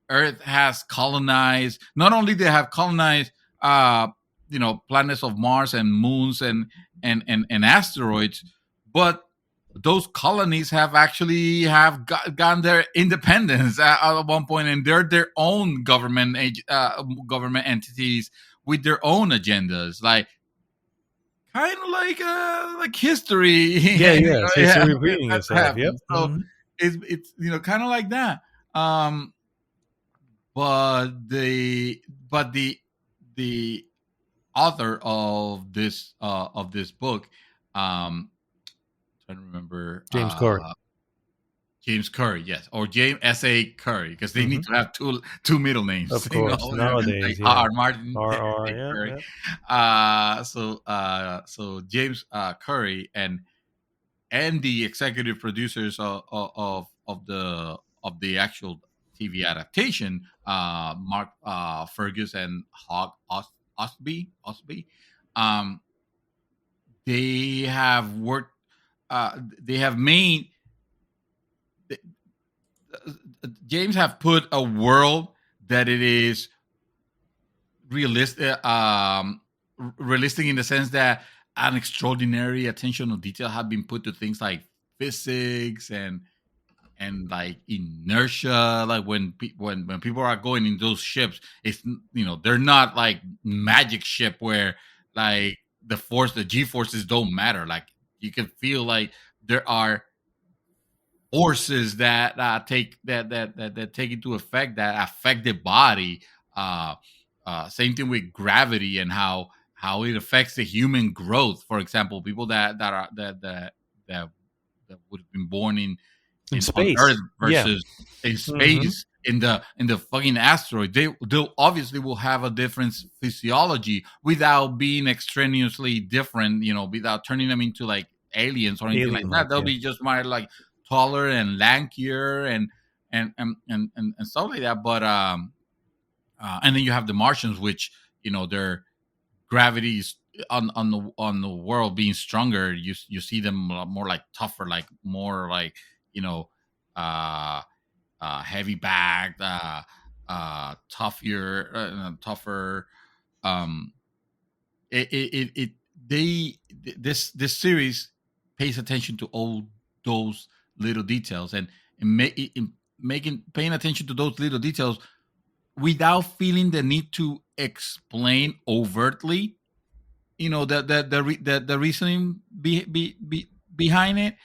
Earth has colonized. Not only they have colonized, planets of Mars and moons and asteroids, but those colonies have actually gotten their independence at one point, and they're their own government entities with their own agendas, like kind of like history. Yeah, yeah. So Yeah, repeating that's itself. Yep. happened. So it's kind of like that. Um, but the author of this book, trying to remember, James Corey. James Curry, yes, or James S.A. Curry, because they need to have two middle names. Of course, nowadays, like yeah. R. Martin, R. S.A. Curry. Yeah. So James Curry and the executive producers of the actual TV adaptation, Mark Fergus and Hogg Osby, um, they have worked. They have made. James have put a world that it is realistic, realistic in the sense that an extraordinary attention to detail have been put to things like physics and like inertia. Like when people are going in those ships, it's they're not like magic ship where like the G forces don't matter. Like you can feel like there are forces that take that take into effect that affect the body. Same thing with gravity and how it affects the human growth. For example, people that would have been born In on space. Earth Yeah. versus in space in the fucking asteroid, they obviously will have a different physiology without being extraneously different. Without turning them into like aliens or anything like that. Alien-like, They'll yeah. be just more like taller and lankier and stuff like that. But and then you have the Martians, which their gravity is on the world being stronger. You see them more like tougher, like more like uh heavy backed, tougher. Um, this series pays attention to all those little details and paying attention to those little details without feeling the need to explain overtly the reasoning behind it.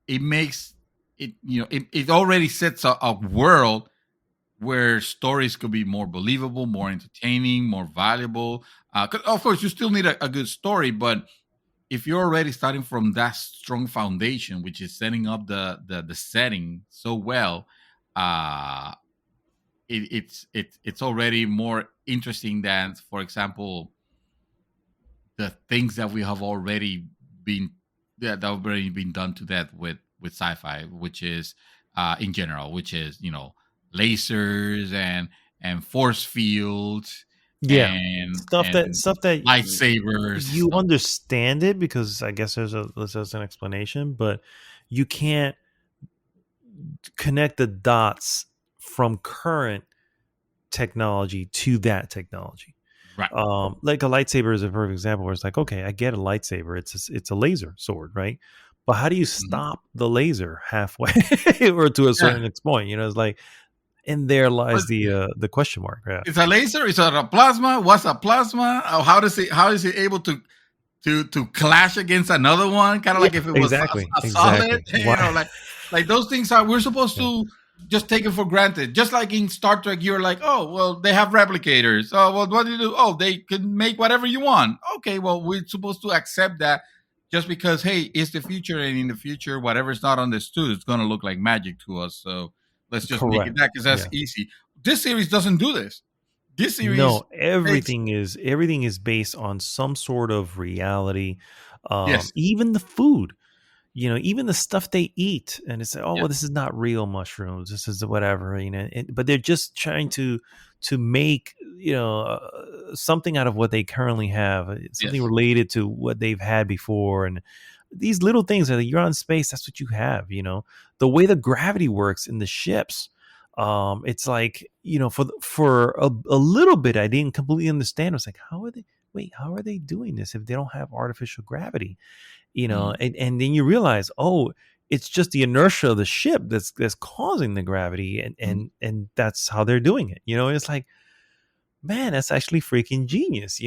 It makes it it already sets a world where stories could be more believable, more entertaining, more valuable. 'Cause of course, you still need a good story, but if you're already starting from that strong foundation, which is setting up the setting so well, uh, it's already more interesting than, for example, the things that we have already been that have already been done to that with sci-fi, which is in general, which is lasers and force fields Yeah, and stuff that lightsabers. you understand it because I guess there's an explanation, but you can't connect the dots from current technology to that technology. Right. Like a lightsaber is a perfect example where it's like, okay, I get a lightsaber, it's a laser sword, right? But how do you Mhm. stop the laser halfway or to a Yeah. certain point? It's like, and there But lies the question mark. Yeah, it's a laser. Is it a plasma? What's a plasma? How is it able to clash against another one? Kind of yeah, like if it was exactly, a solid, exactly. Why? like those things are we're supposed Yeah, to just take it for granted. Just like in Star Trek, you're like, oh well, they have replicators. Oh well, what do you do? Oh, they can make whatever you want. Okay, well, we're supposed to accept that just because hey, it's the future, and in the future, whatever's not understood, it's gonna look like magic to us. So let's just make it correct. that because that's Yeah. easy. This series doesn't do this. This series No, makes everything is based on some sort of reality. yes, Even the food, even the stuff they eat, and it's like, oh, well, yes, this is not real mushrooms. This is whatever, but they're just trying to make something out of what they currently have, something yes. related to what they've had before, and these little things that you're on space. That's what you have. The way the gravity works in the ships. It's like for a little bit, I didn't completely understand. I was like, how are they? Wait, how are they doing this if they don't have artificial gravity? Mhm. And then you realize, oh, it's just the inertia of the ship that's causing the gravity, and Mhm. and that's how they're doing it. It's like, man, that's actually freaking genius.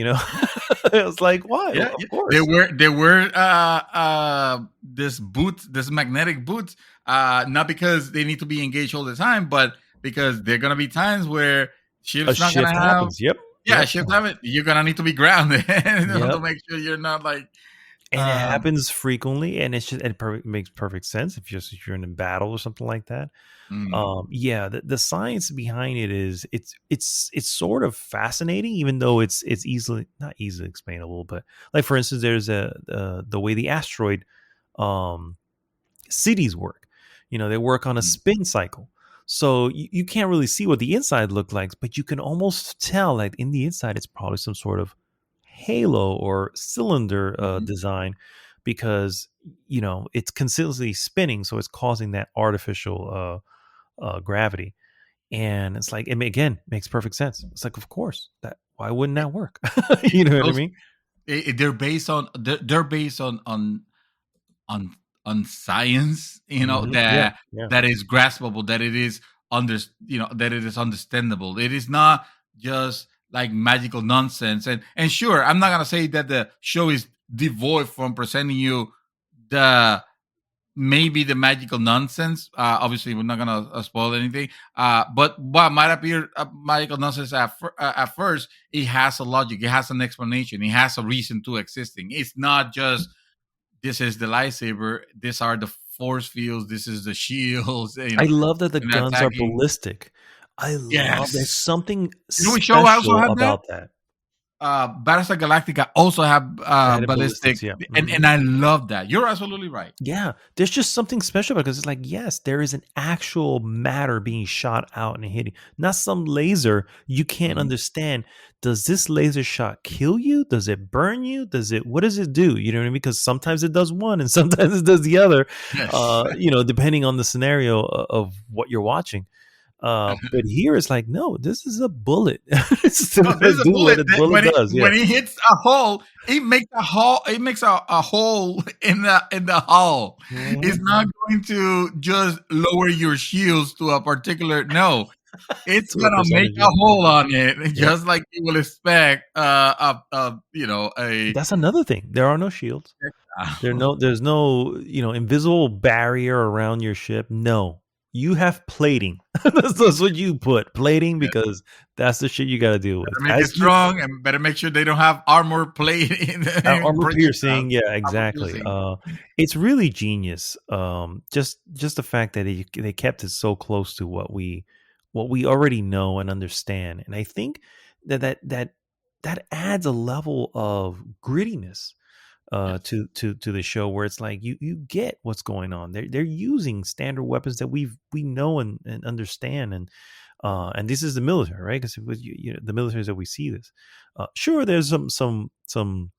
It was like, why? Yeah, Of yeah. There course. were this boots, this magnetic boots, not because they need to be engaged all the time, but because there are gonna be times where A shift's not gonna shift have happens. Yep. yeah, Yep. shift have it. You're gonna need to be grounded to Yep. make sure you're not like And it um happens frequently, and makes perfect sense if you're in a battle or something like that. mm, Yeah, the science behind it is it's sort of fascinating, even though it's easily not easily explainable. But like for instance, there's the way the asteroid um cities work. They work on a mm, spin cycle. So you can't really see what the inside look like, but you can almost tell like in the inside it's probably some sort of halo or cylinder mhm. design because it's consistently spinning, so it's causing that artificial gravity. And it's like again makes perfect sense. It's like, of course, that why wouldn't that work? You know what I Those mean? they're based on they're based on on science, Yeah, that yeah. that is graspable, that it is that it is understandable. It is not just like magical nonsense. And sure, I'm not gonna say that the show is devoid from presenting you the maybe the magical nonsense. Obviously, we're not gonna spoil anything. But what might appear magical nonsense at first, it has a logic, it has an explanation, it has a reason to existing. It's not just this is the lightsaber, these are the force fields, this is the shields, I love that the and guns are attacking. ballistic. I love there's Yes. something We show also special had that. about that. Battlestar Galactica also have Added ballistic, ballistics, yeah. and I love that. You're absolutely right. Yeah, there's just something special because it's like, yes, there is an actual matter being shot out and hitting, not some laser you can't Mhm. understand. Does this laser shot kill you? Does it burn you? What does it do? You know what I mean? Because sometimes it does one and sometimes it does the other, Yes. depending on the scenario of what you're watching. But here it's like, no, this is a bullet. It's No, gonna there's a do what bullet a that bullet does. Yeah. when it hits a hole, it makes a hole. It makes a hole in the hull. It's Mhm. not going to just lower your shields to a particular. No, it's To a gonna make percentage. a Yep. hole on it, Yep. just like you will expect. A That's another thing. There are no shields. There's no, invisible barrier around your ship. No, you have plating. That's what you put plating Yeah. because that's the shit you got to deal with. Better make it As you strong and better make sure they don't have armor plate in armor breaching piercing, yeah, armor exactly. piercing. It's really genius. Just the fact that they kept it so close to what we already know and understand, and I think that adds a level of grittiness to the show, where it's like you get what's going on. They're using standard weapons that we know and understand, and this is the military, right? Because the military is that we see this. Sure, there's some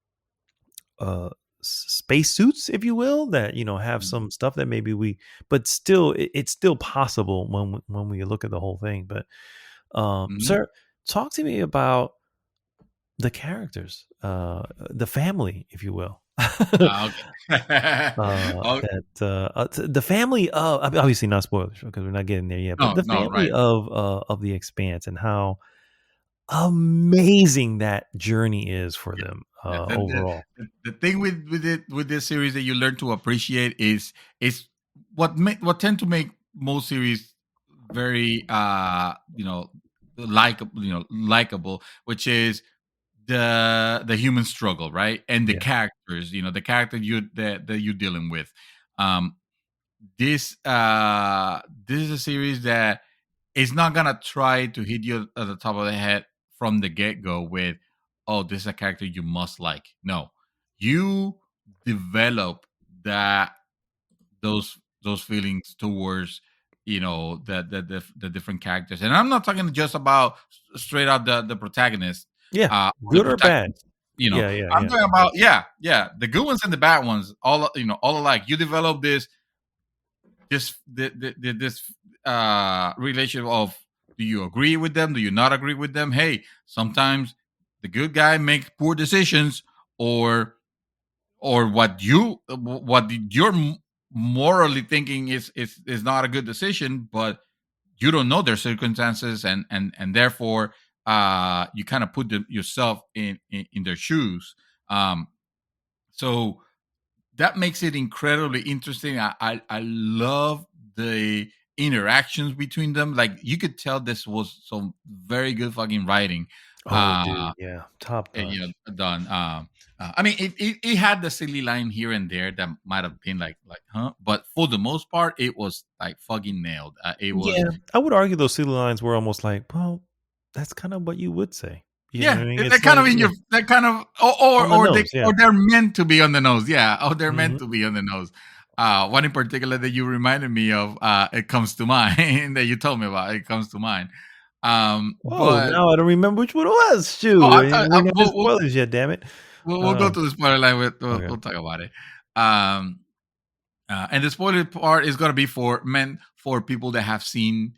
uh space suits, if you will, that have some stuff that maybe but still it's still possible when we look at the whole thing. But sir, talk to me about the characters, the family, if you will. Okay. The family of, obviously not spoilers because we're not getting there yet, but the family right. of the Expanse, and how amazing that journey is for them overall. The thing with this series that you learn to appreciate is what tend to make most series very likable, which is the human struggle, right? And the characters, the character that you're dealing with. This is a series that is not gonna try to hit you at the top of the head from the get-go with, oh, this is a character you must like. No, you develop those feelings towards the different characters. And I'm not talking just about straight up the protagonist, good or bad. I'm talking about the good ones and the bad ones, all alike. You develop this relationship of, do you agree with them, do you not agree with them? Hey, sometimes the good guy makes poor decisions, or what you're morally thinking is not a good decision, but you don't know their circumstances, and therefore you kind of put yourself in their shoes. So that makes it incredibly interesting. I love the interactions between them. Like, you could tell this was some very good fucking writing. Dude, yeah, top notch. Done. I mean, it had the silly line here and there that might have been like, huh? But for the most part, it was like fucking nailed. It was. Yeah, I would argue those silly lines were almost like, well, that's kind of what you would say. They're kind of in your. They're kind of, or they're meant to be on the nose. Yeah, they're meant to be on the nose. One in particular that you reminded me of, it comes to mind that you told me about. It comes to mind. But now I don't remember which one it was. Shoot, we're not spoilers yet. Damn it. We'll go to the spoiler line. We'll talk about it. And the spoiler part is going to be for people that have seen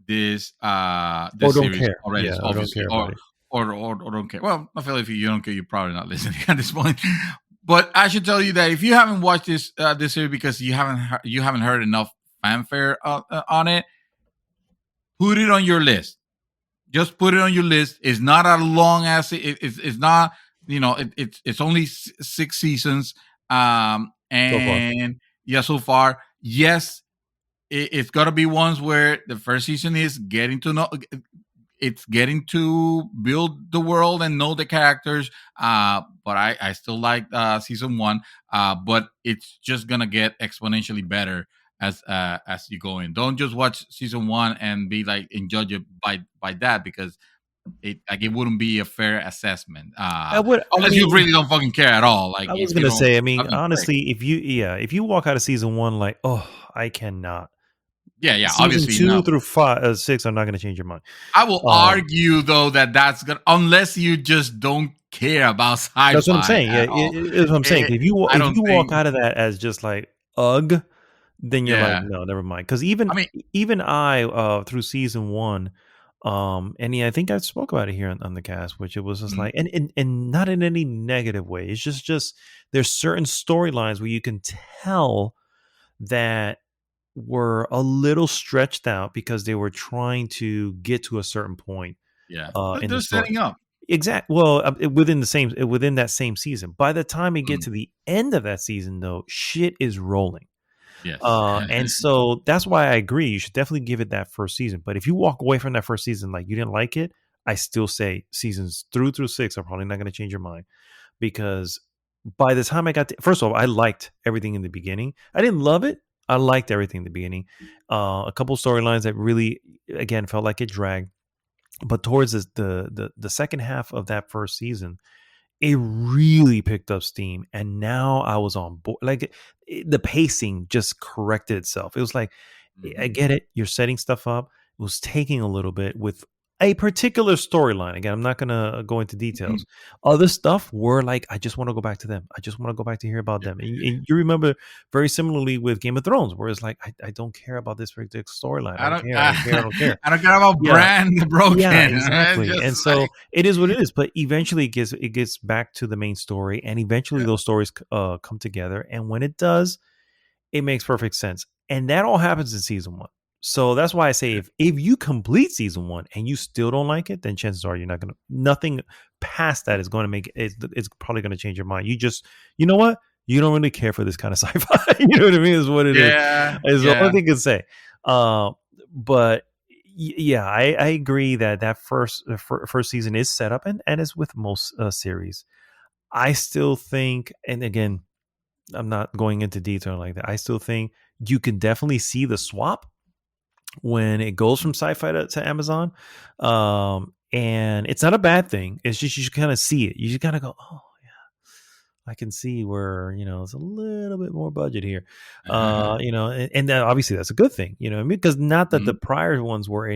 this series care already, obviously, or don't care. Well, I feel if you don't care, you're probably not listening at this point. But I should tell you that if you haven't watched this series because you haven't heard enough fanfare on it, put it on your list. Just put it on your list. It's not as long as it's not. It's only 6 seasons. So far, yes, it's got to be ones where the first season is getting to build the world and know the characters. But I still like season 1. But it's just gonna get exponentially better as you go in. Don't just watch season 1 and be like, and judge it by that, because it wouldn't be a fair assessment. Unless you really don't fucking care at all. Like, I was gonna say, honestly, if you walk out of season 1 like, oh, I cannot. Yeah. Season obviously, 2 through 5, 6 are not gonna change your mind. I will argue though that's good, unless you just don't care about sci-fi. That's what I'm saying. It's what I'm saying. If you walk out of that as just like, ugh, then you're like, no, never mind. Because even I through season 1, and I think I spoke about it here on the cast, which it was just like, and not in any negative way. It's just there's certain storylines where you can tell that were a little stretched out because they were trying to get to a certain point. Yeah, they're setting up. Exactly. Well, within that same season. By the time you get to the end of that season, though, shit is rolling. Yes. And so that's why I agree. You should definitely give it that first season. But if you walk away from that first season like you didn't like it, I still say seasons through 6 are probably not going to change your mind, because by the time I got to, first of all, I liked everything in the beginning. I didn't love it. I liked everything in the beginning. A couple storylines that really, again, felt like it dragged. But towards the second half of that first season, it really picked up steam, and now I was on board. Like the pacing just corrected itself. It was like, I get it. You're setting stuff up. It was taking a little bit with a particular storyline. Again, I'm not gonna go into details. Other stuff were like, I just want to go back to them. I just want to go back to hear about them. And you remember very similarly with Game of Thrones, where it's like, I don't care about this particular storyline. I don't care. I don't care. I don't care. I don't care about Yeah. brand broken. Yeah, exactly. Just And so like- it is what it is. But eventually it gets back to the main story, and eventually those stories come together. And when it does, it makes perfect sense. And that all happens in season 1. So that's why I say if you complete season 1 and you still don't like it, then chances are you're not gonna, nothing past that is going to make it. It's probably going to change your mind. You know what? You don't really care for this kind of sci-fi. You know what I mean? Is what it is. Is the only thing I can say. But yeah, I agree that first season is set up, and as with most series, I still think, and again, I'm not going into detail like that. I still think you can definitely see the swap when it goes from sci-fi to Amazon. And it's not a bad thing. It's just, you kind of see it. You just kind of go, oh yeah, I can see where, it's a little bit more budget here. And obviously that's a good thing, what I mean? Because not that the prior ones were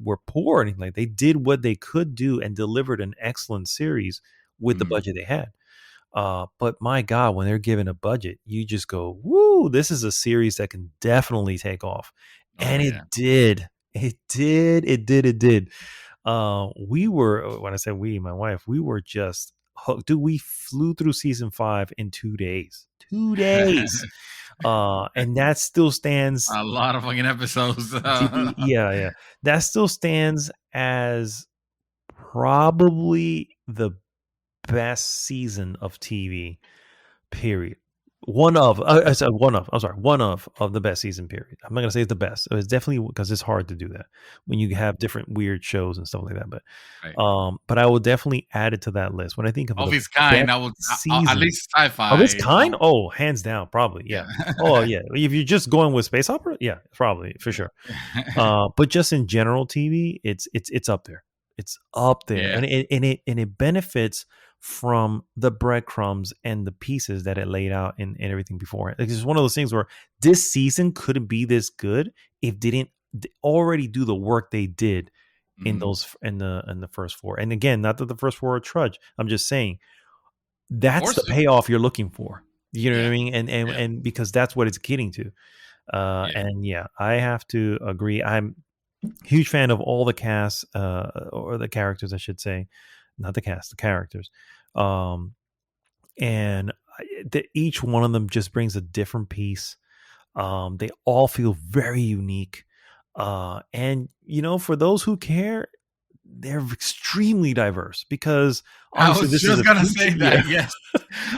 were poor or anything like. They did what they could do and delivered an excellent series with the budget they had. But my God, when they're given a budget, you just go, woo, this is a series that can definitely take off. And it did. We were, when I said we, my wife, we were just hooked. Dude, we flew through season 5 in 2 days. 2 days. And that still stands. A lot of fucking episodes. Yeah. That still stands as probably the best season of TV, period. One of the best season, period. I'm not gonna say it's the best. It's definitely, because it's hard to do that when you have different weird shows and stuff like that. But but I will definitely add it to that list. When I think of its kind, I would at least sci-fi. Of its kind, oh, hands down, probably, yeah. Oh yeah, if you're just going with space opera, yeah, probably for sure. But just in general TV, it's up there. It's up there, and it benefits from the breadcrumbs and the pieces that it laid out and everything before. Like, it's one of those things where this season couldn't be this good if they didn't already do the work they did in those in the first 4. And again, not that the first 4 are trudge. I'm just saying that's the payoff you're looking for. You know what I mean? And because that's what it's getting to. And I have to agree. I'm a huge fan of all the cast, or the characters, I should say. Not the cast, the characters. And each one of them just brings a different piece. They all feel very unique. And, for those who care, they're extremely diverse, because I was just going to say that. Yes.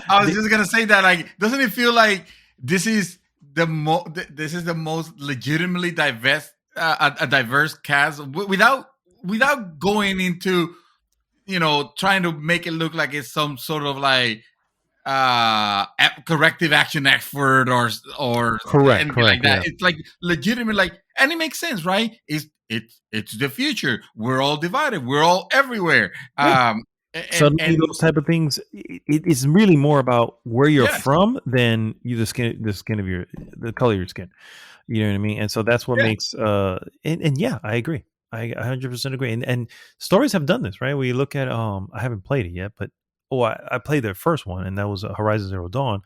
I was just going to say that. Like, doesn't it feel like this is the most legitimately diverse, a diverse cast without going into, trying to make it look like it's some sort of like corrective action effort or correct like that. Yeah. It's like legitimate, like, and it makes sense, right? It's the future. We're all divided. We're all everywhere. Suddenly, those type of things. It's really more about where you're from than the skin of the color of your skin. You know what I mean? And so that's what makes. I agree. I 100% agree. And stories have done this, right? We look at I haven't played it yet, but I played the first one, and that was Horizon Zero Dawn.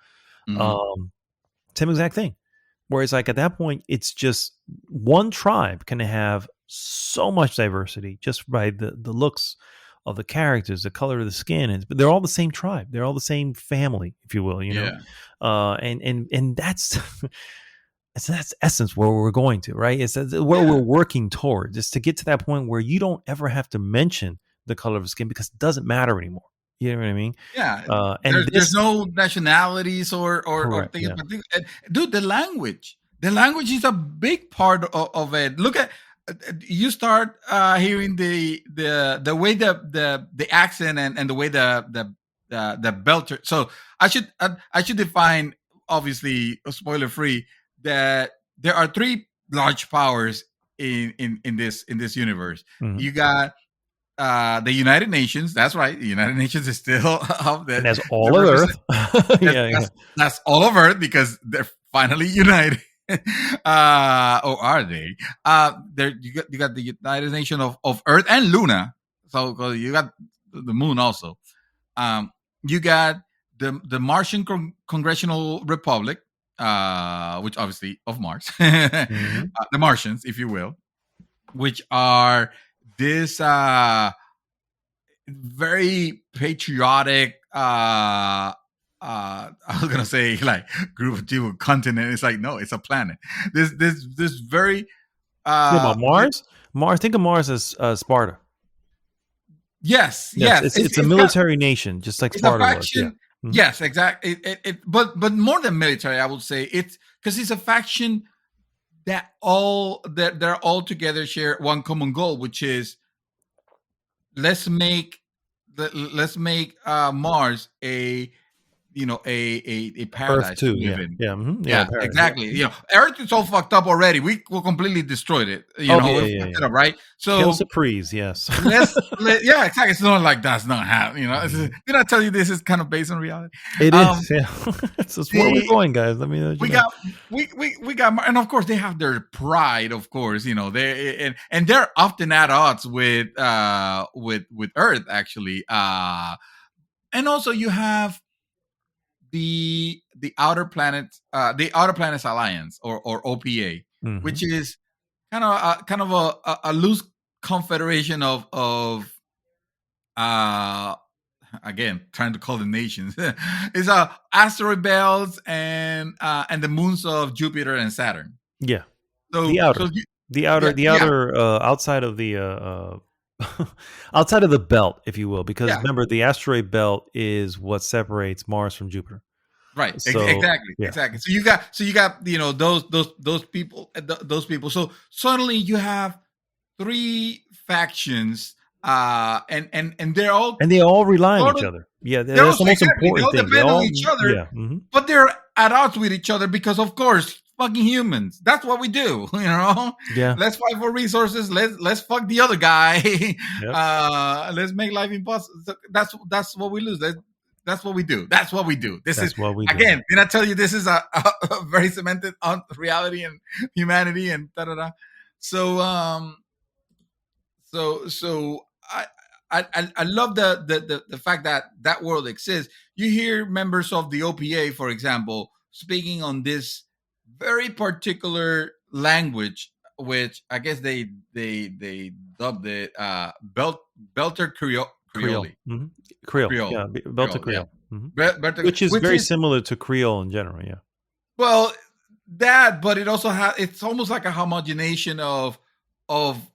Same exact thing. Whereas, like, at that point, it's just one tribe can have so much diversity just by the looks of the characters, the color of the skin, but they're all the same tribe. They're all the same family, if you will. And that's. That's essence where we're going to, right? It's where we're working towards, is to get to that point where you don't ever have to mention the color of the skin, because it doesn't matter anymore. You know what I mean? Yeah. And there's no nationalities or things. Yeah. Dude, the language is a big part of it. Look at, you start hearing the way the accent and the way the belter. So I should define, obviously, spoiler free, that there are 3 large powers in this universe. You got the United Nations. That's right. The United Nations is still up there. And that's all of Earth. That's all of Earth because they're finally united. Or are they? There you got the United Nation of Earth and Luna. So you got the moon also. You got the Martian Congressional Republic, which obviously of Mars, the Martians, if you will, which are this very patriotic. I was gonna say like group of people, continent. It's like no, it's a planet. This very. Mars. Mars. Think of Mars as Sparta. Yes. It's a military nation, just like Sparta was. Yeah. Mm-hmm. Yes, exactly. But more than military, I would say it's because it's a faction that they're all together share one common goal, which is let's make Mars a paradise Earth too. to live in. Yeah, exactly. Earth is all fucked up already. We completely destroyed it. It up, right? So kill Surprise, yes. Exactly. It's not like that's not happening. Did I tell you this is kind of based on reality? It is. Yeah. It's just where we're going, guys. Let me. We got, and of course they have their pride. Of course, they and they're often at odds with Earth actually. And also you have the Outer Planets Alliance or OPA, which is kind of a loose confederation of again trying to call the nations. It's asteroid belts and the moons of Jupiter and Saturn. Yeah. So the outer outside of the outside of the belt, if you will, because remember the asteroid belt is what separates Mars from Jupiter. Right. So, exactly. So you got those people. So suddenly you have 3 factions, and they all rely on each other. Yeah, that's the most important thing. They all depend on each other, but they're at odds with each other because, of course, fucking humans. That's what we do, Yeah. Let's fight for resources. Let's fuck the other guy. Yep. Let's make life impossible. That's what we lose. That's what we do. That's what we do. This is what we do. Again, did I tell you this is a very cemented on reality and humanity and da-da-da. So I love the fact that world exists. You hear members of the OPA, for example, speaking on this very particular language, which I guess they dubbed it Belter Creole. Creole. Yeah, Belter Creole. Yeah. Which is very similar to Creole in general, yeah. Well, but it also it's almost like a homogenation of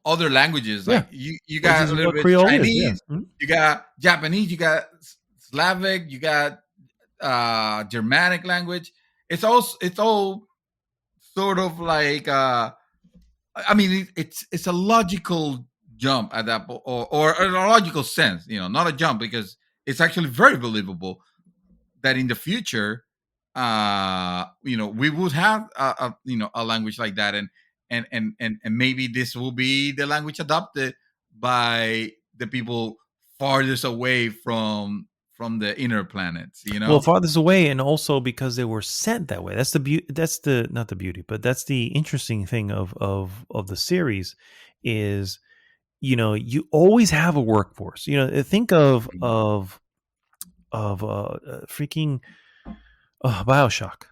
other languages. Like you got a little bit of Chinese, you got Japanese, you got Slavic, you got Germanic language. It's all sort of like it's a logical jump at that or a logical sense, not a jump, because it's actually very believable that in the future we would have a language like that, and maybe this will be the language adopted by the people farthest away from the inner planets, Well, farthest away, and also because they were sent that way. That's the not the beauty, but that's the interesting thing of the series is, you always have a workforce. Think of freaking BioShock,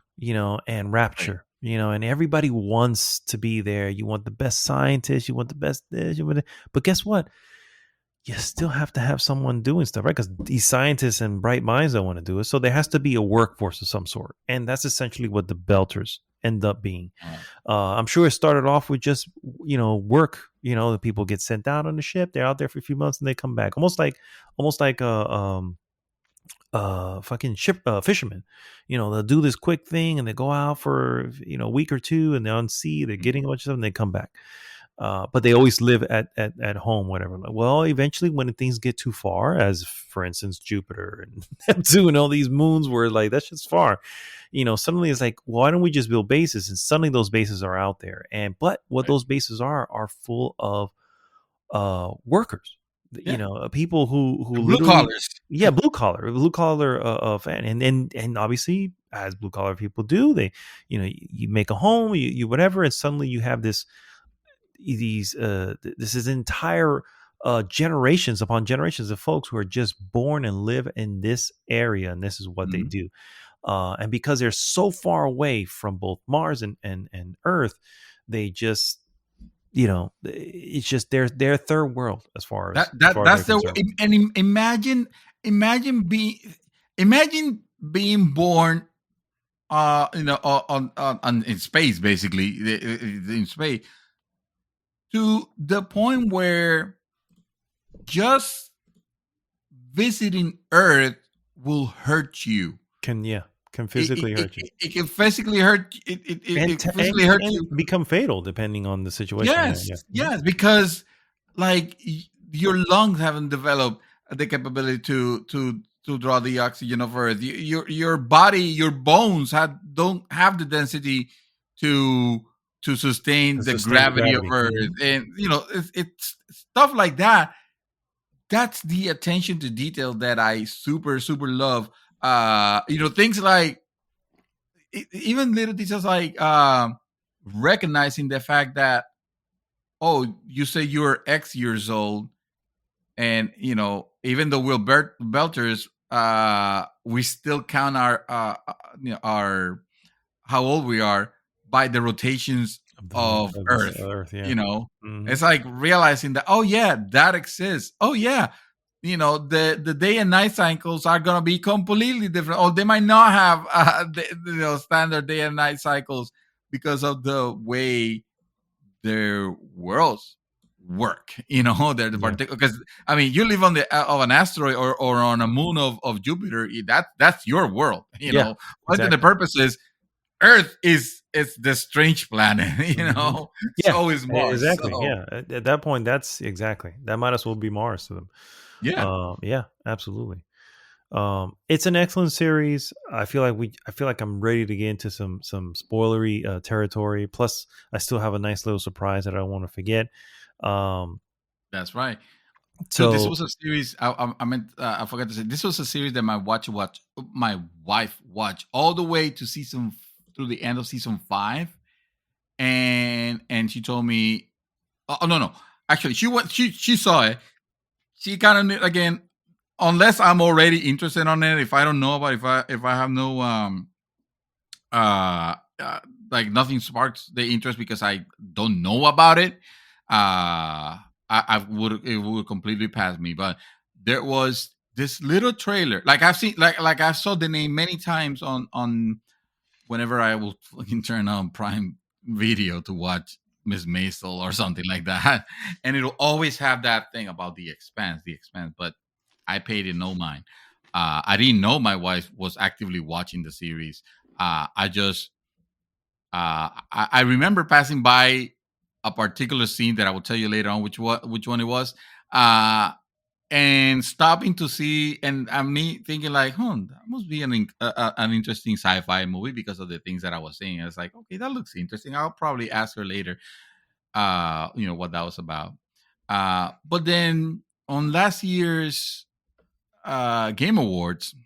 and Rapture, and everybody wants to be there. You want the best scientists, you want the best this, but guess what? You still have to have someone doing stuff, right? Because these scientists and bright minds don't want to do it. So there has to be a workforce of some sort. And that's essentially what the Belters end up being. I'm sure it started off with just, work. The people get sent out on the ship. They're out there for a few months and they come back. Almost like fucking ship fishermen. They'll do this quick thing and they go out for, a week or two, and they're on sea. They're getting a bunch of stuff and they come back. But they always live at home, whatever. Well, eventually when things get too far, as for instance, Jupiter and Neptune and all these moons were like, that's just far, suddenly it's like, why don't we just build bases? And suddenly those bases are out there. But what those bases are full of workers. you know, people who blue literally, collars. blue collar fan, and obviously, as blue collar people do, they, you know, you make a home, you whatever, and suddenly you have this this is entire generations upon generations of folks who are just born and live in this area, and this is what they do. And because they're so far away from both Mars and Earth, they just, you know, it's just their third world as far as That's they're the concerned. and imagine being born you know on in space, basically in space, to the point where just visiting Earth will hurt you. Can physically hurt you. It can physically hurt. It physically hurt and you. become fatal depending on the situation. Yes, because like your lungs haven't developed the capability to draw the oxygen of Earth. Your body, your bones don't have the density to sustain the gravity of Earth, and you know it's stuff like that. That's the attention to detail that I super love. You know, things like even little details like recognizing the fact that, oh, you say you're X years old, and you know, even though we're belters, we still count you know, our how old we are by the rotations of Earth. You know, it's like realizing that, oh yeah, that exists. Oh yeah, you know, the day and night cycles are gonna be completely different, or they might not have you know, standard day and night cycles because of the way their worlds work. You know, they're the particular, because I mean, you live on the of an asteroid or on a moon of Jupiter. That's your world. You know, but then the purpose is Earth is the strange planet. You know, so is Mars. Exactly. So. Yeah. At that point, that's exactly that might as well be Mars to them. Yeah. Absolutely. It's an excellent series. I feel like I'm ready to get into some spoilery territory. Plus, I still have a nice little surprise that I don't want to forget. That's right. So this was a series. I meant I forgot to say, this was a series that my wife watched all the way to through the end of season 5, and she told me, oh no, actually she saw it. She kind of, again, unless I'm already interested on it, if I don't know about, if I have no like nothing sparks the interest because I don't know about it, it would completely pass me. But there was this little trailer, like I've seen, like I saw the name many times on whenever I will fucking turn on Prime Video to watch Miss Maisel or something like that, and it'll always have that thing about the Expanse, but I paid it no mind. I didn't know my wife was actively watching the series. I just I remember passing by a particular scene that I will tell you later on which one it was, and stopping to see, and me thinking like, that must be an interesting sci-fi movie because of the things that I was seeing. I was like, okay, that looks interesting. I'll probably ask her later, you know, what that was about. But then on last year's Game Awards,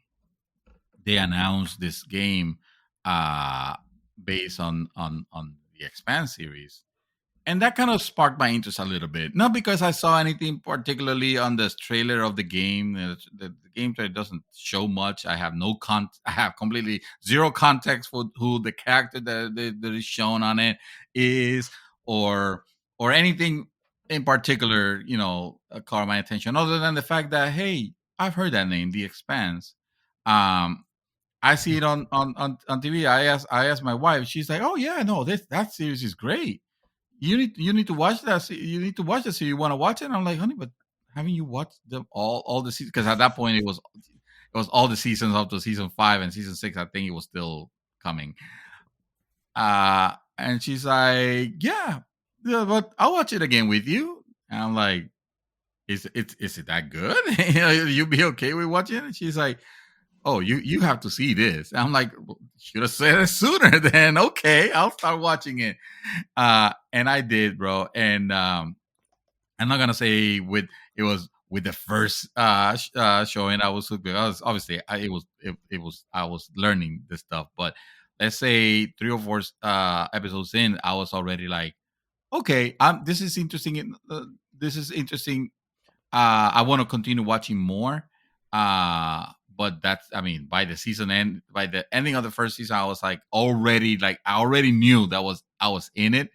they announced this game based on the Expanse series, and that kind of sparked my interest a little bit. Not because I saw anything particularly on the trailer of the game. The game trailer doesn't show much. I have I have completely zero context for who the character that is shown on it is, or anything in particular, you know, caught my attention. Other than the fact that, hey, I've heard that name, The Expanse. I see it on TV. I asked my wife. She's like, "Oh yeah, no, that series is great. You need to watch that. You need to watch this. So you want to watch it?" And I'm like, "Honey, but haven't you watched them all the seasons?" Because at that point it was all the seasons up to season 5, and season 6 I think it was still coming. And she's like, "Yeah, but I'll watch it again with you." And I'm like, "Is it that good? You be okay with watching it?" And she's like, "Oh, you have to see this." I'm like, should have said it sooner then. Okay, I'll start watching it. And I did, bro. And I'm not gonna say it was with the first showing. I was hooked because obviously I was learning this stuff. But let's say 3 or 4 episodes in, I was already like, okay, this is interesting. This is interesting. I want to continue watching more. But that's, I mean, by the ending of the first season, I was like I already knew I was in it.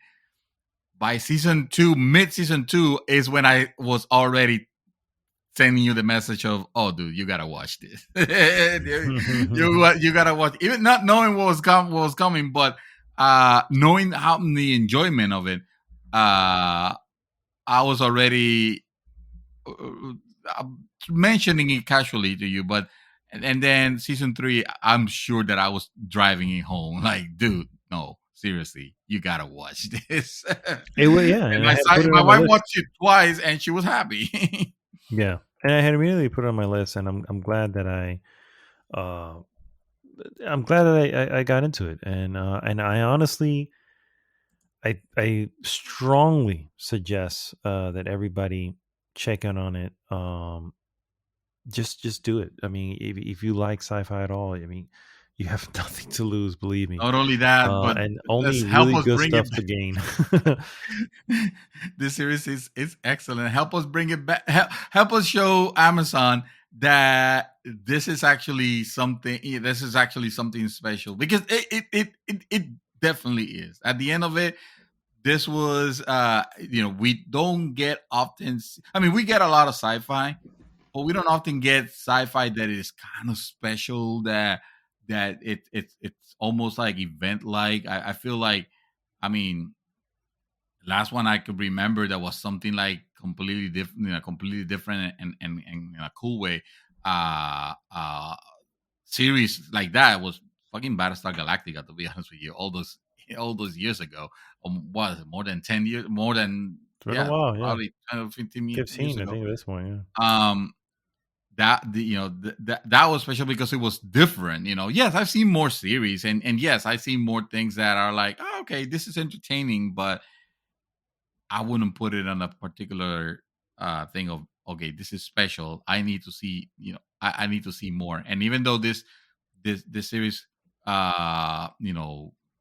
By season 2, mid season 2 is when I was already sending you the message of, oh, dude, you gotta watch this. you gotta watch, even not knowing what was coming, but knowing how the enjoyment of it. I was already mentioning it casually to you, but and then season 3, I'm sure that I was driving it home, like, dude, no, seriously, you gotta watch this. Yeah, and my wife watched it twice, and she was happy. Yeah, and I had immediately put it on my list, and I'm glad that I got into it, and I honestly, I strongly suggest that everybody check in on it. Just do it. I mean, if you like sci-fi at all, I mean, you have nothing to lose. Believe me. Not only that, but and only help really us good bring stuff it to gain. This series is excellent. Help us bring it back. Help us show Amazon that this is actually something. This is actually something special, because it definitely is. At the end of it, this was we don't get often. I mean, we get a lot of sci-fi, but we don't often get sci-fi that is kind of special, that it's almost like event like. I feel like, I mean, last one I could remember that was something like completely different and in a cool way. Series like that was fucking Battlestar Galactica, to be honest with you. All those years ago, what is it, more than 10 years, more than, It's been a while, yeah, probably 10 or 15 years 15, I ago. think at this point, yeah. That was special because it was different. Yes, I've seen more series, and yes, I've seen more things that are like, oh, okay, this is entertaining, but I wouldn't put it on a particular thing of, okay, this is special. I need to see, I need to see more. And even though this series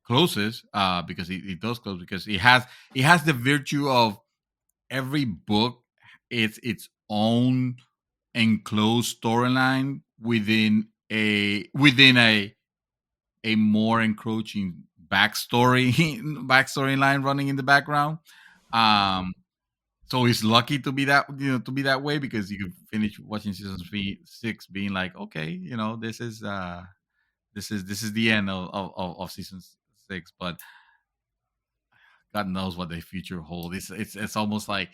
closes, because it does close, because it has the virtue of every book, it's its own enclosed storyline within a more encroaching backstory line running in the background. So it's lucky to be that way, because you can finish watching season 6 being like, okay, this is the end of season 6, but God knows what the future holds. It's almost like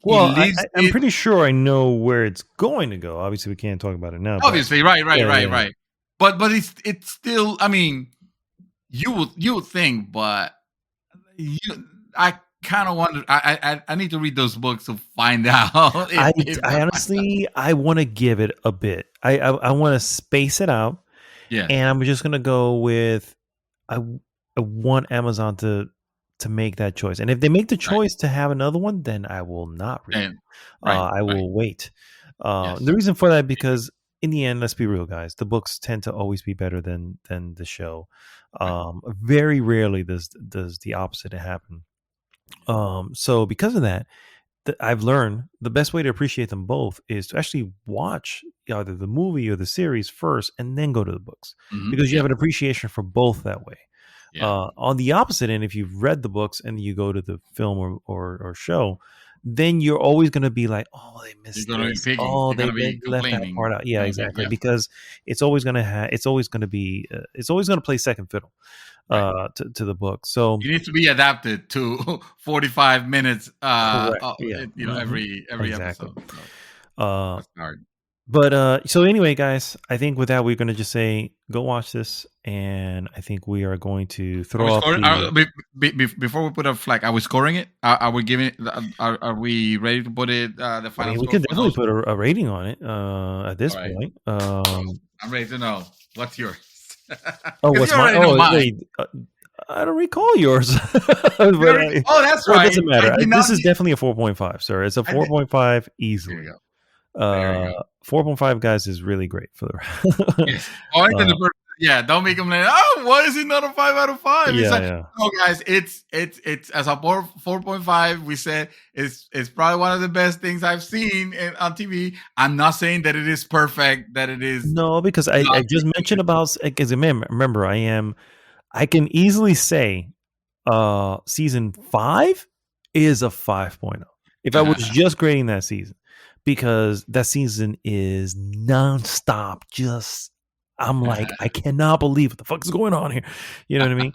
I'm pretty sure I know where it's going to go. Obviously, we can't talk about it now. Obviously, right. But it's still. I mean, you would think, but I kind of wonder. I need to read those books to find out. I honestly, I want to give it a bit. I want to space it out. Yeah, and I'm just gonna go with I want Amazon to make that choice, and if they make the choice to have another one, then I will not read. I will wait. The reason for that, because in the end, let's be real, guys, the books tend to always be better than the show. Very rarely does the opposite happen. So because of that, I've learned the best way to appreciate them both is to actually watch either the movie or the series first, and then go to the books, because you have an appreciation for both that way. Yeah. On the opposite end, if you've read the books and you go to the film or show, then you're always going to be like, oh, they missed this. They left that part out. Yeah, exactly. Yeah. Because it's always going to play second fiddle to the book. So it needs to be adapted to 45 minutes. Every episode. So that's hard. But so anyway, guys, I think with that, we're going to just say, go watch this. And I think we are going to throw up before we put a flag. Are we scoring it? Are we giving it? Are we ready to put it? The final. I mean, we could definitely put a rating on it at this point. I'm ready to know. What's yours? What's mine? I don't recall yours. But that's right. It doesn't matter. This is give... definitely a 4.5, sir. It's a 4.5 easily. There you go. 4.5, guys, is really great for the Yes. Don't make them like, why is it not a 5 out of 5? It's no, guys, it's as a 4.5. We said it's probably one of the best things I've seen on TV. I'm not saying that it is perfect, that it is because I just mentioned about, because remember I can easily say season 5 is a 5.0 if I was just grading that season, because that season is nonstop. I'm like, I cannot believe what the fuck is going on here. You know what I mean?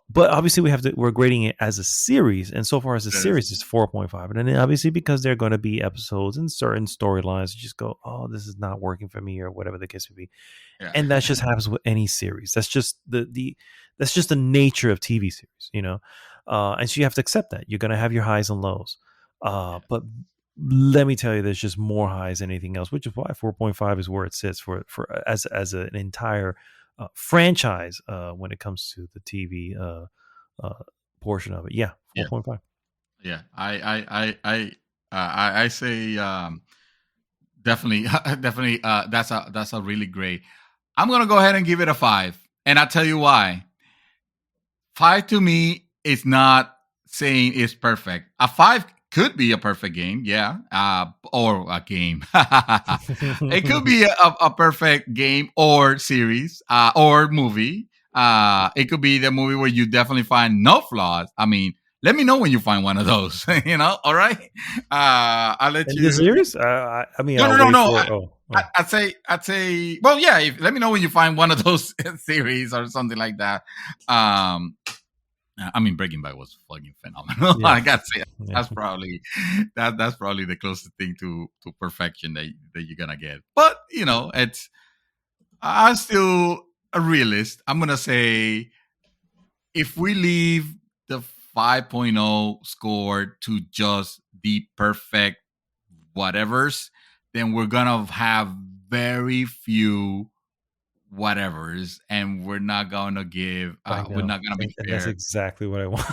But obviously we're grading it as a series. And so far as a series, it's 4.5. And then obviously because there are going to be episodes and certain storylines, you just go, oh, this is not working for me, or whatever the case may be. Yeah. And that just happens with any series. That's just that's just the nature of TV series, you know? And so you have to accept that. You're going to have your highs and lows. But let me tell you, there's just more highs than anything else, which is why 4.5 is where it sits for as an entire franchise when it comes to the TV portion of it. Yeah, 4.5. Yeah, I say definitely. That's a really great. I'm gonna go ahead and give it a 5, and I'll tell you why. 5 to me is not saying it's perfect. A 5 could be a perfect game, or a game. It could be a perfect game or series or movie. It could be the movie where you definitely find no flaws. I mean, let me know when you find one of those. All right. I'll let you. The series? I mean, no. I'd say. Well, yeah. Let me know when you find one of those series or something like that. I mean, Breaking Bad was fucking phenomenal. Yeah. I gotta say, that's probably the closest thing to perfection that you're gonna get. But I'm still a realist. I'm gonna say, if we leave the 5.0 score to just the perfect whatevers, then we're gonna have very few whatevers, and we're not gonna give we're not gonna be fair. That's exactly what I want.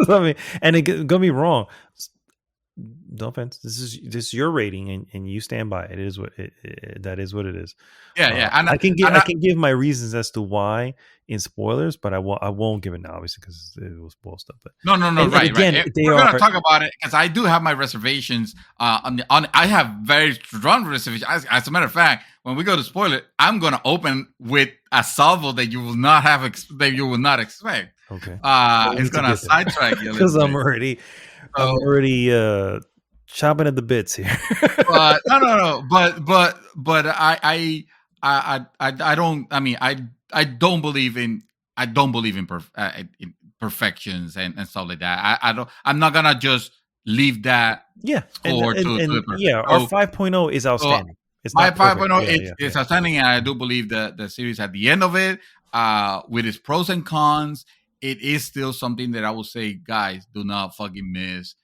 I mean, and don't be wrong, no offense, this is your rating, and you stand by it. It is what that is what it is. I can give my reasons as to why in spoilers, but I won't give it now, obviously, because it will spoil stuff. But right. We're gonna talk about it, because I do have my reservations. I have very strong reservations. As a matter of fact, when we go to spoil it, I'm gonna open with a salvo that you will not expect. Okay. It's gonna sidetrack you because I'm already chopping at the bits here. But no. But I don't. I mean, I don't believe in perfections and stuff like that. I'm not gonna just leave that. Yeah. Score to our 5.0 is outstanding. It's my 5.0 is outstanding, and I do believe that the series at the end of it, with its pros and cons, it is still something that I will say, guys, do not fucking miss.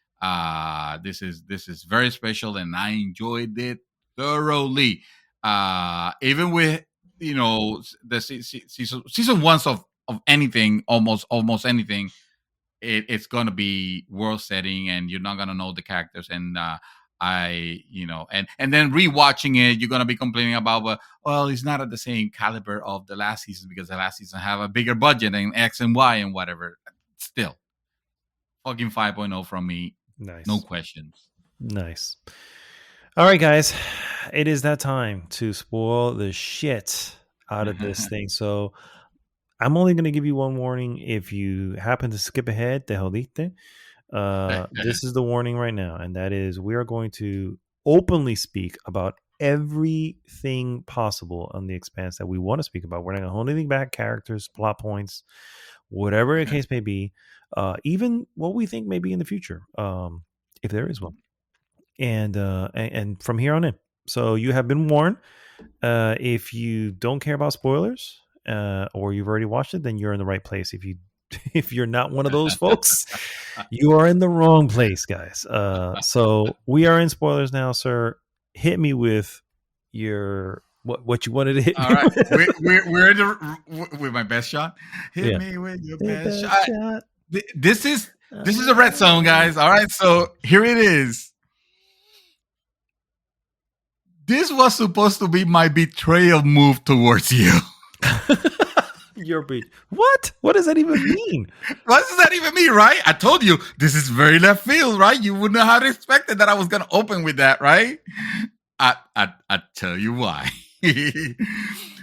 This is very special, and I enjoyed it thoroughly. Even with the season ones of anything, almost anything, it's gonna be world setting, and you're not gonna know the characters, and and then rewatching it, you're gonna be complaining about, well, it's not at the same caliber of the last season, because the last season have a bigger budget and X and Y and whatever. Still, fucking 5.0 from me. Nice. No questions. Nice. All right, guys, it is that time to spoil the shit out of this thing. So I'm only going to give you one warning. If you happen to skip ahead, te jodiste. This is the warning right now, and that is, we are going to openly speak about everything possible on the Expanse that we want to speak about. We're not going to hold anything back: characters, plot points, whatever the case may be, even what we think may be in the future, if there is one, and from here on in. So you have been warned. If you don't care about spoilers, or you've already watched it, then you're in the right place. If you're not one of those folks, you are in the wrong place, guys. So we are in spoilers now, sir. Hit me with your What you wanted to hit All me right, with? we're in with my best shot. Hit me with your best shot. This is a red zone, guys. All right, so here it is. This was supposed to be my betrayal move towards you. Your beat. What? What does that even mean? What does that even mean, right? I told you this is very left field, right? You wouldn't have expected that I was gonna open with that, right? I tell you why.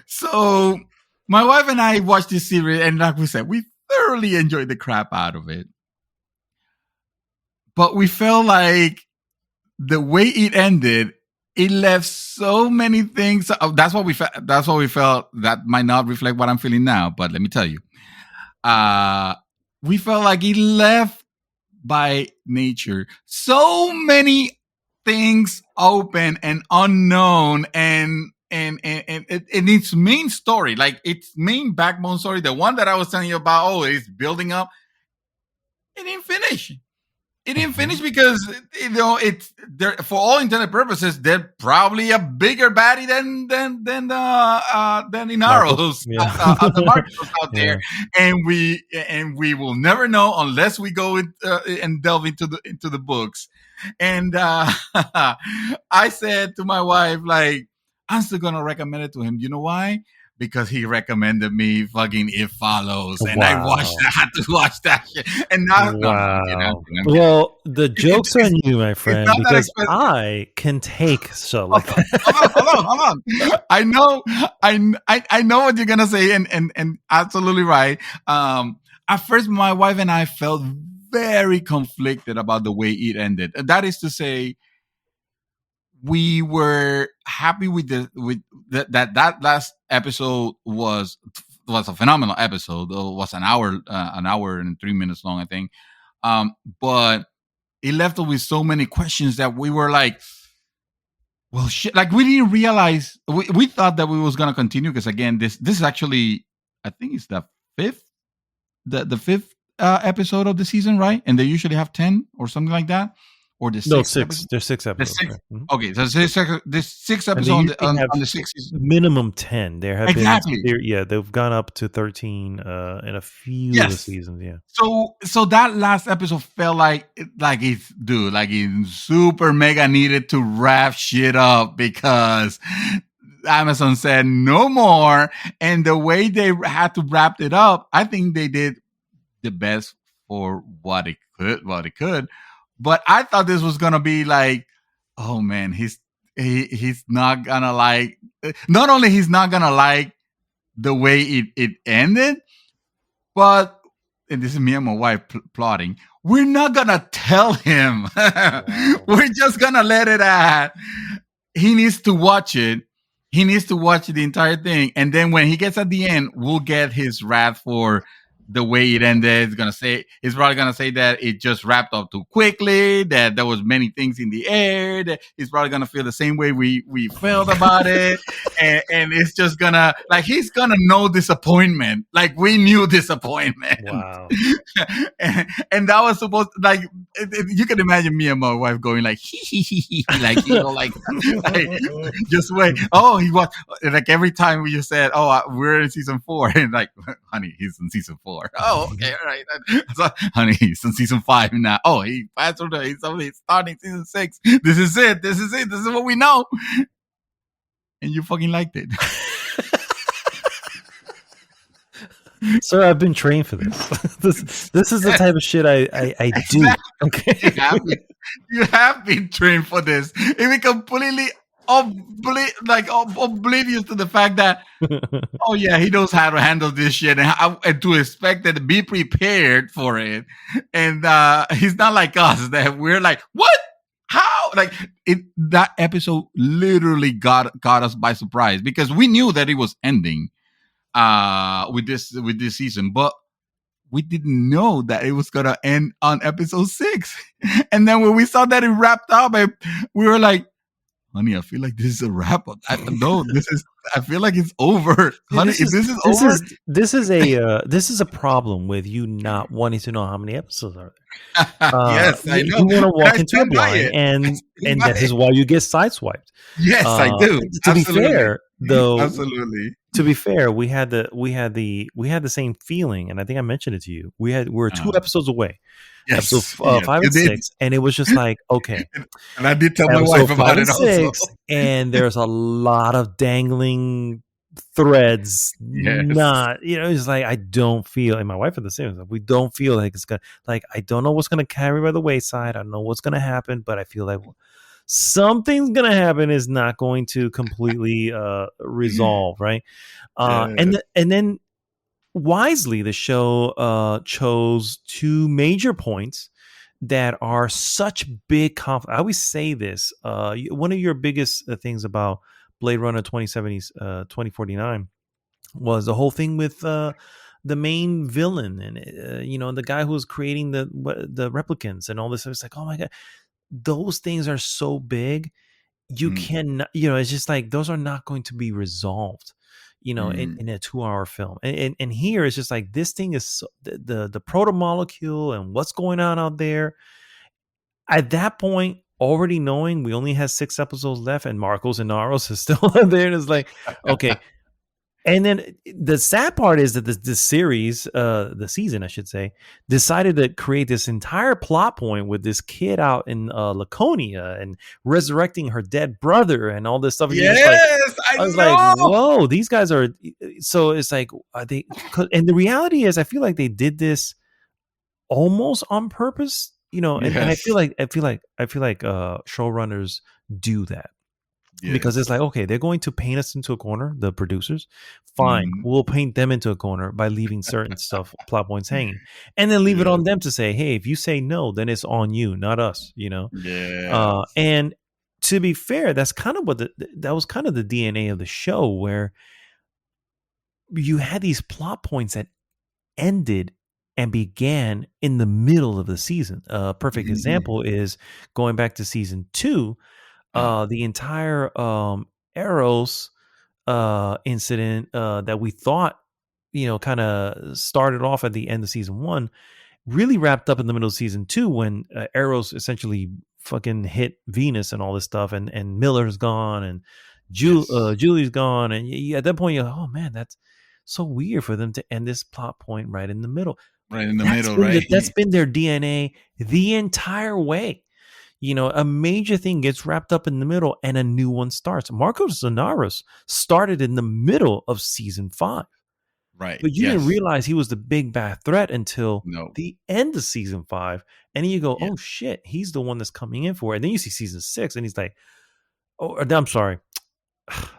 So my wife and I watched this series, and like we said, we thoroughly enjoyed the crap out of it. But we felt like the way it ended, it left so many things. That's what we felt. That's what we felt. That might not reflect what I'm feeling now, but let me tell you, we felt like it left by nature so many things open and unknown, and its main story, like its main backbone story, the one that I was telling you about. Oh, it's building up. It didn't finish. It didn't finish because, it's there for all intended purposes. They're probably a bigger baddie than Inaros, the Marcos out there, and we will never know unless we go and delve into the books. And I said to my wife, like, I'm still gonna recommend it to him. You know why? Because he recommended me fucking It Follows, and I had to watch that shit. And now, well, the joke's on you, my friend, because I can take show like that. Hold on. I know what you're gonna say, and absolutely right. At first, my wife and I felt very conflicted about the way it ended. That is to say, we were happy with that last episode was a phenomenal episode. It was an hour and 3 minutes long, I think. But it left us with so many questions that we were like, well, shit. Like, we didn't realize, we thought that we was going to continue. Because again, this is actually, I think it's the fifth episode of the season, right? And they usually have 10 or something like that. Or the six. Episode? There's 6 episodes. Okay, so there's 6 episodes on the 6 season. Minimum 10. There have exactly. been, they've gone up to 13 in a few of the seasons. Yeah. So that last episode felt like it's super mega needed to wrap shit up because Amazon said no more, and the way they had to wrap it up, I think they did the best for what it could. But I thought this was gonna be like, oh man, he's not gonna like. Not only he's not gonna like the way it ended, but, and this is me and my wife plotting, we're not gonna tell him. We're just gonna let it at. He needs to watch it. He needs to watch the entire thing, and then when he gets at the end, we'll get his wrath for the way it ended. He's probably gonna say that it just wrapped up too quickly, that there was many things in the air, that he's probably gonna feel the same way we felt about it. And it's just gonna, like, he's gonna know disappointment. Like, we knew disappointment. Wow. and that was supposed to, like, you can imagine me and my wife going like, like, just wait. Oh, he was like, every time we just said, oh, we're in season 4, and like, honey, he's in season 4. Oh, okay, all right. So, honey, he's in season 5 now. Oh, he passed through. He's starting season 6. This is it. This is what we know. And you fucking liked it. Sir, I've been trained for this. This is the type of shit I do. Okay, you have been trained for this. If we completely oblivious to the fact that, oh yeah, he knows how to handle this shit, and to expect that to be prepared for it. And he's not like us, that we're like, what? How? Like, that episode literally got us by surprise, because we knew that it was ending with this season, but we didn't know that it was gonna end on episode 6. And then when we saw that it wrapped up, we were like, honey, I feel like this is a wrap up. I feel like it's over. Honey, this is a problem with you not wanting to know how many episodes are there. Yes, I know. You want to walk into a blind, and that is why you get sideswiped. Yes, I do. To be fair, Though, Absolutely. to be fair, we had the same feeling, and I think I mentioned it to you. We're 2 episodes away, Yes, episode 5 you and did. 6, and it was just like, okay, And I did tell my episode wife 5 about and it also. 6, and there's a lot of dangling threads. Yes. Not, it's like I don't feel, and my wife at the same time, we don't feel like it's gonna, like, I don't know what's gonna carry by the wayside. I don't know what's gonna happen, but I feel like something's gonna happen. Is not going to completely resolve, right? And then wisely, the show chose 2 major points that are such big conflict. I always say this. One of your biggest things about Blade Runner 2049 was the whole thing with the main villain and the guy who was creating the replicants and all this. It's like, oh my god, those things are so big. You can, it's just like those are not going to be resolved, in a 2-hour film. And here it's just like this thing is so, the proto molecule and what's going on out there. At that point, already knowing we only had 6 episodes left, and Marcos and Naros is still there, and it's like, okay. And then the sad part is that this series, the season, I should say, decided to create this entire plot point with this kid out in Laconia and resurrecting her dead brother and all this stuff. And yes, I was like, whoa, these guys are. So it's like, are they? And the reality is, I feel like they did this almost on purpose, and I feel like showrunners do that. Yes. Because it's like, okay, they're going to paint us into a corner, the producers. Fine, we'll paint them into a corner by leaving certain plot points hanging, and then leave it on them to say, hey, if you say no, then it's on you, not us. Yeah. And to be fair, that's kind of that was kind of the DNA of the show, where you had these plot points that ended and began in the middle of the season. A perfect example is going back to season 2. The entire Eros incident that we thought, kind of started off at the end of season 1, really wrapped up in the middle of season 2 when Eros essentially fucking hit Venus and all this stuff, and Miller's gone and Julie's gone, and at that point you're like, oh man, that's so weird for them to end this plot point right in the middle. Right in the middle, right? That's been their DNA the entire way. A major thing gets wrapped up in the middle and a new one starts. Marcos Zonaras started in the middle of season 5. Right. But you didn't realize he was the big bad threat until the end of season 5. And then you go, oh shit, he's the one that's coming in for it. And then you see season 6 and he's like, oh, I'm sorry.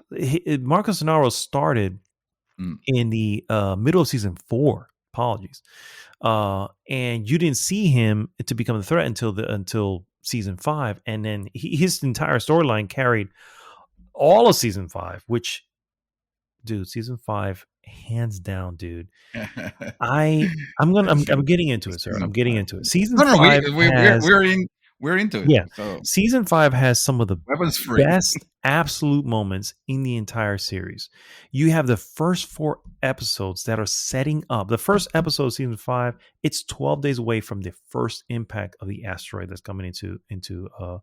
Marcos Zonaras started in the middle of season 4. Apologies. And you didn't see him to become the threat until season 5, and then his entire storyline carried all of season 5, which, dude, season 5, hands down, dude. I'm getting into it, sir. I'm getting into it. Season 5 we're into it. Yeah. So. Season 5 has some of the best absolute moments in the entire series. You have the first 4 episodes that are setting up. The first episode of season 5, it's 12 days away from the first impact of the asteroid that's coming into Earth.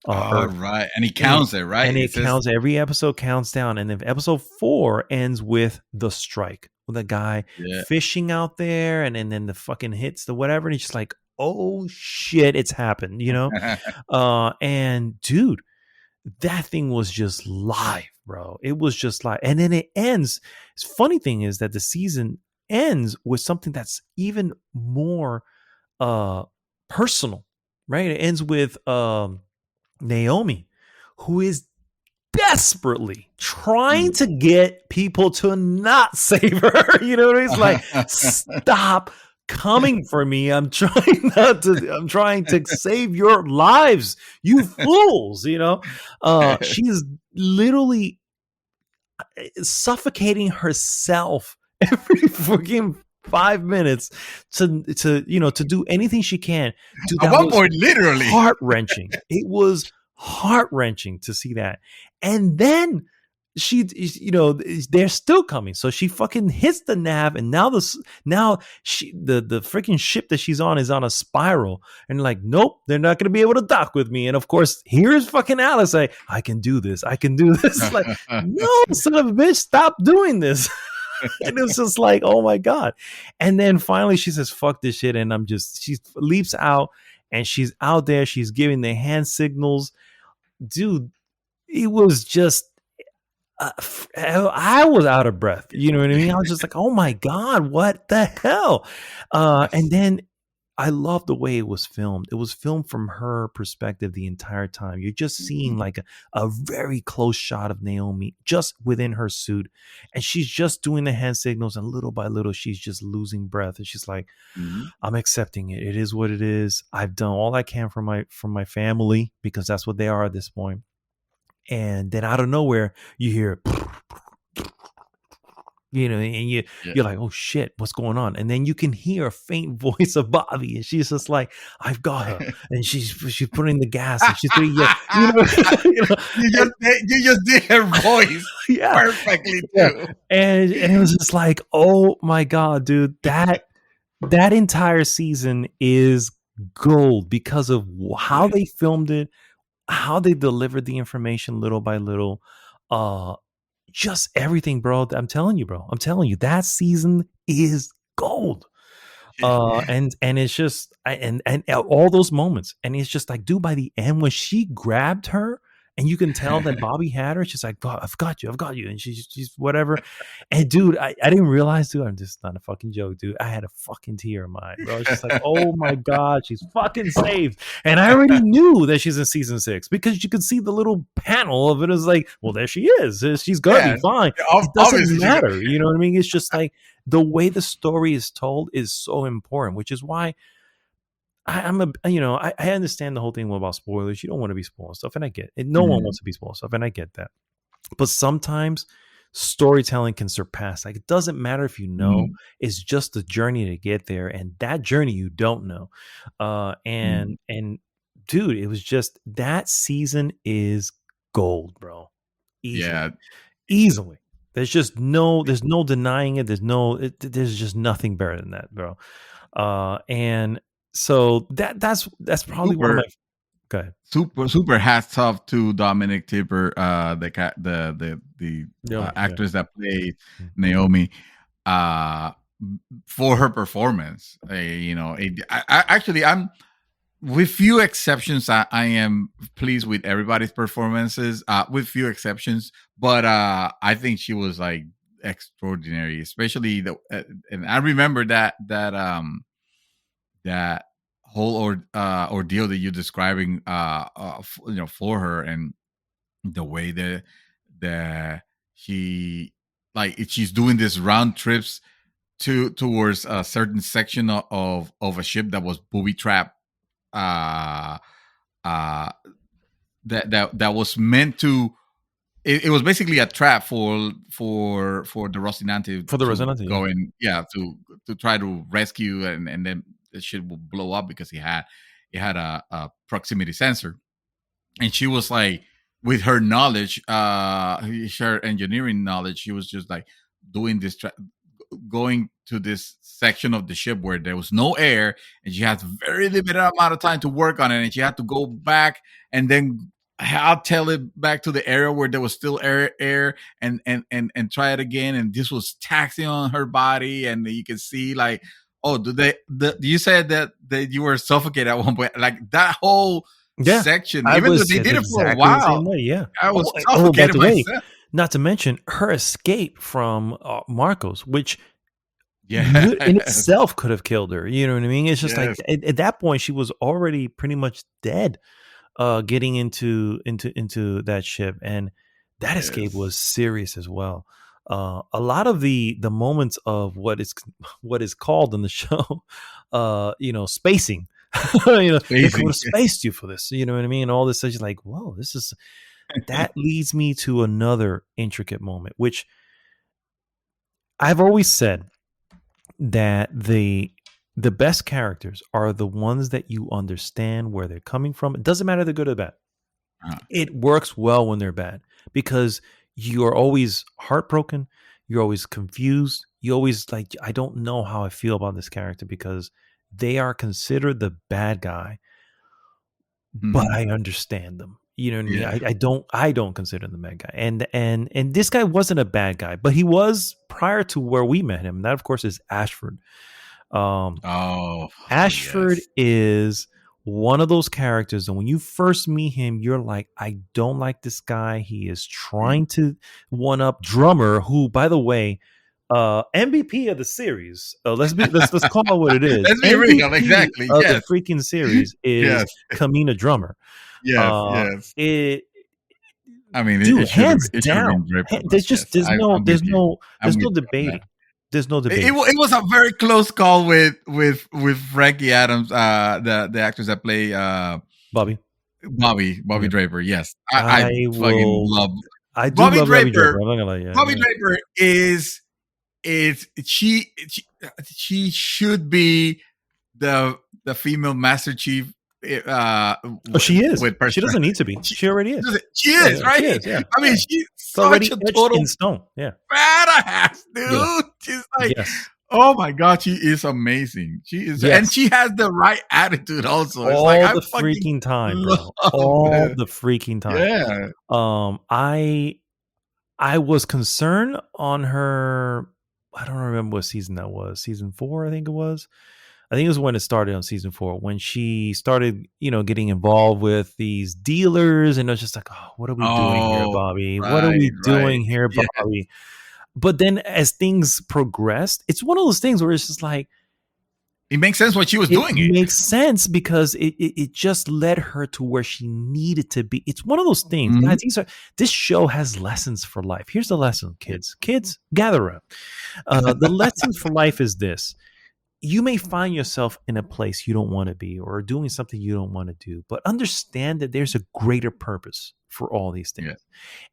Right. And he counts it, right? And it counts, every episode counts down. And then episode 4 ends with the strike, with a guy fishing out there, and then the fucking hits the whatever, and he's just like, oh shit, it's happened, and dude, that thing was just live, bro. It was just live. And then it ends. Funny thing is that the season ends with something that's even more personal, right? It ends with Naomi, who is desperately trying to get people to not save her. It's like, stop coming for me. I'm trying to save your lives, you fools. She's literally suffocating herself every fucking 5 minutes to do anything she can. Dude, at one point, literally heart-wrenching. It was heart-wrenching to see that. And then they're still coming. So she fucking hits the nav, and now the freaking ship that she's on is on a spiral, and like, nope, they're not gonna be able to dock with me. And of course, here's fucking Alice like, I can do this. Like, no, son of a bitch, stop doing this. And it was just like, oh my god. And then finally she says, fuck this shit, and she leaps out, and she's out there, she's giving the hand signals. Dude, it was just I was out of breath. You know what I mean? I was just like, oh my God, what the hell? And then I love the way it was filmed. It was filmed from her perspective the entire time. You're just seeing like a very close shot of Naomi just within her suit. And she's just doing the hand signals, and little by little, she's just losing breath. And she's like, I'm accepting it. It is what it is. I've done all I can for my family, because that's what they are at this point. And then out of nowhere, you hear, and you're like, oh shit, what's going on? And then you can hear a faint voice of Bobby, and she's just like, I've got her, and she's putting the gas, and she's doing, you just did her voice perfectly too. And it was just like, oh my God, dude, that entire season is gold because of how they filmed it, how they delivered the information little by little, just everything, bro. I'm telling you, that season is gold. And it's just, and all those moments, and it's just like, dude, by the end when she grabbed her, and you can tell that Bobby had her, she's like, oh, I've got you, and she's whatever. And dude, I didn't realize, dude, I'm just not a fucking joke, dude. I had a fucking tear in my eye, bro. It's just like, oh my God, she's fucking saved. And I already knew that she's in season 6 because you could see the little panel of it. Is like, well, there she is. She's gonna be fine. It doesn't matter. You know what I mean? It's just like the way the story is told is so important, which is why I understand the whole thing about spoilers. You don't want to be spoiling stuff, and I get it. No one wants to be spoiling stuff, and I get that. But sometimes storytelling can surpass. Like, it doesn't matter if you know. It's just the journey to get there, and that journey you don't know. And dude, it was just, that season is gold, bro. Easily. There's no denying it. There's just nothing better than that, bro. And so that's probably one of my. Go ahead. Super hats off to Dominic Tipper, the actress that played Naomi, for her performance. I'm, with few exceptions, I am pleased with everybody's performances, with few exceptions, but I think she was like extraordinary, especially and I remember that whole ordeal that you're describing, for her, and the way that she's doing this round trips towards a certain section of a ship that was booby trapped, that was meant to. It was basically a trap for the Rocinante, go in, to try to rescue, and then the shit will blow up because it had a proximity sensor. And she was like, with her knowledge, her engineering knowledge, she was just like doing this, going to this section of the ship where there was no air, and she had very limited amount of time to work on it, and she had to go back and then I'll tell it back to the area where there was still air and try it again. And this was taxing on her body, and you can see like, oh, you said that you were suffocated at one point, like that whole section, even though they did it for a while. I was suffocated myself. Not to mention her escape from Marcos, which in itself could have killed her. You know what I mean? It's just like at that point she was already pretty much dead. Getting into that ship, and that escape was serious as well. A lot of the moments of what is called in the show, spacing. They could have spaced you for this. You know what I mean? And all this such like, whoa, this is. That leads me to another intricate moment, which I've always said that the best characters are the ones that you understand where they're coming from. It doesn't matter if they're good or bad. It works well when they're bad because you are always heartbroken. You're always confused. You always like, I don't know how I feel about this character because they are considered the bad guy, but I understand them. You know what I mean? Yeah. I don't consider them the bad guy. And this guy wasn't a bad guy, but he was prior to where we met him. And that of course is Ashford. Ashford yes. is one of those characters and when you first meet him, you're like, I don't like this guy. He is trying to one up Drummer, who, by the way, MVP of the series. Let's call it what it is. Let's be MVP real, exactly. of Yes. the freaking series is Yes. Kamina Drummer. Yes. I mean, dude, it hands down. There's no debating. There's no debate. It was a very close call with Frankie Adams, the actors that play Bobby Yeah. Draper. Yes, I fucking love. I do Bobby love Draper. Bobby Draper. I'm not gonna lie. Yeah, Bobby Draper is she should be the female Master Chief. She is. With she doesn't need to be. She already is. She is, right? She is, yeah. I mean, she's already such a total in stone. Yeah, badass, dude. Yeah. She's like, oh my god, she is amazing. She is, and she has the right attitude. Also, it's all like, the freaking time, bro. All the freaking time. Yeah. I was concerned on her. I don't remember what season that was. Season 4, I think it was. I think it was when it started on season 4, when she started, getting involved with these dealers, and it was just like, oh, what are we doing here, Bobby? What are we doing here, Bobby? Yeah. But then as things progressed, it's one of those things where it's just like, it makes sense what she was doing. It makes sense because it just led her to where she needed to be. It's one of those things. Guys, this show has lessons for life. Here's the lesson, kids. Kids, gather up. The lesson for life is this. You may find yourself in a place you don't want to be or doing something you don't want to do, but understand that there's a greater purpose for all these things. Yeah.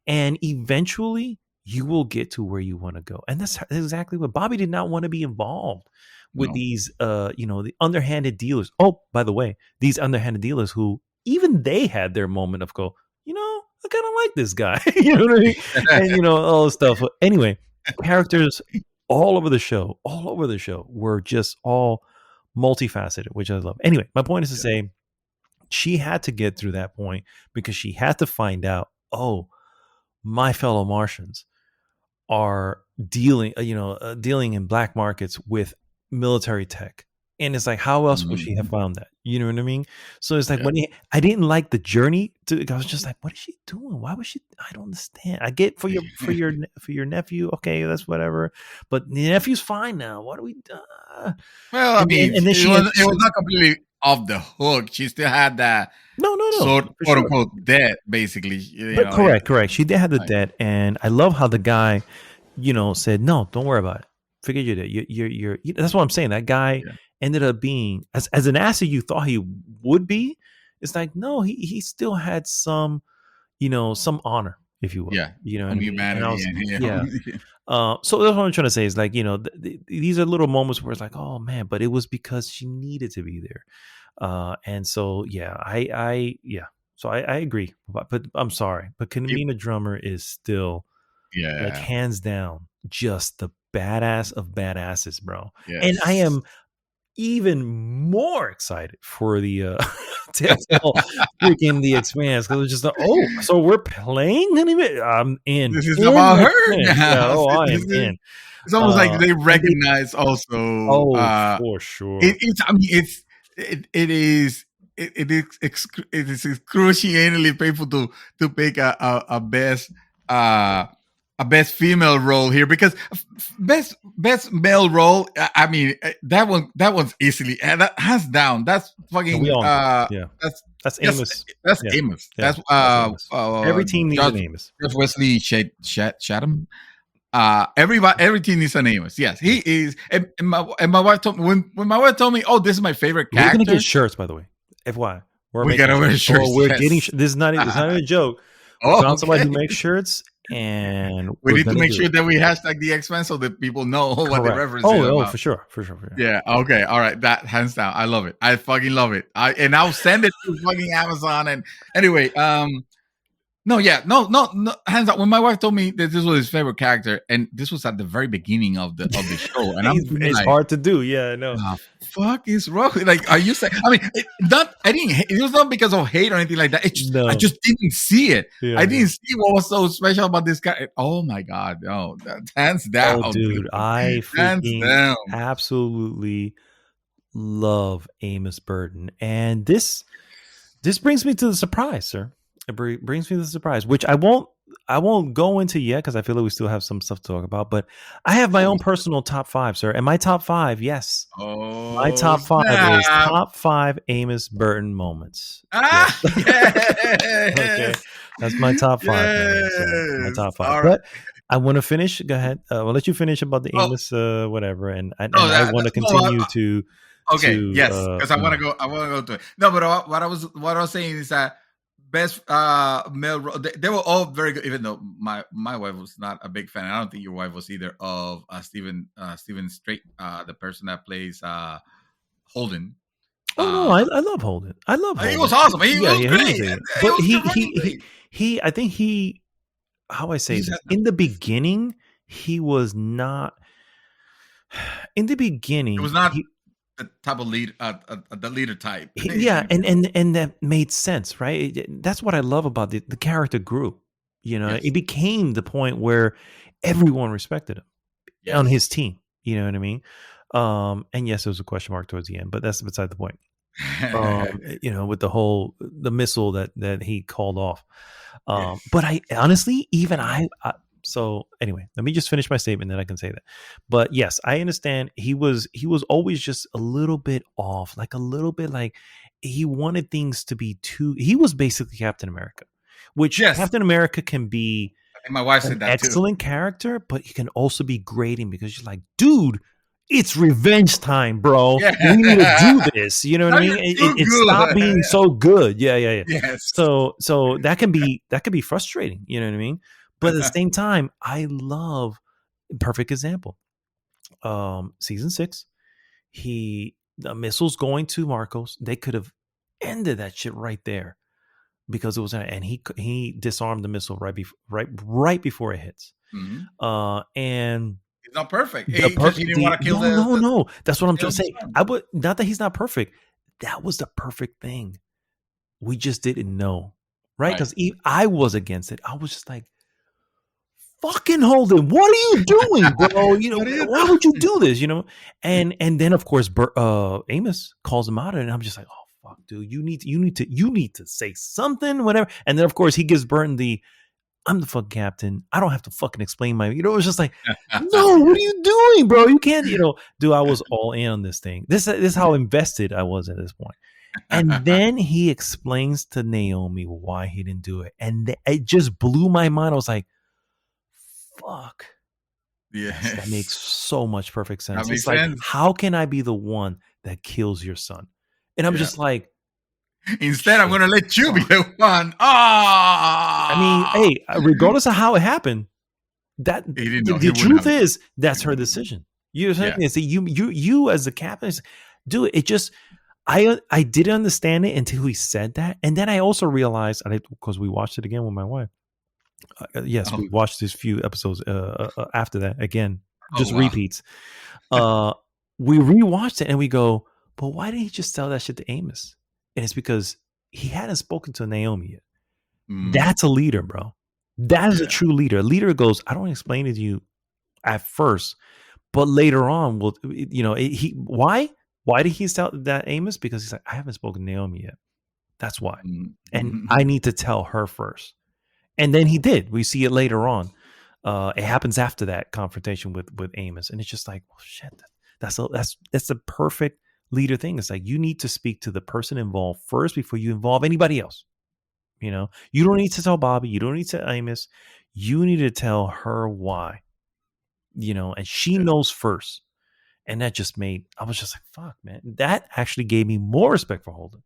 And eventually you will get to where you want to go. And that's exactly what Bobby did not want to be involved with these, the underhanded dealers. Oh, by the way, these underhanded dealers who even they had their moment of go, I kind of like this guy, you know what I mean? And, all this stuff. But anyway, characters all over the show were just all multifaceted, which I love. Anyway, my point is to say she had to get through that point because she had to find out, my fellow Martians are dealing in black markets with military tech. And it's like, how else would she have found that? You know what I mean? So it's like I didn't like the journey. I was just like, what is she doing? Why was she? I don't understand. I get for your nephew, okay, that's whatever. But the nephew's fine now. What do we do? Well, I mean, and then it was not completely off the hook. She still had that quote unquote debt, basically. Correct. She did have the debt, and I love how the guy, said, no, don't worry about it. Forget your debt. You're that's what I'm saying. That guy ended up being as an asset you thought he would be. It's like, no, he still had some, some honor, if you will. Yeah. Humanity. So that's what I'm trying to say is like, these are little moments where it's like, oh man, but it was because she needed to be there. And so, so I agree, but I'm sorry, but Kamina Drummer is still like hands down, just the badass of badasses, bro. Yes. And I am even more excited for the freaking the Expanse, because it's just so we're playing anime. I'm in. This is about her. I am in. It's almost like they recognize also. For sure. It is excruciatingly painful to pick a best female role here, because best male role, I mean, that one's easily, that hands down, that's fucking that's Amos. That's Amos. That's Amos. Every team needs an Amos. Jeff Wesley Chatham. Every team needs an Amos. Yes, he is. And my wife told me when my wife told me, this is my favorite character. We're gonna get shirts, by the way. FYI, we gotta wear shirts. We're getting. This is not. It's not a joke. Found somebody who makes shirts. And we need to make sure that we hashtag the Expanse so that people know what the reference is. Oh, for sure. Yeah. Okay. All right. That hands down. I love it. I fucking love it. And I'll send it to fucking Amazon. And anyway, No, hands up. When my wife told me that this was his favorite character, and this was at the very beginning of the show, and I'm It's like, hard to do. Yeah, I know. the fuck is wrong? Like, are you saying? I mean, I didn't. It was not because of hate or anything like that. I just didn't see it. Yeah, I didn't see what was so special about this guy. Oh my god, no, hands down, oh, dude, I hands freaking down. absolutely love Amos Burton, and this brings me to the surprise, sir. It brings me to the surprise, which I won't go into yet because I feel like we still have some stuff to talk about. But I have my own personal top 5, sir, and my top 5, yes, my top 5 is top 5 Amos Burton moments. Yes. Okay, that's my top 5. Yes. Man, my top 5. All but right. I want to finish. Go ahead. I'll let you finish about the Amos whatever, and I want to continue to. Okay. Yes, because I want to go. I want to go to it. No, but what I was saying is that best male role. They were all very good. Even though my wife was not a big fan. I don't think your wife was either of Stephen Strait, the person that plays Holden. Oh no, I love Holden. I love Holden. He was awesome. He was great. But he I think he. How I say this in the beginning, he was not. In the beginning, it was not. The type of lead, the leader type. Yeah, and that made sense, right? That's what I love about the character grew. You know, It became the point where everyone respected him on his team. You know what I mean? And yes, there was a question mark towards the end, but that's beside the point. You know, with the missile that he called off. But I honestly, so anyway, let me just finish my statement, then I can say that. But yes, I understand he was always just a little bit off, like a little bit like he wanted things to be he was basically Captain America, which Captain America can be my wife said that excellent character, but he can also be grating because you're like, dude, it's revenge time, bro. Yeah. We need to do this. You know what I mean? It stopped being so good. Yeah. Yes. So that can be frustrating. You know what I mean? But at the same time, I love perfect example. Season 6, the missiles going to Marcos, they could have ended that shit right there because it was, and he disarmed the missile right before it hits. Mm-hmm. And he's not perfect. He didn't want to kill no. That's what I'm trying to say. Not that he's not perfect. That was the perfect thing. We just didn't know, right? Because I was against it. I was just like, fucking Holden, what are you doing, bro? You know, why would you do this? You know, and then of course Amos calls him out, and I'm just like, oh fuck, dude, you need to say something, whatever. And then of course he gives Burton I'm the fucking captain. I don't have to fucking explain it was just like, no, what are you doing, bro? You can't, dude, I was all in on this thing. This is how invested I was at this point. And then he explains to Naomi why he didn't do it. And it just blew my mind. I was like, fuck. Yeah, that makes so much perfect sense. It's like, how can I be the one that kills your son? And I'm just like, instead, I'm going to let you be the one. I mean, hey, regardless of how it happened, the truth is that's her decision. You know what I'm saying? So you as the captain, do it. It just, I didn't understand it until he said that, and then I also realized, because we watched it again with my wife. We watched these few episodes after that again, just repeats. We rewatched it and we go, but why didn't he just tell that shit to Amos? And it's because he hadn't spoken to Naomi yet. That's a leader, bro. That is a true leader. A leader goes, I don't explain it to you at first, but later on, why did he tell that Amos? Because he's like, I haven't spoken to Naomi yet. That's why. And I need to tell her first. And then he did. We see it later on. It happens after that confrontation with Amos, and it's just like, well, shit. That's the perfect leader thing. It's like you need to speak to the person involved first before you involve anybody else. You don't need to tell Bobby. You don't need to Amos. You need to tell her why. And she knows first. And that just I was just like, fuck, man. That actually gave me more respect for Holden.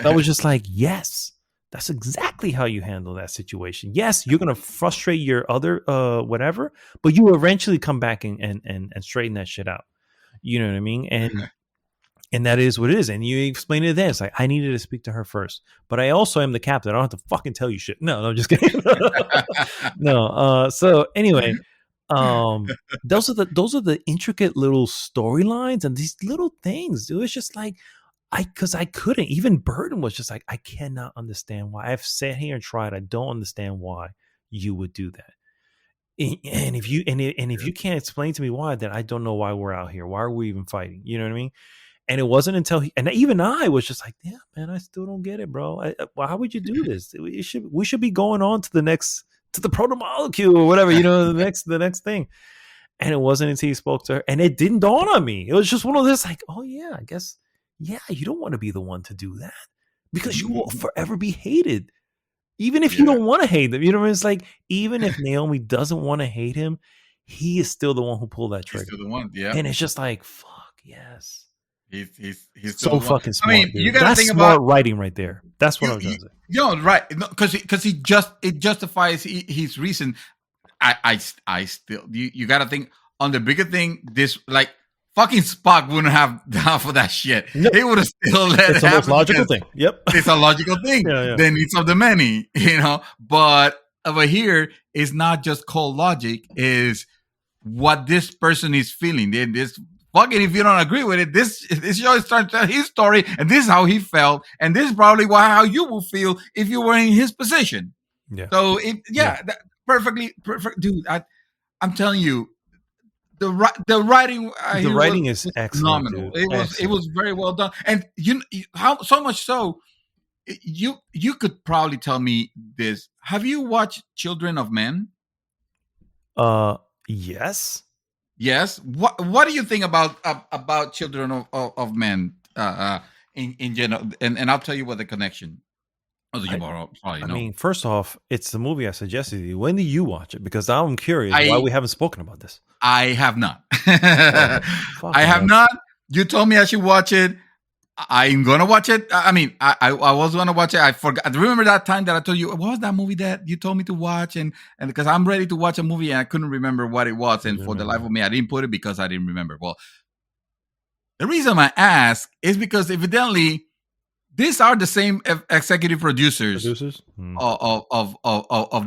I was just like, yes. That's exactly how you handle that situation. Yes, you're going to frustrate your other whatever, but you will eventually come back and straighten that shit out. You know what I mean? And And that is what it is. And you explained it then. It's like, I needed to speak to her first. But I also am the captain. I don't have to fucking tell you shit. No, I'm just kidding. No. So anyway, those are the intricate little storylines and these little things. It was just like, because I couldn't. Even Burton was just like, I cannot understand why. I've sat here and tried. I don't understand why you would do that. And if you can't explain to me why, then I don't know why we're out here. Why are we even fighting? You know what I mean? And it wasn't until even I was just like, yeah, man, I still don't get it, bro. Why would you do this? We should be going on to the proto molecule or whatever, the next thing. And it wasn't until he spoke to her, and it didn't dawn on me. It was just one of this, like, oh yeah, I guess, yeah, you don't want to be the one to do that because you will forever be hated, even if you don't want to hate them. You know what I mean? It's like, even if Naomi doesn't want to hate him, he is still the one who pulled that trigger. He's still the one, yeah. And it's just like, fuck yes. He's so fucking smart. I mean, you gotta That's think smart about writing right there. That's what I'm trying to say. Right? Because it justifies his reason. I still you gotta think on the bigger thing. This, like, fucking Spock wouldn't have down for that shit. Nope. He would have still let it happen. It's the most logical thing. Yep, it's a logical thing. The needs of the many, But over here, it's not just cold logic. Is what this person is feeling. This. Fuck it, if you don't agree with it, this show is starting to tell his story, and this is how he felt, and this is probably how you will feel if you were in his position. Yeah. So perfect, dude. I'm telling you, the writing. The writing is excellent. Phenomenal. It was very well done, and how so much so. You could probably tell me this. Have you watched Children of Men? Yes. Yes. What do you think about Children of Men in general? And I'll tell you what the connection. I mean, first off, it's the movie I suggested to you. When do you watch it? Because I'm curious why we haven't spoken about this. I have not. I have not. You told me I should watch it. I'm gonna watch it. I mean, I was gonna watch it. I forgot. Remember that time that I told you, what was that movie that you told me to watch? And because I'm ready to watch a movie and I couldn't remember what it was, and for the life of me, I didn't put it because I didn't remember. Well, the reason I ask is because evidently these are the same executive producers of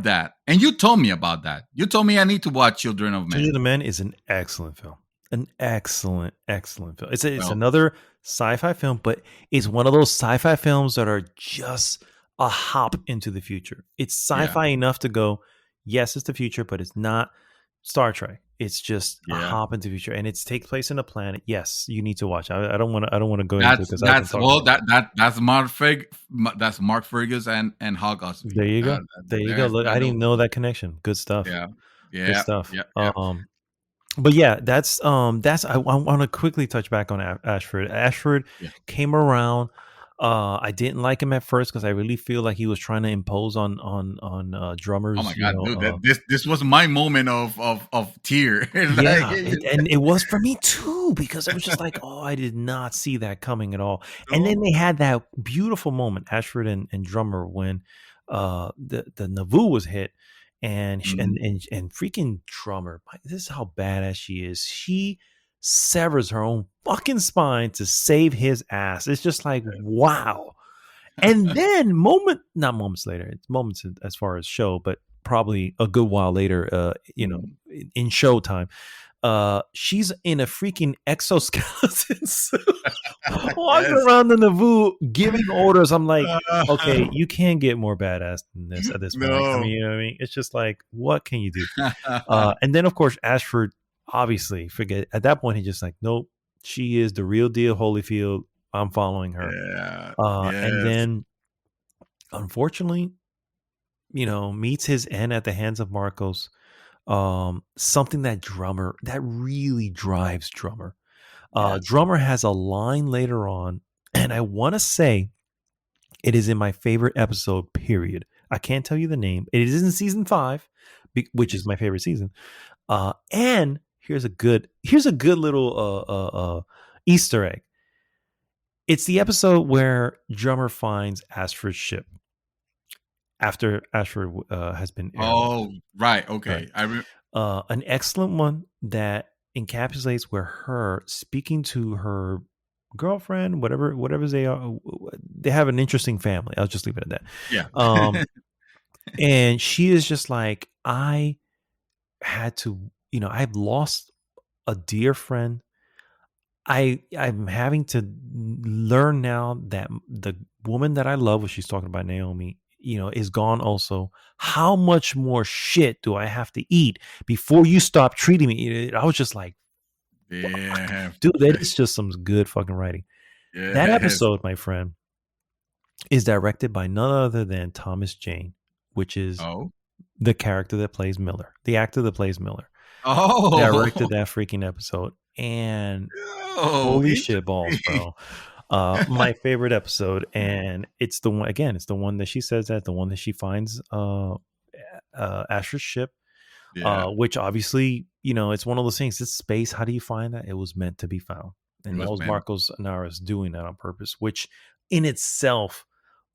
that, and you told me about that. You told me I need to watch Children of Men. Children of Men is an excellent film. An excellent film. It's another sci-fi film, but it's one of those sci-fi films that are just a hop into the future. It's sci-fi enough to go, yes, it's the future, but it's not Star Trek. It's just a hop into the future, and it takes place in a planet. Yes, you need to watch. I don't want to go into it because that's Mark Fergus and Hog Osby. There you go. There you go. Look, I didn't know that connection. Good stuff. Yeah. Good stuff. Yeah. But yeah, that's I want to quickly touch back on Ashford. Ashford came around. I didn't like him at first because I really feel like he was trying to impose on drummers. Oh my god, dude! This was my moment of tear. And it was for me too, because I was just like, oh, I did not see that coming at all. And then they had that beautiful moment, Ashford and drummer, when the Naboo was hit. And freaking drummer, this is how badass she is. She severs her own fucking spine to save his ass. It's just like, wow. And then not moments later, it's moments as far as show, but probably a good while later, in showtime, she's in a freaking exoskeleton suit, walking around the Naboo giving orders. I'm like, okay, you can't get more badass than this at this point. I mean, you know what I mean? It's just like, what can you do? And then, of course, Ashford, obviously, at that point, he's just like, nope, she is the real deal, Holyfield. I'm following her. And then, unfortunately, meets his end at the hands of Marcos. Something that really drives Drummer. Drummer has a line later on, and I want to say it is in my favorite episode, period. I can't tell you the name. It is in season 5, which is my favorite season. And here's a good little Easter egg. It's the episode where Drummer finds Ashford's ship after Ashford has been aired. Oh, right. Okay. Right. An excellent one that encapsulates where her speaking to her girlfriend, whatever they are. They have an interesting family. I'll just leave it at that. Yeah. And she is just like, I had to, I've lost a dear friend. I'm having to learn now that the woman that I love, when she's talking about Naomi, is gone also. How much more shit do I have to eat before you stop treating me? I was just like, Yeah, dude, that is just some good fucking writing. That episode, my friend, is directed by none other than Thomas Jane, which is the character that plays Miller, the actor that plays Miller. Directed that freaking episode. And holy shit balls, bro. My favorite episode. And it's the one, again, it's the one that she says that, the one that she finds Asher's ship. Which obviously, it's one of those things. It's space. How do you find that? It was meant to be found. And that was Marcos Anaris doing that on purpose, which in itself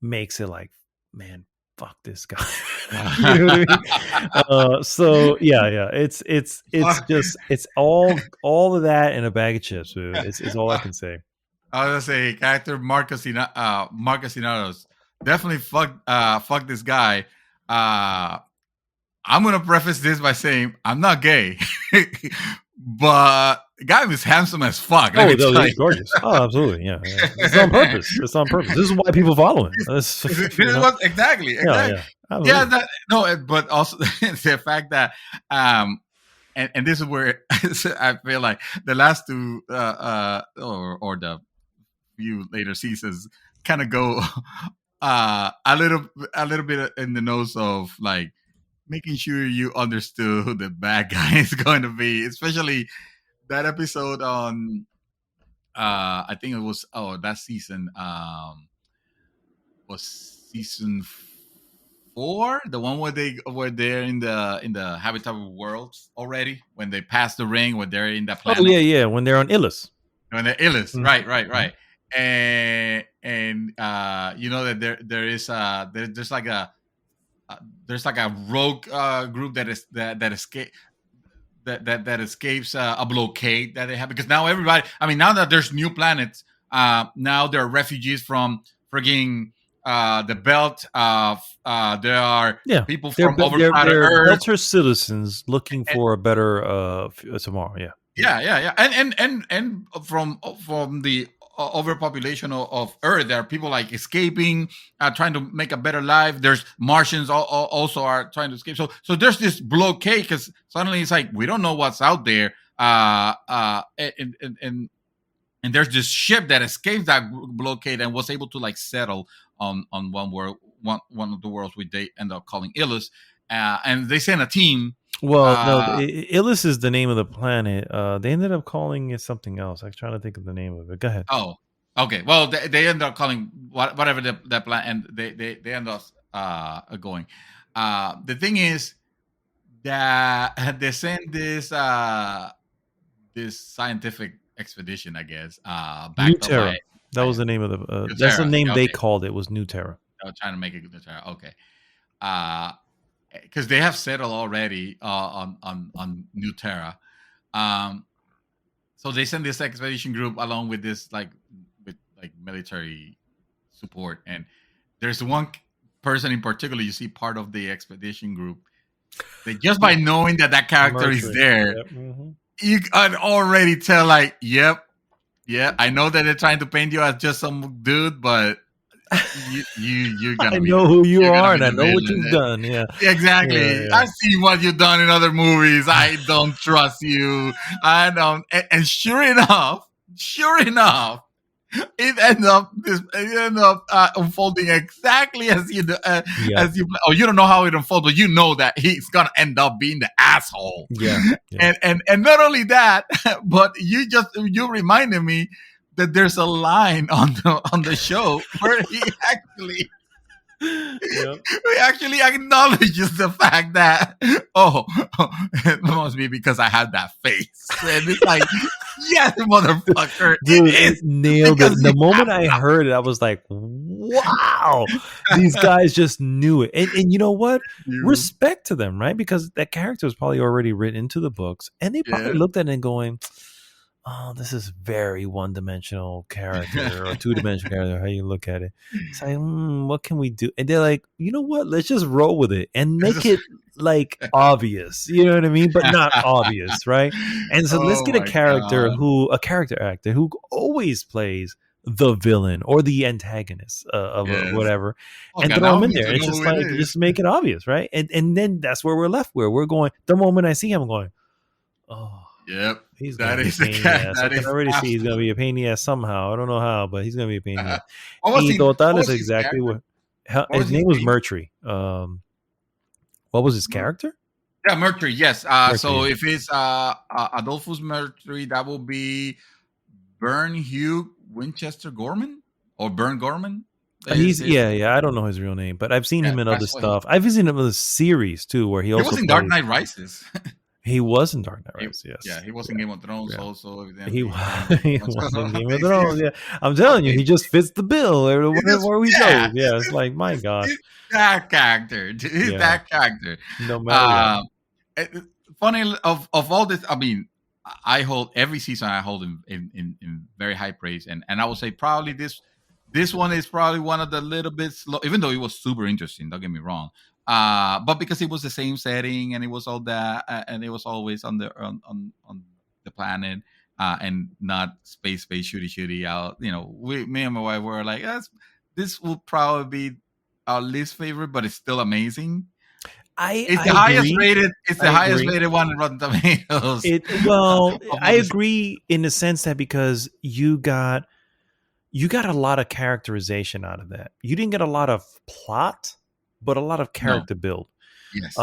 makes it like, man, fuck this guy. You know what I mean? So yeah. It's just, it's all of that in a bag of chips, dude. It's all I can say. I was gonna say, character Marcos Inaros, definitely fuck this guy. I'm gonna preface this by saying I'm not gay, but the guy was handsome as fuck. Oh, he's gorgeous. Oh, absolutely, yeah. It's on purpose. This is why people follow him. Exactly. Yeah, but also the fact that and this is where I feel like the last two or the few later seasons kind of go a little bit in the nose of like making sure you understood who the bad guy is going to be, especially that episode on I think it was that season was season 4, the one where they were there in the habitable worlds already, when they passed the ring, when they're in that planet. Oh yeah, when they're on Ilus. When they're Ilus, right. And you know that there is there's like a rogue group that escapes a blockade that they have, because now everybody, now that there's new planets, now there are refugees from frigging the belt. There are people from over planet Earth. Belter citizens looking for a better tomorrow. Yeah. And from the overpopulation of Earth, there are people like escaping, trying to make a better life. There's Martians also are trying to escape. So there's this blockade, because suddenly it's like we don't know what's out there. And there's this ship that escaped that blockade and was able to like settle on one of the worlds which they end up calling Ilus. And they send a team. Well, no, Ilus is the name of the planet. They ended up calling it something else. I'm trying to think of the name of it. Go ahead. Oh, okay. Well, they end up calling whatever that planet, and they end up going. The thing is that they send this scientific expedition, I guess. Back New Terra. That was the name of the. That's the name they called it. Was New Terra. I was trying to make it New Terra. Okay. Because they have settled already on New Terra, so they send this expedition group along with this with military support, and there's one person in particular you see part of the expedition group that just by knowing that character is there, you can already tell like, yeah, I know that they're trying to paint you as just some dude, but you're gonna. I know who you are, and I know what you've done. Yeah, exactly. Yeah. I see what you've done in other movies. I don't trust you. I don't. And sure enough, it ends up unfolding exactly as you do. As you. Oh, you don't know how it unfolds, but you know that he's gonna end up being the asshole. Yeah. And not only that, but you reminded me that there's a line on the show where he actually acknowledges the fact that it must be because I had that face, and it's like, yes, motherfucker, dude, it nailed it. The moment I heard it, I was like, wow, these guys just knew it. And you know what? Respect to them, right? Because that character was probably already written into the books, and they probably looked at it and going, oh, this is very one-dimensional character or two-dimensional character, how you look at it. It's like, what can we do? And they're like, you know what? Let's just roll with it and make it like obvious. You know what I mean? But not obvious, right? And so let's Oh get a my character God. a character actor who always plays the villain or the antagonist of Yes. whatever, Oh and God, throw now him I'm in going there. to It's know just who it like, is. just make it obvious, right? And then that's where we're left. Where we're going. The moment I see him, I'm going, oh, Yep. he's gonna That be a is the pain in the cat. ass. I That can is already see he's gonna be absolutely. a pain in the ass somehow. I don't know how, but he's gonna be a pain in the ass. What was Y he? total What is was his exactly character? What his was his name was name? Mercury. What was his character? Yeah, Mercury. Yes. Mercury. So Yeah. if it's Adolphus Mercury, that will be Bern Hugh Winchester Gorman or Bern Gorman. He's Is yeah. I don't know his real name, but I've seen yeah, him in other that's what he. stuff. I've seen him in the series too, where he He also was in Dark plays. Knight Rises. He was in Dark Knight He, Rises. yeah, Yes. he was in Yeah. Game of Thrones Yeah. also. He Evidently, was, he was in Game of Thrones. He's Yeah, I'm telling you, okay. he just fits the bill Just wherever he yeah, goes. Yeah, it's like, my gosh. he's that character. He's Yeah, that character. no matter what. Um, funny of all this, I mean, I hold every season. I hold in very high praise, and I would say probably this one is probably one of the little bit slow, even though it was super interesting. Don't get me wrong. But because it was the same setting and it was all that, and it was always on the planet, and not space shooty out. You know, me and my wife were like, this will probably be our least favorite, but it's still amazing. It's the highest agree. rated. It's the I highest agree. rated one in Rotten Tomatoes. Well, Of I all this. agree in the sense that because you got a lot of characterization out of that. You didn't get a lot of plot, but a lot of No. character build. Yes.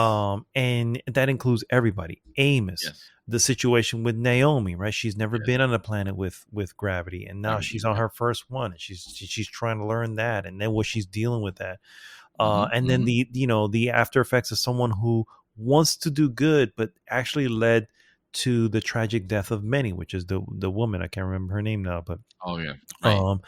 And that includes everybody. Amos, Yes. the situation with Naomi, right? She's never Yes. been on a planet with gravity, and now Gravity, she's on yeah. her first one, and she's trying to learn that, and then what she's dealing with that. Mhm, And then mhm. the after effects of someone who wants to do good, but actually led to the tragic death of many, which is the woman. I can't remember her name now, but Oh yeah. Right.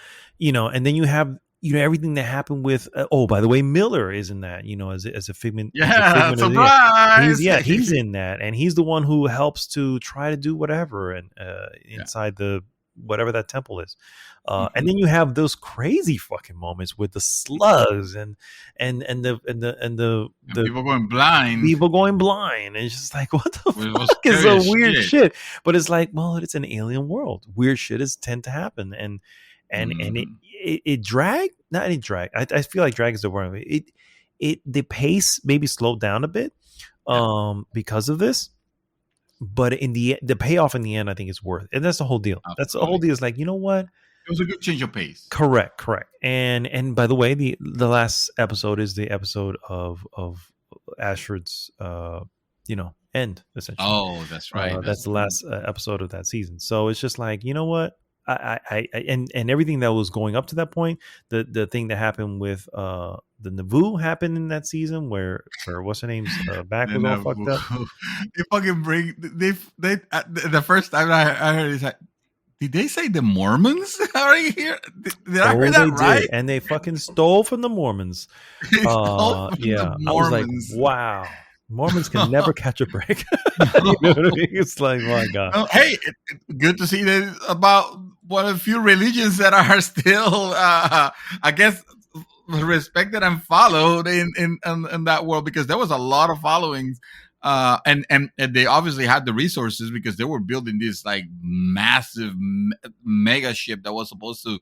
and then you have everything that happened with. Oh, by the way, Miller is in that. As a figment. He's a Yeah. figment of Surprise. he's in that, and he's the one who helps to try to do whatever and inside the whatever that temple is. And then you have those crazy fucking moments with the slugs and the people going blind. people going blind. And it's just like, what the It was fuck is scary a as weird shit. shit? But it's like, well, it's an alien world. Weird shit is tend to happen, and it dragged. Not it dragged. I feel like drag is the word. The pace maybe slowed down a bit, because of this. But in the payoff in the end, I think it's worth it. And that's the whole deal. That's the whole Absolutely. deal. Is like, you know what? It was a good change of pace. Correct. And by the way, the last episode is the episode of Ashford's end, essentially. Oh, that's right. That's the last episode of that season. So it's just like, you know what? I and everything that was going up to that point, the thing that happened with the Naboo happened in that season where what's her name's back was all fucked up. They fucking bring they the first time I heard is like, did they say the Mormons are here? Did I hear that right? Did. And they fucking stole from the Mormons. They stole from Yeah, the I was like, Mormons. wow. Mormons can never catch a break. You know what I mean? It's like, my God. Well, hey, good to see that about one of the few religions that are still, I guess, respected and followed in that world, because there was a lot of followings, and they obviously had the resources because they were building this like massive mega ship that was supposed to,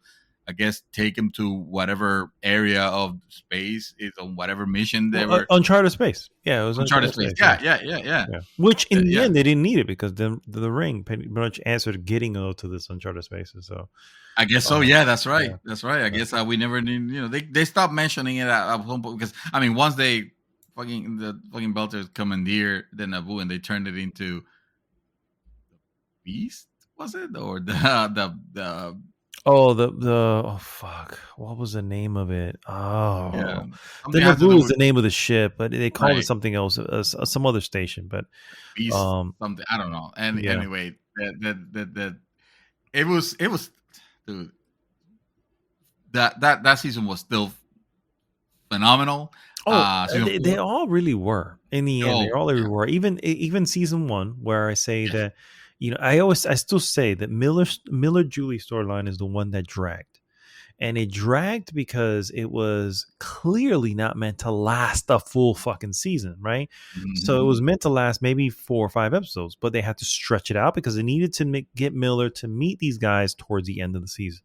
I guess, take them to whatever area of space is on whatever mission they were. Uncharted space. Yeah, it was Uncharted space. Yeah. Which in the end they didn't need it because the ring pretty much answered getting to this Uncharted spaces. So I guess so. Yeah, that's right. Yeah. That's right. I guess we never need. They stopped mentioning it at one point because I mean, once the fucking Belters commandeered the Naboo and they turned it into Beast, was it, or the oh fuck, what was the name of it? Oh, yeah, the Naboo is the name of the ship, but they called it something else, some other station. But Beast, something, I don't know. And anyway, it was dude. That season was still phenomenal. They all really were in the end. They all really were. Even season one, where I say that I still say that Miller Julie storyline is the one that dragged. And it dragged because it was clearly not meant to last a full fucking season, right? So it was meant to last maybe 4 or 5 episodes, but they had to stretch it out because they needed to get Miller to meet these guys towards the end of the season.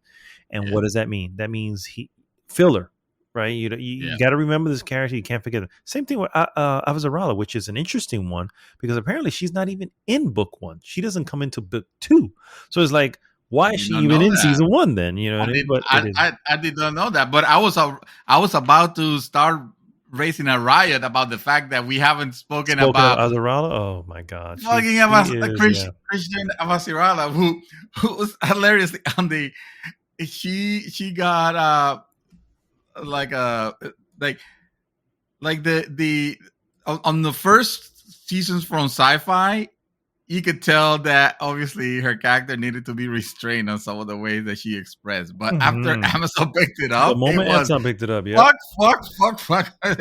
And what does that mean? That means filler, right? You got to remember this character. You can't forget it. Same thing with Avazarala, which is an interesting one because apparently she's not even in book 1. She doesn't come into book 2. So it's like, why is she even in season 1 then? You know what I mean? But I did not know that. But I was about to start raising a riot about the fact that we haven't spoken about Azarala. Oh my god! Talking about Christian Avazarala, who was hilariously on the she got like the on the first seasons from Sci-Fi. You could tell that obviously her character needed to be restrained on some of the ways that she expressed. But after Amazon picked it up, the moment Amazon picked it up, yeah, fuck.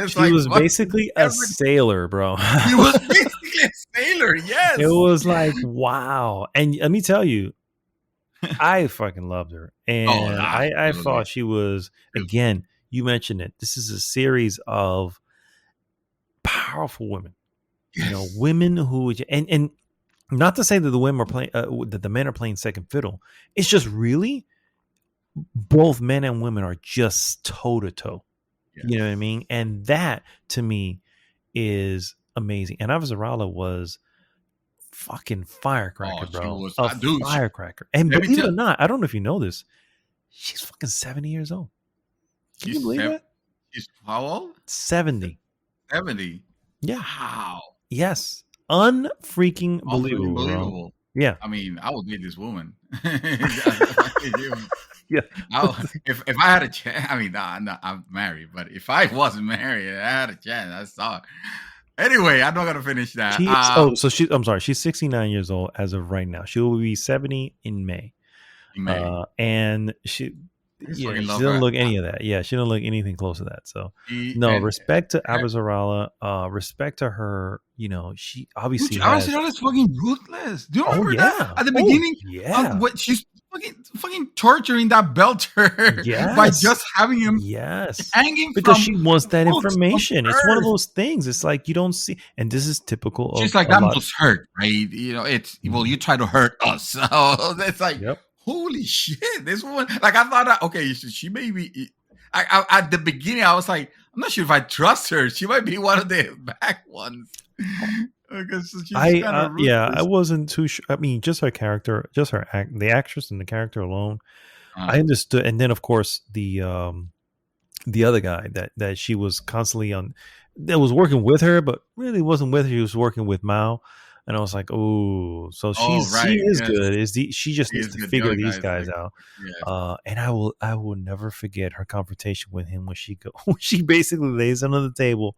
She was basically a sailor, bro. She was basically a sailor, yes. It was like, wow. And let me tell you, I fucking loved her. And I thought she was, again, you mentioned it. This is a series of powerful women. Yes. Women who, and not to say that the women are playing, that the men are playing second fiddle. It's just really both men and women are just toe to toe. You know what I mean? And that to me is amazing. And Avazarala was fucking firecracker, bro. Firecracker. And believe it or not, I don't know if you know this, she's fucking 70 years old. Can you believe that? She's how old? 70. 70. Yeah. Wow. Yes. Unfreaking believable. Bro. Yeah. I mean, I would date this woman. Yeah. If I had a chance, I mean, no, I'm married, but if I wasn't married and I had a chance, I saw it. Anyway, I'm not gonna finish that. I'm sorry. She's 69 years old as of right now. She will be 70 in May. And she doesn't look any of that. Yeah, she don't look anything close to that. So respect to Avazarala, respect to her. She obviously Avazarala's fucking ruthless. Do you remember that at the beginning? What she's fucking torturing that belter by just having him hanging because she wants that information. It's one of those things. It's like you don't see, and this is typical. She's like, that must hurt, right? It's you try to hurt us, so it's like. Yep. Holy shit! This woman, like I thought, okay, she may be. At the beginning, I was like, I'm not sure if I trust her. She might be one of the back ones. I wasn't too sure. I mean, just her character, just her the actress and the character alone, I understood. And then, of course, the other guy that she was constantly on, that was working with her, but really wasn't with her. He was working with Mao. And I was like, oh, so she is good. She just needs to figure these guys out. Yeah. And I will never forget her confrontation with him when she basically lays under the table.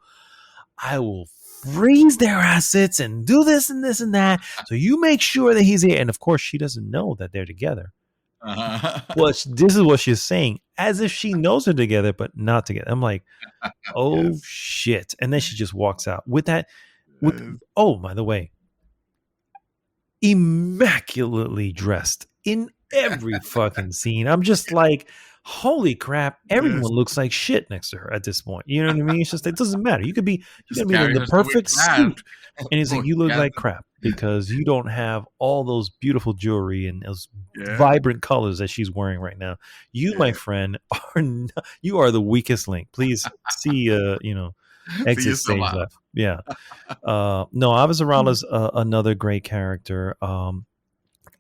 I will freeze their assets and do this and this and that. So you make sure that he's here. And of course, she doesn't know that they're together. Well, this is what she's saying, as if she knows they're together, but not together. I'm like, oh shit. And then she just walks out with that. Oh, by the way. Immaculately dressed in every fucking scene. I'm just like, holy crap, everyone looks like shit next to her at this point. You know what I mean? It's just, it doesn't matter. You could be in the perfect suit, and it's like, you look like crap because you don't have all those beautiful jewelry and those vibrant colors that she's wearing right now. You, my friend, you are the weakest link. Please see, exit stage left. Yeah. No, Avazarala's another great character.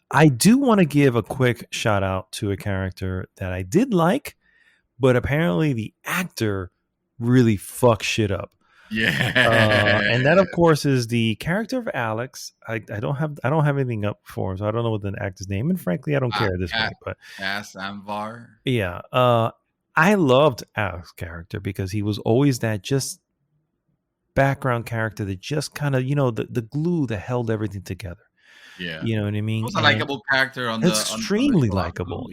I do want to give a quick shout out to a character that I did like, but apparently the actor really fucked shit up. Yeah. And that, of course, is the character of Alex. I don't have anything up for him, so I don't know what the actor's name. And frankly, I don't care at this point. But Amvar. Yeah. I loved Alex's character because he was always that just background character that just kind of, the glue that held everything together. Yeah. You know what I mean? He was a likable character extremely likable.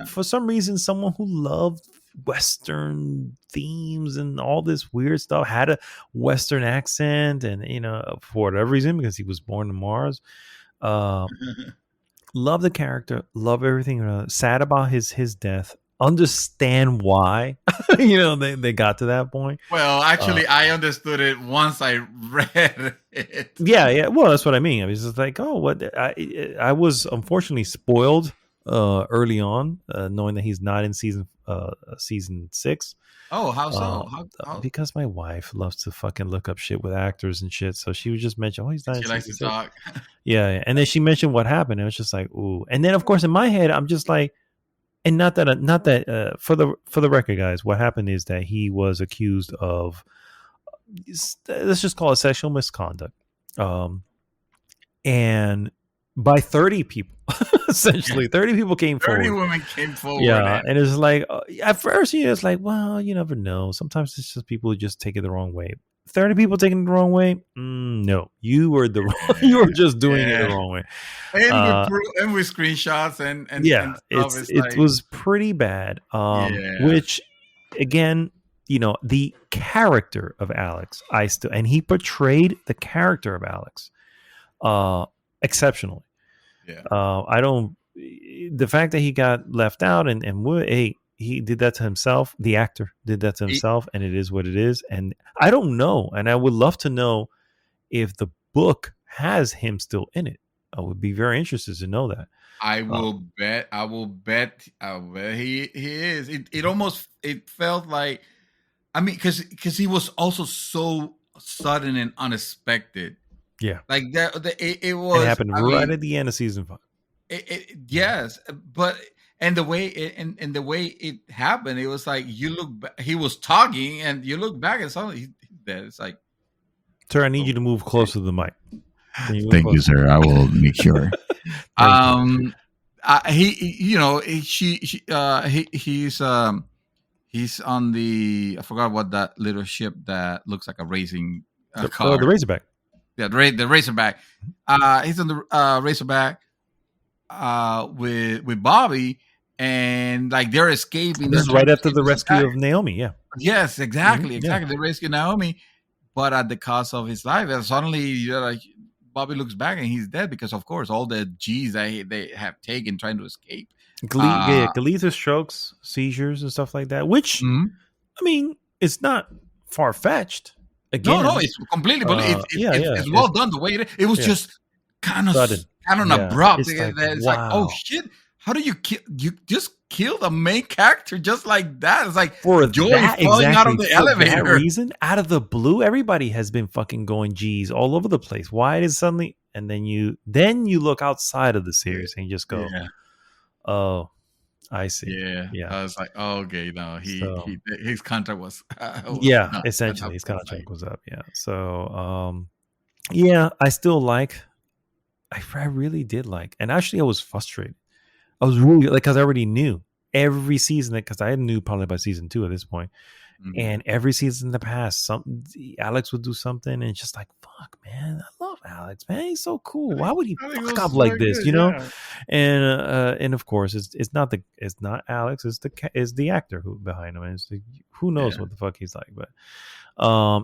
For some reason, someone who loved Western themes and all this weird stuff, had a Western accent, and for whatever reason, because he was born on Mars, Love the character, love everything around it. Sad about his death. Understand why they got to that point. Well, actually, I understood it once I read it. Yeah. Well, that's what I mean. I was just like, oh, what? I was unfortunately spoiled early on, knowing that he's not in season 6. Oh, how so? How? Because my wife loves to fucking look up shit with actors and shit. So she would just mention, oh, he's not in She season likes to 6. talk. Yeah. And then she mentioned what happened. And it was just like, ooh. And then, of course, in my head, I'm just like, and not that for the record, guys, what happened is that he was accused of, let's just call it sexual misconduct. And by 30 people, essentially 30 people came 30 forward. women came forward. Yeah. And it's like, at first, it's like, well, you never know. Sometimes it's just people who just take it the wrong way. 30 people taking it the wrong way? No, you were you were just doing it the wrong way. And with screenshots and yeah, and stuff, it was pretty bad. Which, again, the character of Alex, and he portrayed the character of Alex exceptionally. Yeah. The fact that he got left out and he did that to himself. The actor did that to himself, and it is what it is. And I don't know, and I would love to know if the book has him still in it. I would be very interested to know that. I will bet he is. It felt like, I mean, because he was also so sudden and unexpected. Yeah, like that. It was. It happened at the end of season 5. Yes, but and the way it happened, it was like you look back, he was talking, and you look back and suddenly he's dead. It's like, sir, I need you to move closer to the mic. Thank you, sir. I will make sure. He's on the, I forgot what that little ship that looks like a racing car. The Razorback. Yeah, the Razorback. He's on the Razorback with Bobby, and like they're escaping. This is right after the rescue of Naomi. Yeah. Yes, exactly. Yeah. They rescue Naomi, but at the cost of his life. And suddenly, like, Bobby looks back and he's dead because, of course, all the G's that they have taken trying to escape. Galeetha strokes, seizures, and stuff like that. Which, I mean, it's not far fetched. Again, no, it's completely. It's well done the way it was just kind of abrupt. It's like, oh shit! How do you kill? You just kill the main character just like that? It's like for Joey that, falling out of the for elevator. That reason, out of the blue, everybody has been fucking going G's all over the place. Why is suddenly? And then you look outside of the series and you just go, oh. I see. Yeah. I was like, oh, okay, no, his contract was essentially his contract was up. Yeah. So, I still like. I really did like, and actually, I was frustrated. I was really because I already knew every season because I knew probably by season 2 at this point. And every season in the past, Alex would do something, and it's just like, fuck, man, I love Alex, man, he's so cool. Why would he fuck up like this, And of course, it's not Alex, it's the actor who behind him, and who knows what the fuck he's like, but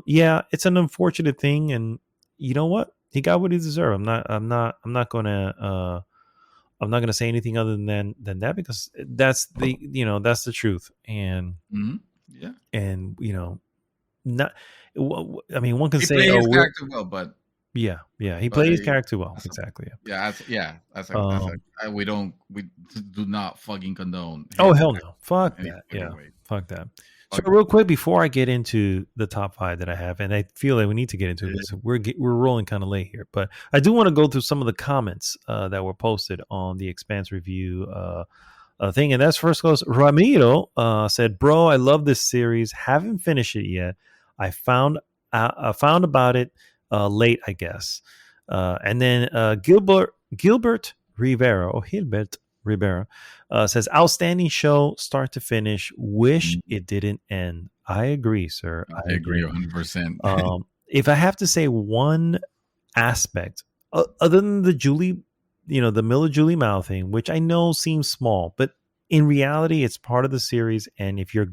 it's an unfortunate thing, and you know what, he got what he deserved. I'm not gonna say anything other than that because that's the truth, and. Yeah, and not. I mean, one can he say, played his character well, but he played his character well, exactly. We do not fucking condone. Oh hell no, fuck that. Yeah, fuck that. So real quick before I get into the top 5 that I have, and I feel like we need to get into this. We're rolling kind of late here, but I do want to go through some of the comments that were posted on the Expanse review. Thing, and that's first goes Ramiro said, bro, I love this series, haven't finished it yet. I found about it late, I guess. And then Gilbert Rivera says, outstanding show start to finish, wish it didn't end. I agree, sir. I agree 100%. If I have to say one aspect other than the Julie, the Miller Julie Mao thing, which I know seems small, but in reality, it's part of the series. And if you're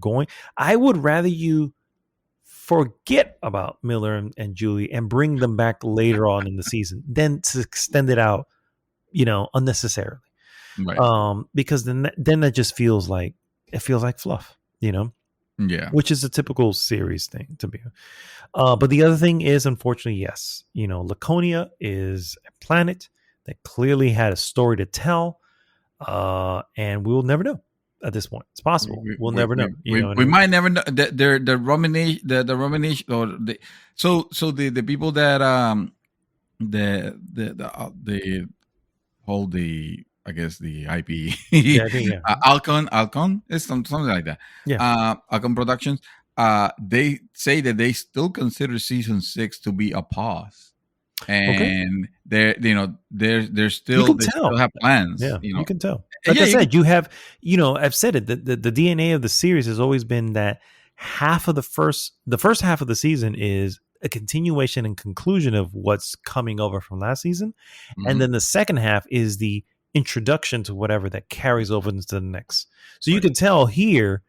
I would rather you forget about Miller and Julie and bring them back later on in the season than to extend it out unnecessarily. Right. Because then that just feels like fluff, Yeah. which is a typical series thing to be. But the other thing is, unfortunately, yes, Laconia is a planet that clearly had a story to tell, and we will never know at this point. It's possible we'll never know. We might never know. The Romanation, or so the people that the hold the, I guess, the IP, Yeah. Alcon is something like that. Yeah. Alcon Productions. They say that they still consider season 6 to be a pause, and they're still still have plans. Yeah, you can tell. Yeah, Like I said, you have, I've said it. The DNA of the series has always been that the first half of the season is a continuation and conclusion of what's coming over from last season, and then the second half is the introduction to whatever that carries over into the next. So you can tell here,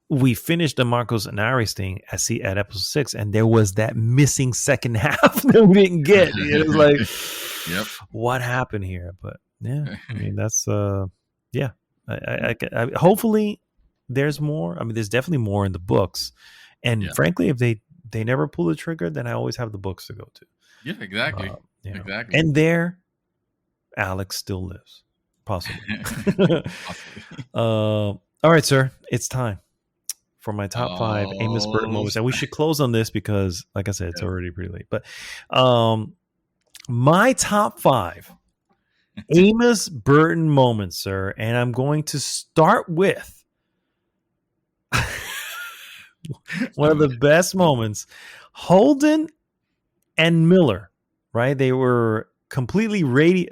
we finished the Marcos and Ares thing at episode 6, and there was that missing second half that we didn't get. It was like, yep, what happened here? But yeah, I mean, that's yeah. I hopefully there's more. I mean, there's definitely more in the books, and frankly, if they never pull the trigger, then I always have the books to go to. Yeah, exactly. Exactly. And there, Alex still lives, possibly. All right, sir, it's time for my top 5 Amos Burton moments, and we should close on this because, like I said, it's already pretty late. But my top 5 Amos Burton moments, sir, and I'm going to start with one of the best moments. Holden and Miller, right? They were completely radiated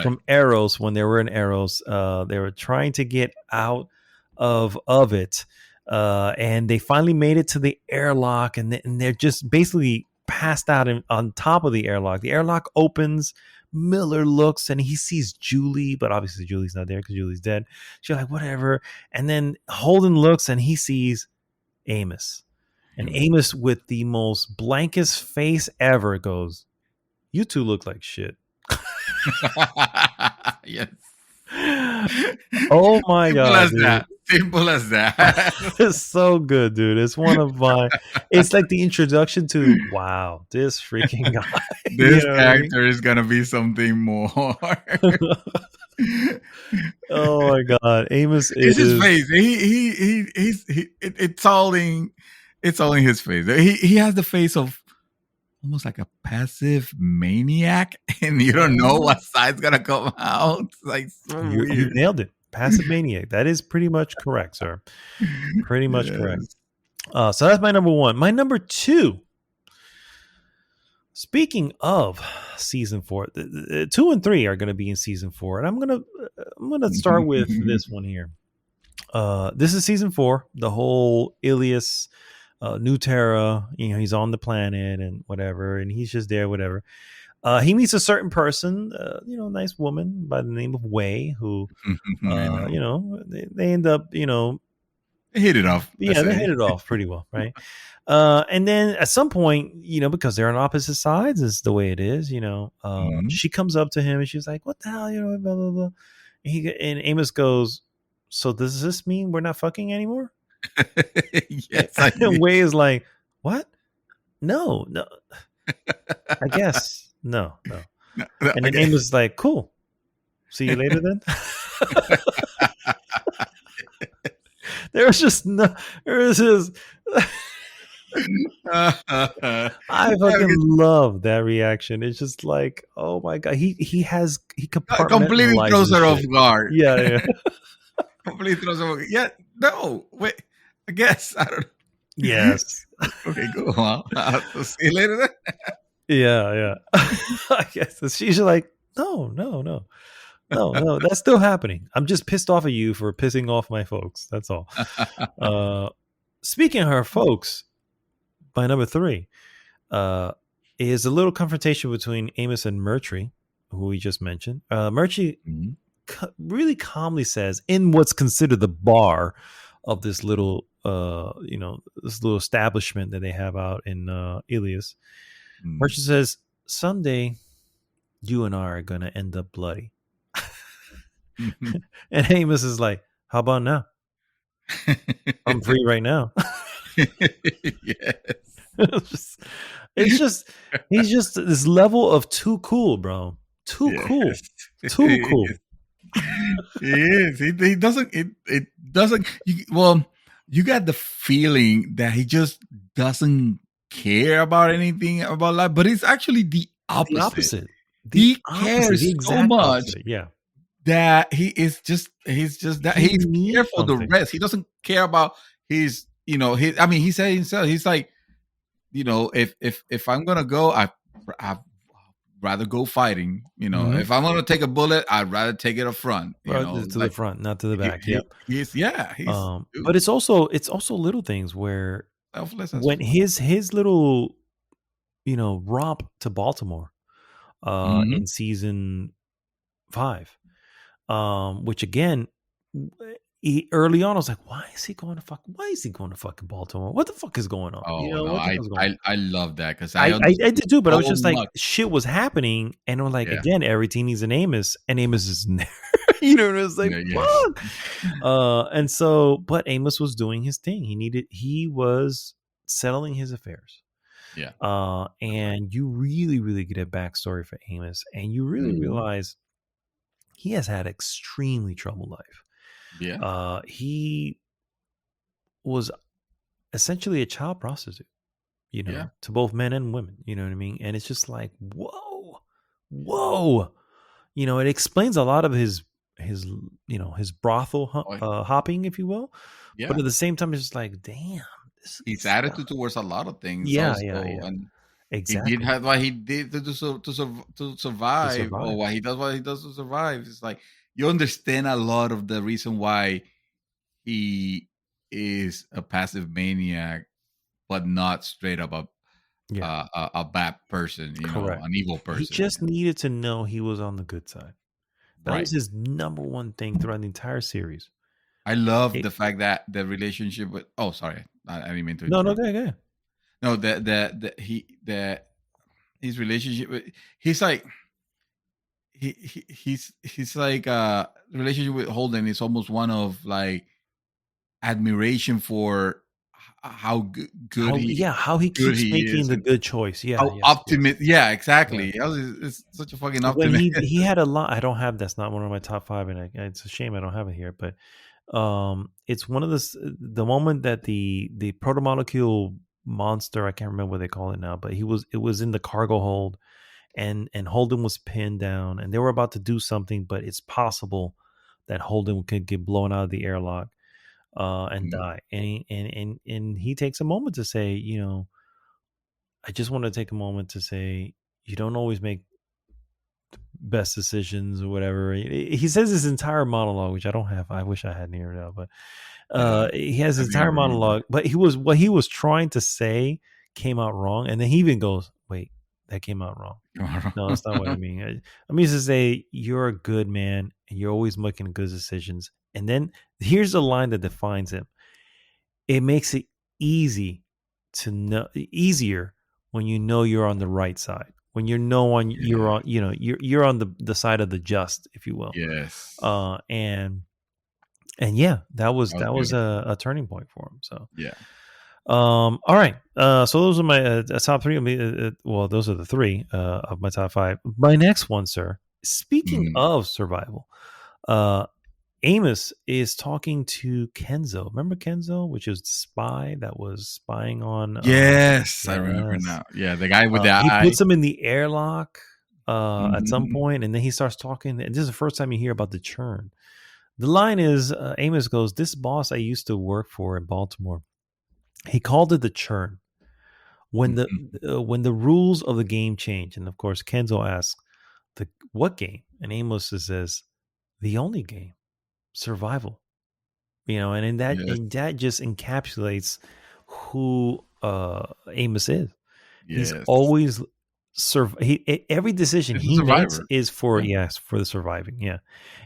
from Arrows when they were in Arrows. They were trying to get out of it, and they finally made it to the airlock, and they're just basically passed out on top of the airlock. The airlock opens. Miller looks and he sees Julie, but obviously Julie's not there because Julie's dead. She's like, whatever. And then Holden looks and he sees Amos. And Amos, with the most blankest face ever, goes, "You two look like shit." Yes. Oh my God. Simple as that. It's so good, dude. It's one of my, it's like the introduction to, wow, this freaking guy. This character is going to be something more. Oh my God. Amos is his face. It's all in his face. He has the face of almost like a passive maniac, and you don't know what side's gonna come out. It's like so weird. You nailed it. Passive maniac. That is pretty much correct, sir. Pretty much correct. So that's my number 1. My number 2. Speaking of season 4, 2 and 3 are going to be in season 4, and I'm gonna start with this one here. This is season 4. The whole Ilias, New Terra, he's on the planet and whatever, and he's just there, whatever. He meets a certain person, nice woman by the name of Wei, who, they end up, they hit it off. Yeah, they hit it off pretty well, right? And then at some point, because they're on opposite sides, is the way it is, she comes up to him and she's like, "What the hell?" Blah, blah, blah. And Amos goes, "So does this mean we're not fucking anymore?" Yes. And Wei is like, "What? No. I guess no. And then Amos is like, "Cool. See you later then." There was just I fucking love that reaction. It's just like, oh my God, he completely throws her off guard. Yeah. Completely throws her off. Yeah, no, wait. I guess I don't. Yes. Okay, go on. I'll see you later then. Yeah. I guess she's like, no, that's still happening. I'm just pissed off at you for pissing off my folks. That's all. Speaking of her folks, my number 3 is a little confrontation between Amos and Murtry, who we just mentioned. Murtry really calmly says, in what's considered the bar of this little, this little establishment that they have out in Ilias, Murtry says, someday you and I are gonna end up bloody. And Amos is like, how about now? I'm free right now. Yes. It's just he's just this level of too cool, bro. Too cool. Yes. Too cool. He is. He doesn't. It doesn't. You got the feeling that he just doesn't care about anything about life, but it's actually the opposite. The opposite. He cares so much that he's just that he's care for the rest. He doesn't care about his, I mean, he said himself, he's like, if I'm gonna go, I'd rather go fighting. If I'm gonna take a bullet, I'd rather take it up front. To the front, not to the back. He's but it's also little things where when his little romp to Baltimore in season 5, which again, early on I was like, why is he going to fucking Baltimore? What the fuck is going on? I love that because I did too, but I was just like, shit was happening, and I'm like, again, everything needs an Amos, and Amos is there. And it was like, fuck. And so, but Amos was doing his thing. He was settling his affairs. Yeah. And you really, really get a backstory for Amos, and you really realize he has had extremely troubled life. Yeah. He was essentially a child prostitute, to both men and women, you know what I mean? And it's just like, whoa. It explains a lot of his brothel hopping, if you will. Yeah. But at the same time, it's just like, damn. His attitude towards a lot of things. Yeah. And exactly. He did what he did to survive, or what he does to survive. It's like you understand a lot of the reason why he is a passive maniac, but not straight up a bad person, an evil person. He just needed to know he was on the good side. That was his number one thing throughout the entire series. I love the fact that the relationship with. Oh, sorry, I didn't mean to. No, go ahead. No, his relationship with, he's like he's like the relationship with Holden is almost one of like admiration for how good how he keeps making the good choice. Optimist. Yeah, exactly. It's such a fucking optimist. When he had a lot. I don't have. That's not one of my top 5, and it's a shame I don't have it here. But it's one of the moment that the protomolecule monster, I can't remember what they call it now, but it was in the cargo hold, and Holden was pinned down, and they were about to do something, but it's possible that Holden could get blown out of the airlock and die. And he takes a moment to say, I just want to take a moment to say, you don't always make best decisions or whatever. He says his entire monologue, which I don't have. I wish I had near it out, but he has his entire monologue. But what he was trying to say came out wrong, and then he even goes, "Wait, that came out wrong. No, that's not what I mean. I mean to say you're a good man and you're always making good decisions." And then here's the line that defines him. It makes it easier when you know you're on the right side. When you're you're on the side of the just, if you will. Yes. And yeah, that was a turning point for him. So yeah. All right. So those are my top 3. Those are the 3 of my top 5. My next one, sir. Speaking of survival, Amos is talking to Kenzo. Remember Kenzo, which is the spy that was spying on. Yes, I remember now. Yeah, the guy with the eye. He puts him in the airlock at some point, and then he starts talking. And this is the first time you hear about the churn. The line is, Amos goes, "This boss I used to work for in Baltimore, he called it the churn. When the rules of the game change." And of course, Kenzo asks, "What game?" And Amos says, "The only game. Survival." And in that, and that just encapsulates who Amos is. Yes. He's always every decision he makes is for for the surviving. Yeah.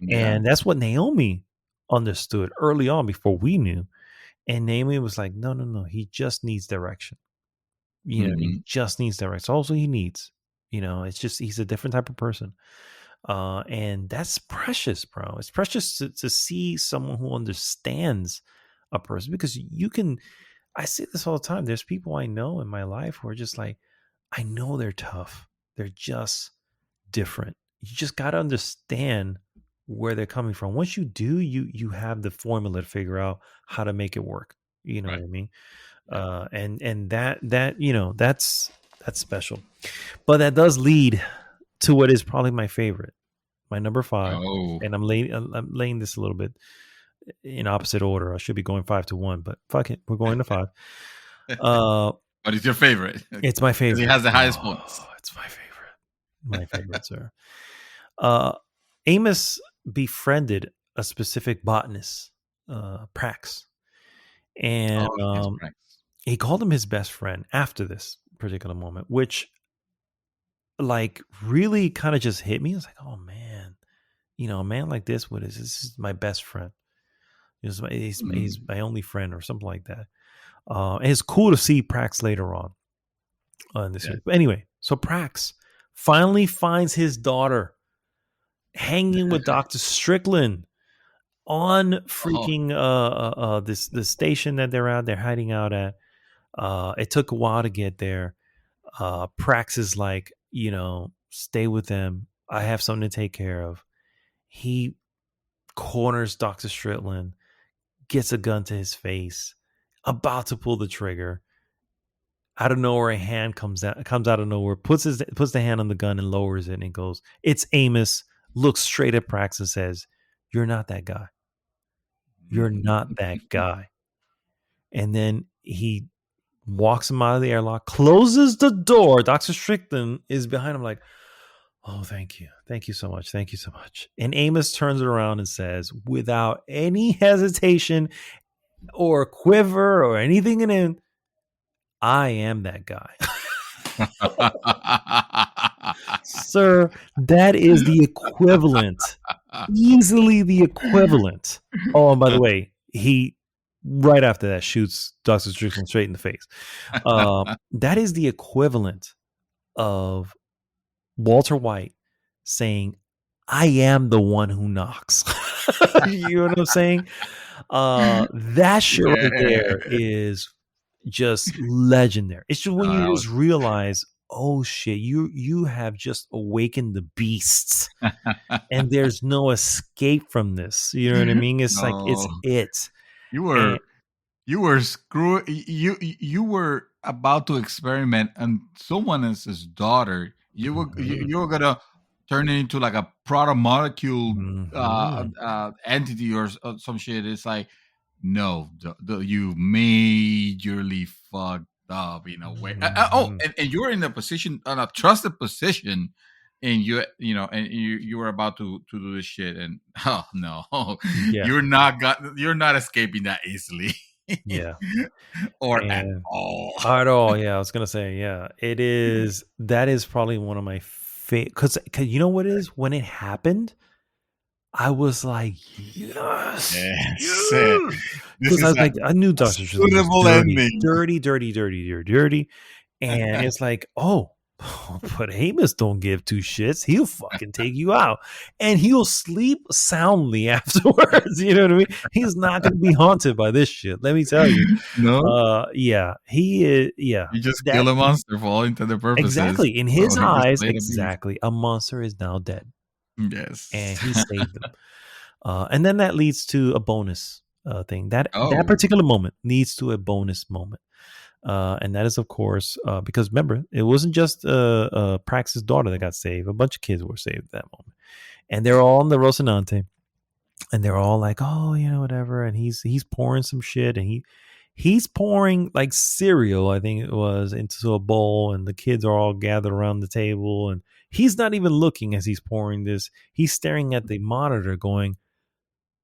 And that's what Naomi understood early on before we knew. And Naomi was like, no, he just needs direction. He just needs direction. That's all he needs. It's just he's a different type of person. And that's precious, bro. It's precious to see someone who understands a person, because I say this all the time. There's people I know in my life who are just like, I know they're tough. They're just different. You just got to understand where they're coming from. Once you do, you have the formula to figure out how to make it work. You know what I mean? And that's special. But that does lead to what is probably my favorite, my number 5. And I'm laying this a little bit in opposite order. I should be going 5 to 1, but fuck it, we're going to 5. But it's your favorite. It's my favorite. It has the highest points. It's my favorite. My favorite, sir. Amos befriended a specific botanist, Prax, and he called him his best friend after this particular moment, which like really kind of just hit me. I was like, oh man, a man like this, this is my best friend. He's my only friend or something like that. And it's cool to see Prax later on in this series. But anyway, so Prax finally finds his daughter hanging with Dr. Strickland on freaking this station that they're hiding out at. It took a while to get there. Prax is like, stay with them. I have something to take care of. He corners Dr. Strickland, gets a gun to his face, about to pull the trigger. Out of nowhere, a hand comes out of nowhere, puts the hand on the gun and lowers it, and it goes, it's Amos, looks straight at Prax and says, you're not that guy. You're not that guy. And then he walks him out of the airlock, closes the door. Dr. Strickland is behind him like, oh, thank you. Thank you so much. Thank you so much. And Amos turns it around and says, without any hesitation or quiver or anything in him, I am that guy. Sir, that is the equivalent. Easily the equivalent. Oh, and by the way, he right after that shoots Dr. Strickland straight in the face. That is the equivalent of Walter White saying, I am the one who knocks. You know what I'm saying? That shit right there is just legendary. It's just when you just realize, oh shit, you have just awakened the beasts and there's no escape from this. You know what I mean? It's like it's it. You were about to experiment on someone else's daughter. You were gonna turn it into like a proto molecule entity or some shit. It's like, no, you majorly fucked up in a way. And you're in a trusted position, and you were about to do this shit, and oh no, you're not escaping that easily. Yeah. Or at all. At all, yeah. I was gonna say, yeah. It is. That is probably one of my favorite. Because you know what it is? When it happened, I was like, yes. Because I was like, I knew Dr. Strickland was dirty. And it's like, oh, but Amos don't give two shits. He'll fucking take you out, and he'll sleep soundly afterwards. You know what I mean? He's not going to be haunted by this shit. Let me tell you. No. Yeah, he is. Yeah, you just kill a monster for all intended purposes. Exactly. In his eyes, exactly. A monster is now dead. Yes, and he saved them. And then that leads to a bonus thing. That particular moment leads to a bonus moment. And that is, of course, because remember, it wasn't just Prax's daughter that got saved. A bunch of kids were saved at that moment. And they're all in the Rocinante. And they're all like, oh, whatever. And he's pouring some shit. And he's pouring like cereal, I think it was, into a bowl. And the kids are all gathered around the table. And he's not even looking as he's pouring this. He's staring at the monitor going,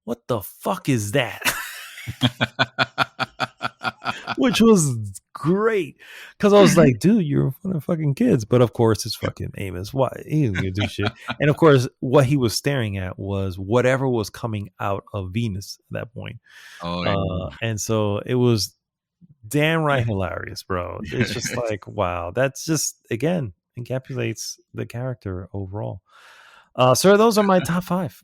what the fuck is that? Which was great, because I was like, dude, you're one of fucking kids. But of course, it's fucking Amos. Why? He ain't gonna do shit. And of course, what he was staring at was whatever was coming out of Venus at that point. And so it was damn right hilarious, bro. It's just like, wow. That's just, again, encapsulates the character overall. Sir, those are my top 5.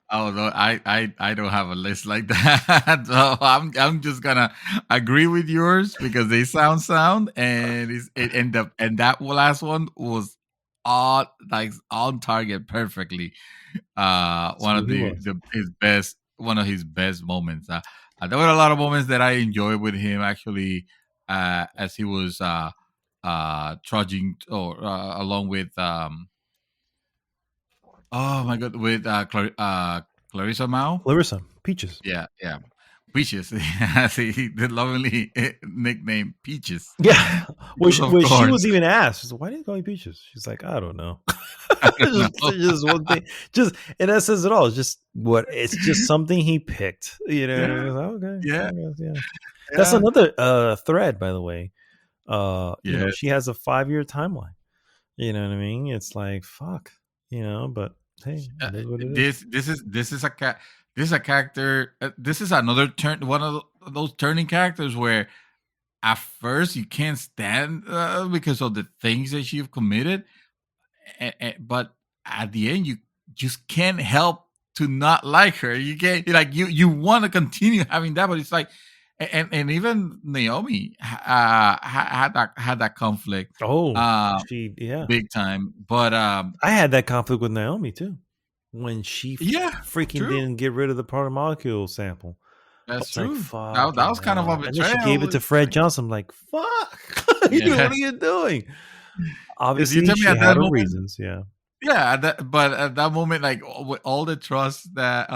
Oh no, I don't have a list like that. So I'm just gonna agree with yours because they sound and and that last one was on target perfectly. That's One who of he was. his best moments. There were a lot of moments that I enjoyed with him actually, as he was trudging or along with oh my god, with Clarissa Mao. Clarissa, Peaches. Yeah. Peaches. See, the lovingly nickname Peaches. Yeah, Of she course. was even asked, she's like, "Why do you call me Peaches?" She's like, "I don't know." I don't Just one thing, just and that says it all. It's just it's just something he picked. You know what I mean? Yeah. It's like, okay, Yeah. I guess, yeah. That's Yeah. another thread, by the way. Yeah. She has a 5-year timeline. You know what I mean? It's like fuck, but hey, it is what it is. This is a character. This is another one of those turning characters where at first you can't stand because of the things that she's committed, but at the end you just can't help to not like her. You can't like you want to continue having that, but it's like, and even Naomi had that conflict, Oh, uh, yeah. big time. But I had that conflict with Naomi too when she yeah, freaking true. didn't get rid of the part of molecule sample. I That's was like, true. fuck. That was kind of a And then she gave betrayal. it to It's Fred like, Johnson. I'm like, fuck. yeah, What are you doing? because you Obviously, tell me she at had that her moment, reasons. Yeah. yeah, but at that moment, like with all the trust that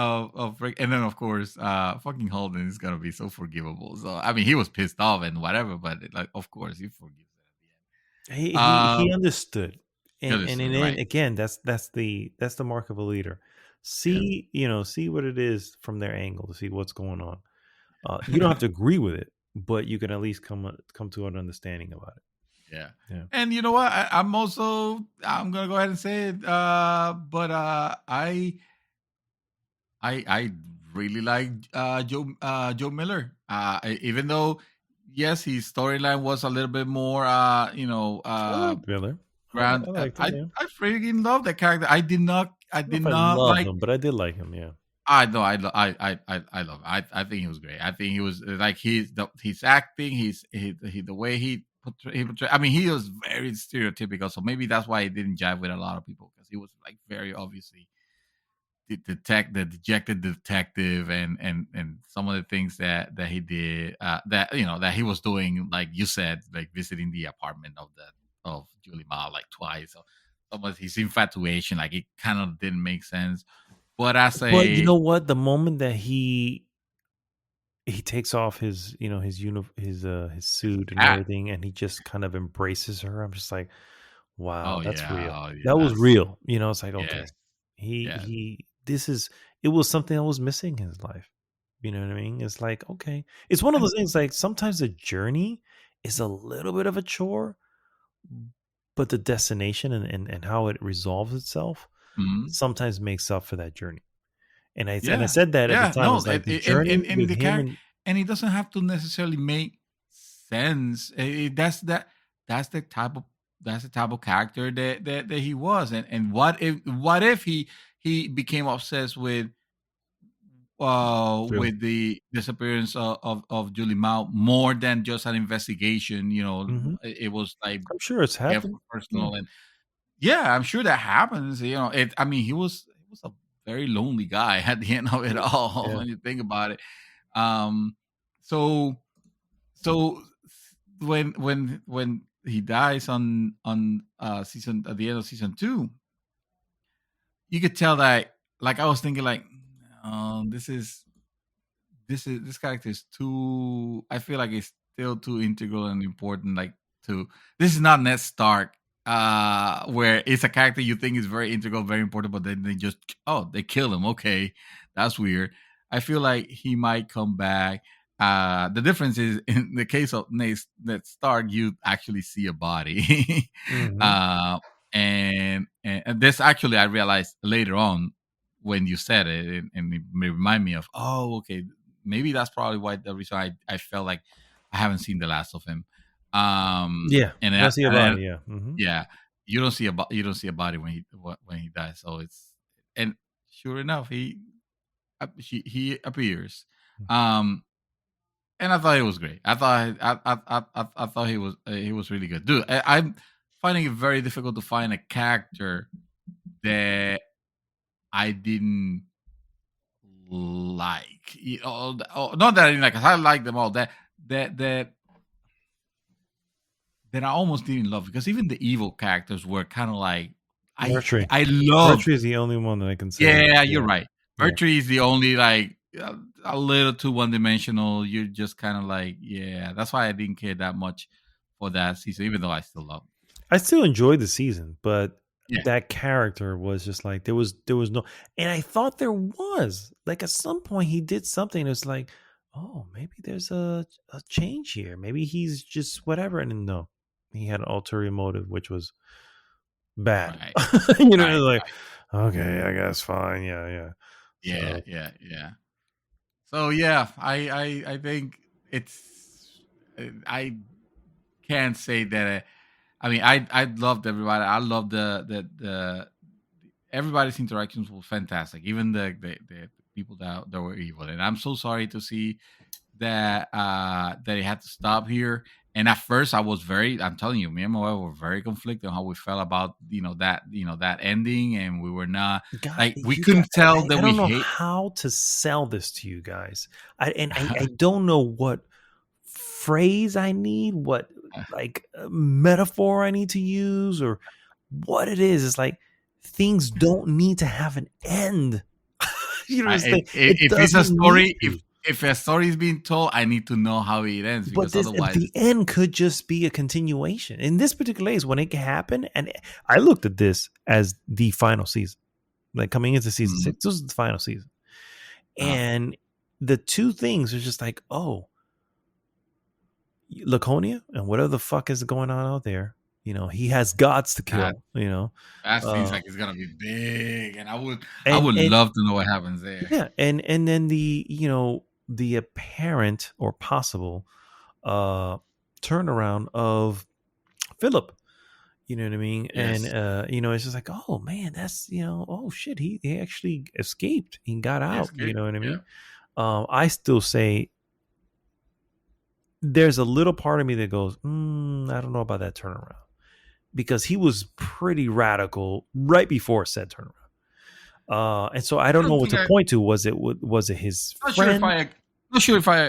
Rick, and then of course, fucking Holden is gonna be so forgivable. So I mean, he was pissed off and whatever, but like, of course, he forgives it at He the end. he understood. And then Right? again, that's the mark of a leader. Yeah, See what it is from their angle to see what's going on. You don't have to agree with it, but you can at least come to an understanding about it. yeah. Yeah. And you know what? I'm gonna go ahead and say it. But I really like Joe Miller. Even though yes, his storyline was a little bit more I like Miller. I ground. liked him. Yeah. I freaking love that character. I I don't know did if I not love like. him, but I did like him. Yeah. I know I love him. I think he was great. I think he was like he's acting. The way he portray. I mean, he was very stereotypical. So maybe that's why he didn't jive with a lot of people because he was like very obviously the dejected detective and some of the things that he did that that he was doing, like you said, like visiting the apartment of Julie Ma like twice. So some of his infatuation, like it kind of didn't make sense. But as But you a know what? The moment that he takes off his his suit and cat, everything, and he just kind of embraces her, I'm just like, wow, that's real. oh yeah, That was that's real. It's like, okay, yes, he yes. this is it was something that was missing in his life. You know what I mean? It's like, okay, it's one of And those things. Like sometimes the journey is a little bit of a chore, but the destination and how it resolves itself mhm, sometimes makes up for that journey. And I yeah, said that at the yeah. time. No, It's like the journey and with the him character, and and it doesn't have to necessarily make sense. That's the type of character that he was. And what if he became obsessed Really. with the disappearance of Julie Mao more than just an investigation. Mhm. It was like I'm sure it's get happened. Yeah. personal. And yeah, I'm sure that happens. I mean, he was a very lonely guy at the end of it all Yeah. when you think about it. Um, so so when he dies on season at the end of season 2, you could tell that, like, I was thinking like, this is this character is too, I feel like it's still too integral and important, like, to this is not Ned Stark, where it's a character you think is very integral, very important, but then they just, oh, they kill him. Okay, that's weird. I feel like he might come back. The difference is in the case of Ned Stark, you actually see a body. Mhm. uh, and this actually I realized later on when you said it, and it may remind me of, oh, okay, maybe that's probably why the reason I felt like I haven't seen the last of him. Yeah, And you don't see a and then, body. Yeah, yeah, you don't see a body when he dies. So and sure enough, he appears. Um, and I thought it was great. I thought he was really good, dude. I'm finding it very difficult to find a character that I didn't like. Not that I didn't like, 'cause I like them all. That that I almost didn't love, because even the evil characters were kind of like Mercury. I loved. Mercury is the only one that I can say. Yeah, you're right. Yeah. Mercury is the only like a little too one dimensional. You're just kind of like, yeah. That's why I didn't care that much for that season, even though I still love. I still enjoyed the season, but Yeah. that character was just like there was no, and I thought there was like at some point he did something that's like, oh, maybe there's a change here. Maybe he's just whatever, and then no, he had an ulterior motive, which was bad. Right. You know, Right, like okay, I guess fine, yeah. Yeah, So, yeah. So yeah, I think it's I can't say that. I mean, I loved everybody. I loved the everybody's interactions was fantastic. Even the people that were evil. And I'm so sorry to see that that it had to stop here. And at first, I'm telling you, me and my wife were very conflicted on how we felt about that ending, and we were not God, like we couldn't tell that I we don't know hate. how to sell this to you guys. I don't know what phrase I need, what like metaphor I need to use, or what it is. It's like things don't need to have an end. You know, it's like, If it's a doesn't story, need to. if a story is being told, I need to know how it ends, But because otherwise, the end could just be a continuation. In this particular case, when it happened, and I looked at this as the final season, like coming into season 6, this was the final season. And the two things are just like, oh, Laconia and whatever the fuck is going on out there, you know, he has gods to kill, you know. that seems like it's gonna be big, and I would And love to know what happens there. yeah, and then the apparent or possible turnaround of Philip, you know what I mean? Yes. And it's just like, oh man, that's oh shit, he actually escaped, he got out, you know what I mean? I still say there's a little part of me that goes, I don't know about that turnaround, because he was pretty radical right before said turnaround. And so I don't know what to point to. Was it his friend? Not sure if I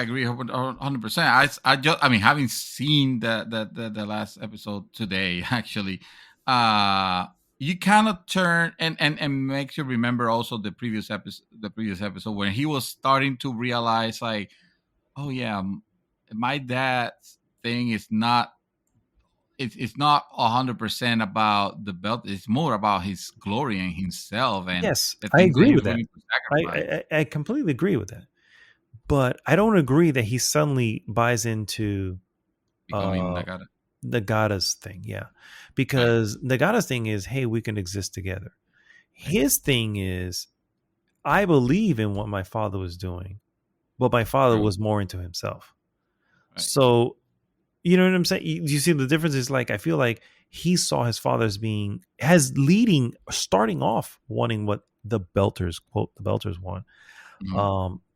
agree 100%. I mean, having seen the last episode today, actually, you kind of turn and makes you remember also the previous episode when he was starting to realize, like, oh yeah, my dad's thing is not. It's not 100% about the belt. It's more about his glory and himself, and Yes, the I things that agree he's with that. willing to sacrifice. I completely agree with that. But I don't agree that he suddenly buys into Becoming Nagata's thing. Yeah, because Nagata's thing is, hey, we can exist together. His thing is, I believe in what my father was doing, but my father was more into himself. So, you know what I'm saying? You see the difference is, like, I feel like he saw his father as starting off wanting what the Belters, quote, the Belters want.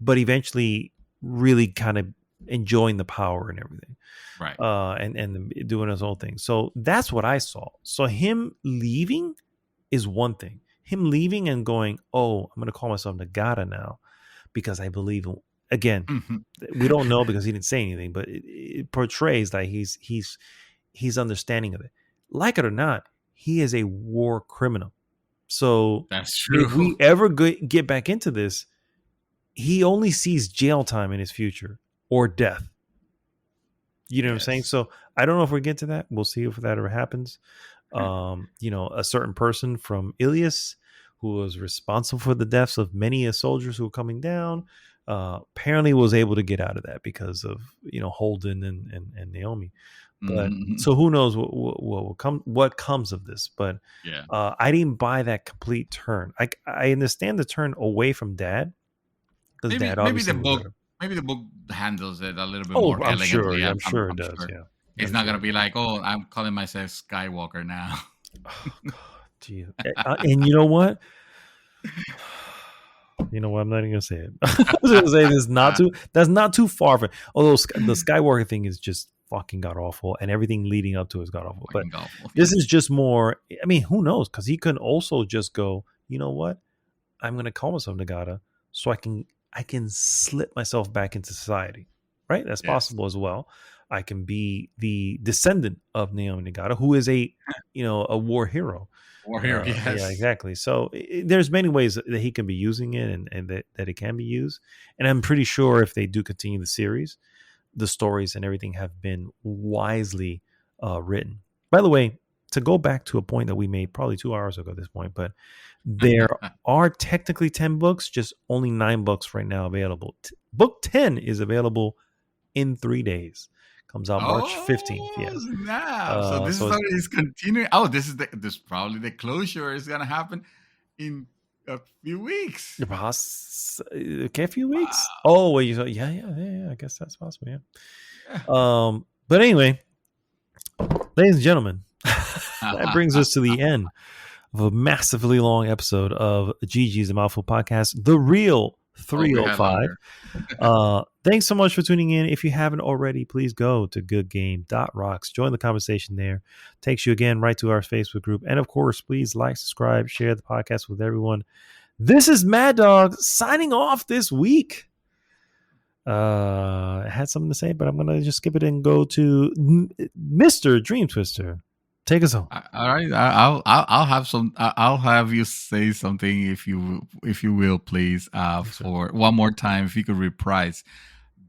But eventually really kind of enjoying the power and everything. Right. And doing his own thing. So that's what I saw. So him leaving is one thing. Him leaving and going, oh, I'm going to call myself Nagata now because I believe in, again, we don't know because he didn't say anything, but it portrays that he's understanding of it. Like it or not, he is a war criminal. So that's true. If we ever get back into this, he only sees jail time in his future or death. You know what I'm saying? So I don't know if we get to that. We'll see if that ever happens. A certain person from Ilias who was responsible for the deaths of many soldiers who were coming down, apparently was able to get out of that because of Holden and Naomi. But so who knows what comes of this? But I didn't buy that complete turn. I understand the turn away from Dad because Dad obviously maybe maybe the book handles it a little bit Oh, more I'm sure. elegantly. I'm sure it does. Sure. Yeah. It's not gonna be like, oh, I'm calling myself Skywalker now. Oh, God, gee. And you know what? You know what? I'm not even gonna say it. I was gonna say this that's not too far from. Although the Skywalker thing is just fucking god awful, and everything leading up to it is god awful. But this is just more. I mean, who knows? Because he can also just go. You know what? I'm gonna call myself Nagata, so I can slip myself back into society. Right? That's possible as well. I can be the descendant of Naomi Nagata, who is a war hero. Warrior, yes. Yeah, exactly. So there's many ways that he can be using it and that it can be used. And I'm pretty sure if they do continue the series, the stories and everything have been wisely written. By the way, to go back to a point that we made probably 2 hours ago at this point, but there are technically 10 books, just only 9 books right now available. Book 10 is available in 3 days. Comes out March 15th. Yeah. So this is continuing. Oh, this probably the closure is gonna happen in a few weeks. Okay, a few weeks. Oh, well, yeah. I guess that's possible. Yeah. But anyway, ladies and gentlemen, that brings us to the end of a massively long episode of GG's The Mouthful Podcast, the real 305. Thanks so much for tuning in. If you haven't already, please go to goodgame.rocks. Join the conversation there. Takes you again right to our Facebook group. And of course, please like, subscribe, share the podcast with everyone. This is Mad Dog signing off this week. I had something to say, but I'm going to just skip it and go to Mr. Dream Twister. Take us home. All right, I'll have some. I'll have you say something if you will, please. For one more time, if you could reprise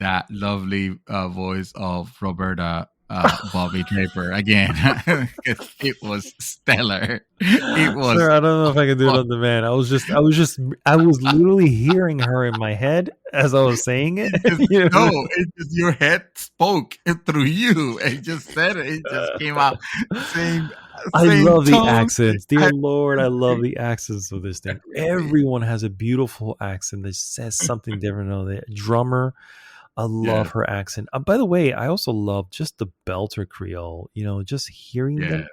that lovely voice of Roberta Bobby Draper again. It was stellar. It was. Sir, I don't know if I can do it on demand. I was literally hearing her in my head as I was saying it. Your head spoke through you. It just said it. It just came out. I love the accents. Dear Lord, I love the accents of this thing. Everyone has a beautiful accent that says something different. The drummer, I love her accent. By the way, I also love just the belter Creole. Just hearing them.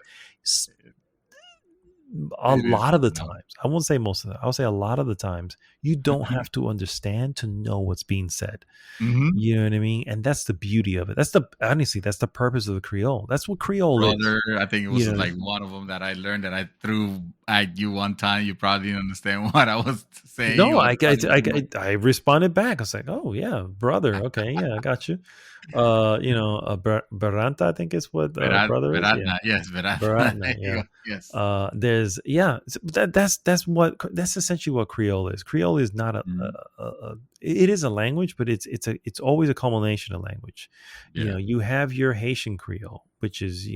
A lot of the times, I won't say most of them, I'll say a lot of the times, you don't have to understand to know what's being said. Mm-hmm. You know what I mean? And that's the beauty of it. That's the purpose of the Creole. That's what Creole is. I think it was like one of them that I learned that I threw at you one time. You probably didn't understand what I was saying. No, I responded back. I was like, oh yeah, brother. Okay, yeah, I got you. Baranta, I think is what brother is. Baratna, yes, Baratna, yeah. Yes. That's essentially what Creole is. Creole is not it is a language, but it's always a culmination of language. Yeah. You have your Haitian Creole, which is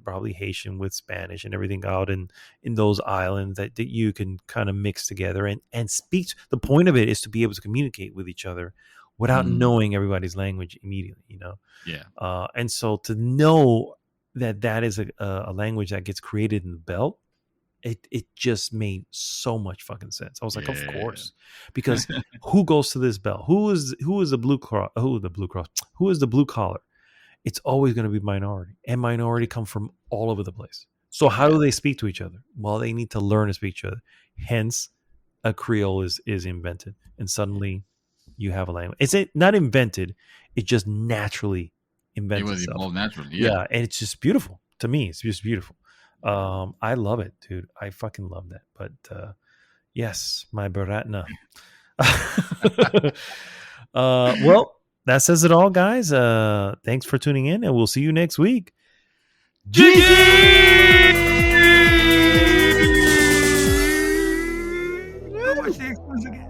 probably Haitian with Spanish and everything out in those islands that you can kind of mix together and speak. The point of it is to be able to communicate with each other without knowing everybody's language immediately, Yeah. And so to know that is a language that gets created in the belt, it just made so much fucking sense. I was like, of course, because who goes to this belt? Who is the blue cross? Who is the blue collar? It's always going to be minority, and minority come from all over the place. So how do they speak to each other? Well, they need to learn to speak to each other. Hence, a Creole is invented, and suddenly you have a language. It's not invented; it just naturally invents itself. It was evolved naturally, yeah. And it's just beautiful to me. It's just beautiful. I love it, dude. I fucking love that. But yes, my Baratna. Well, that says it all, guys. Thanks for tuning in, and we'll see you next week. GG! Watch the Expanse again.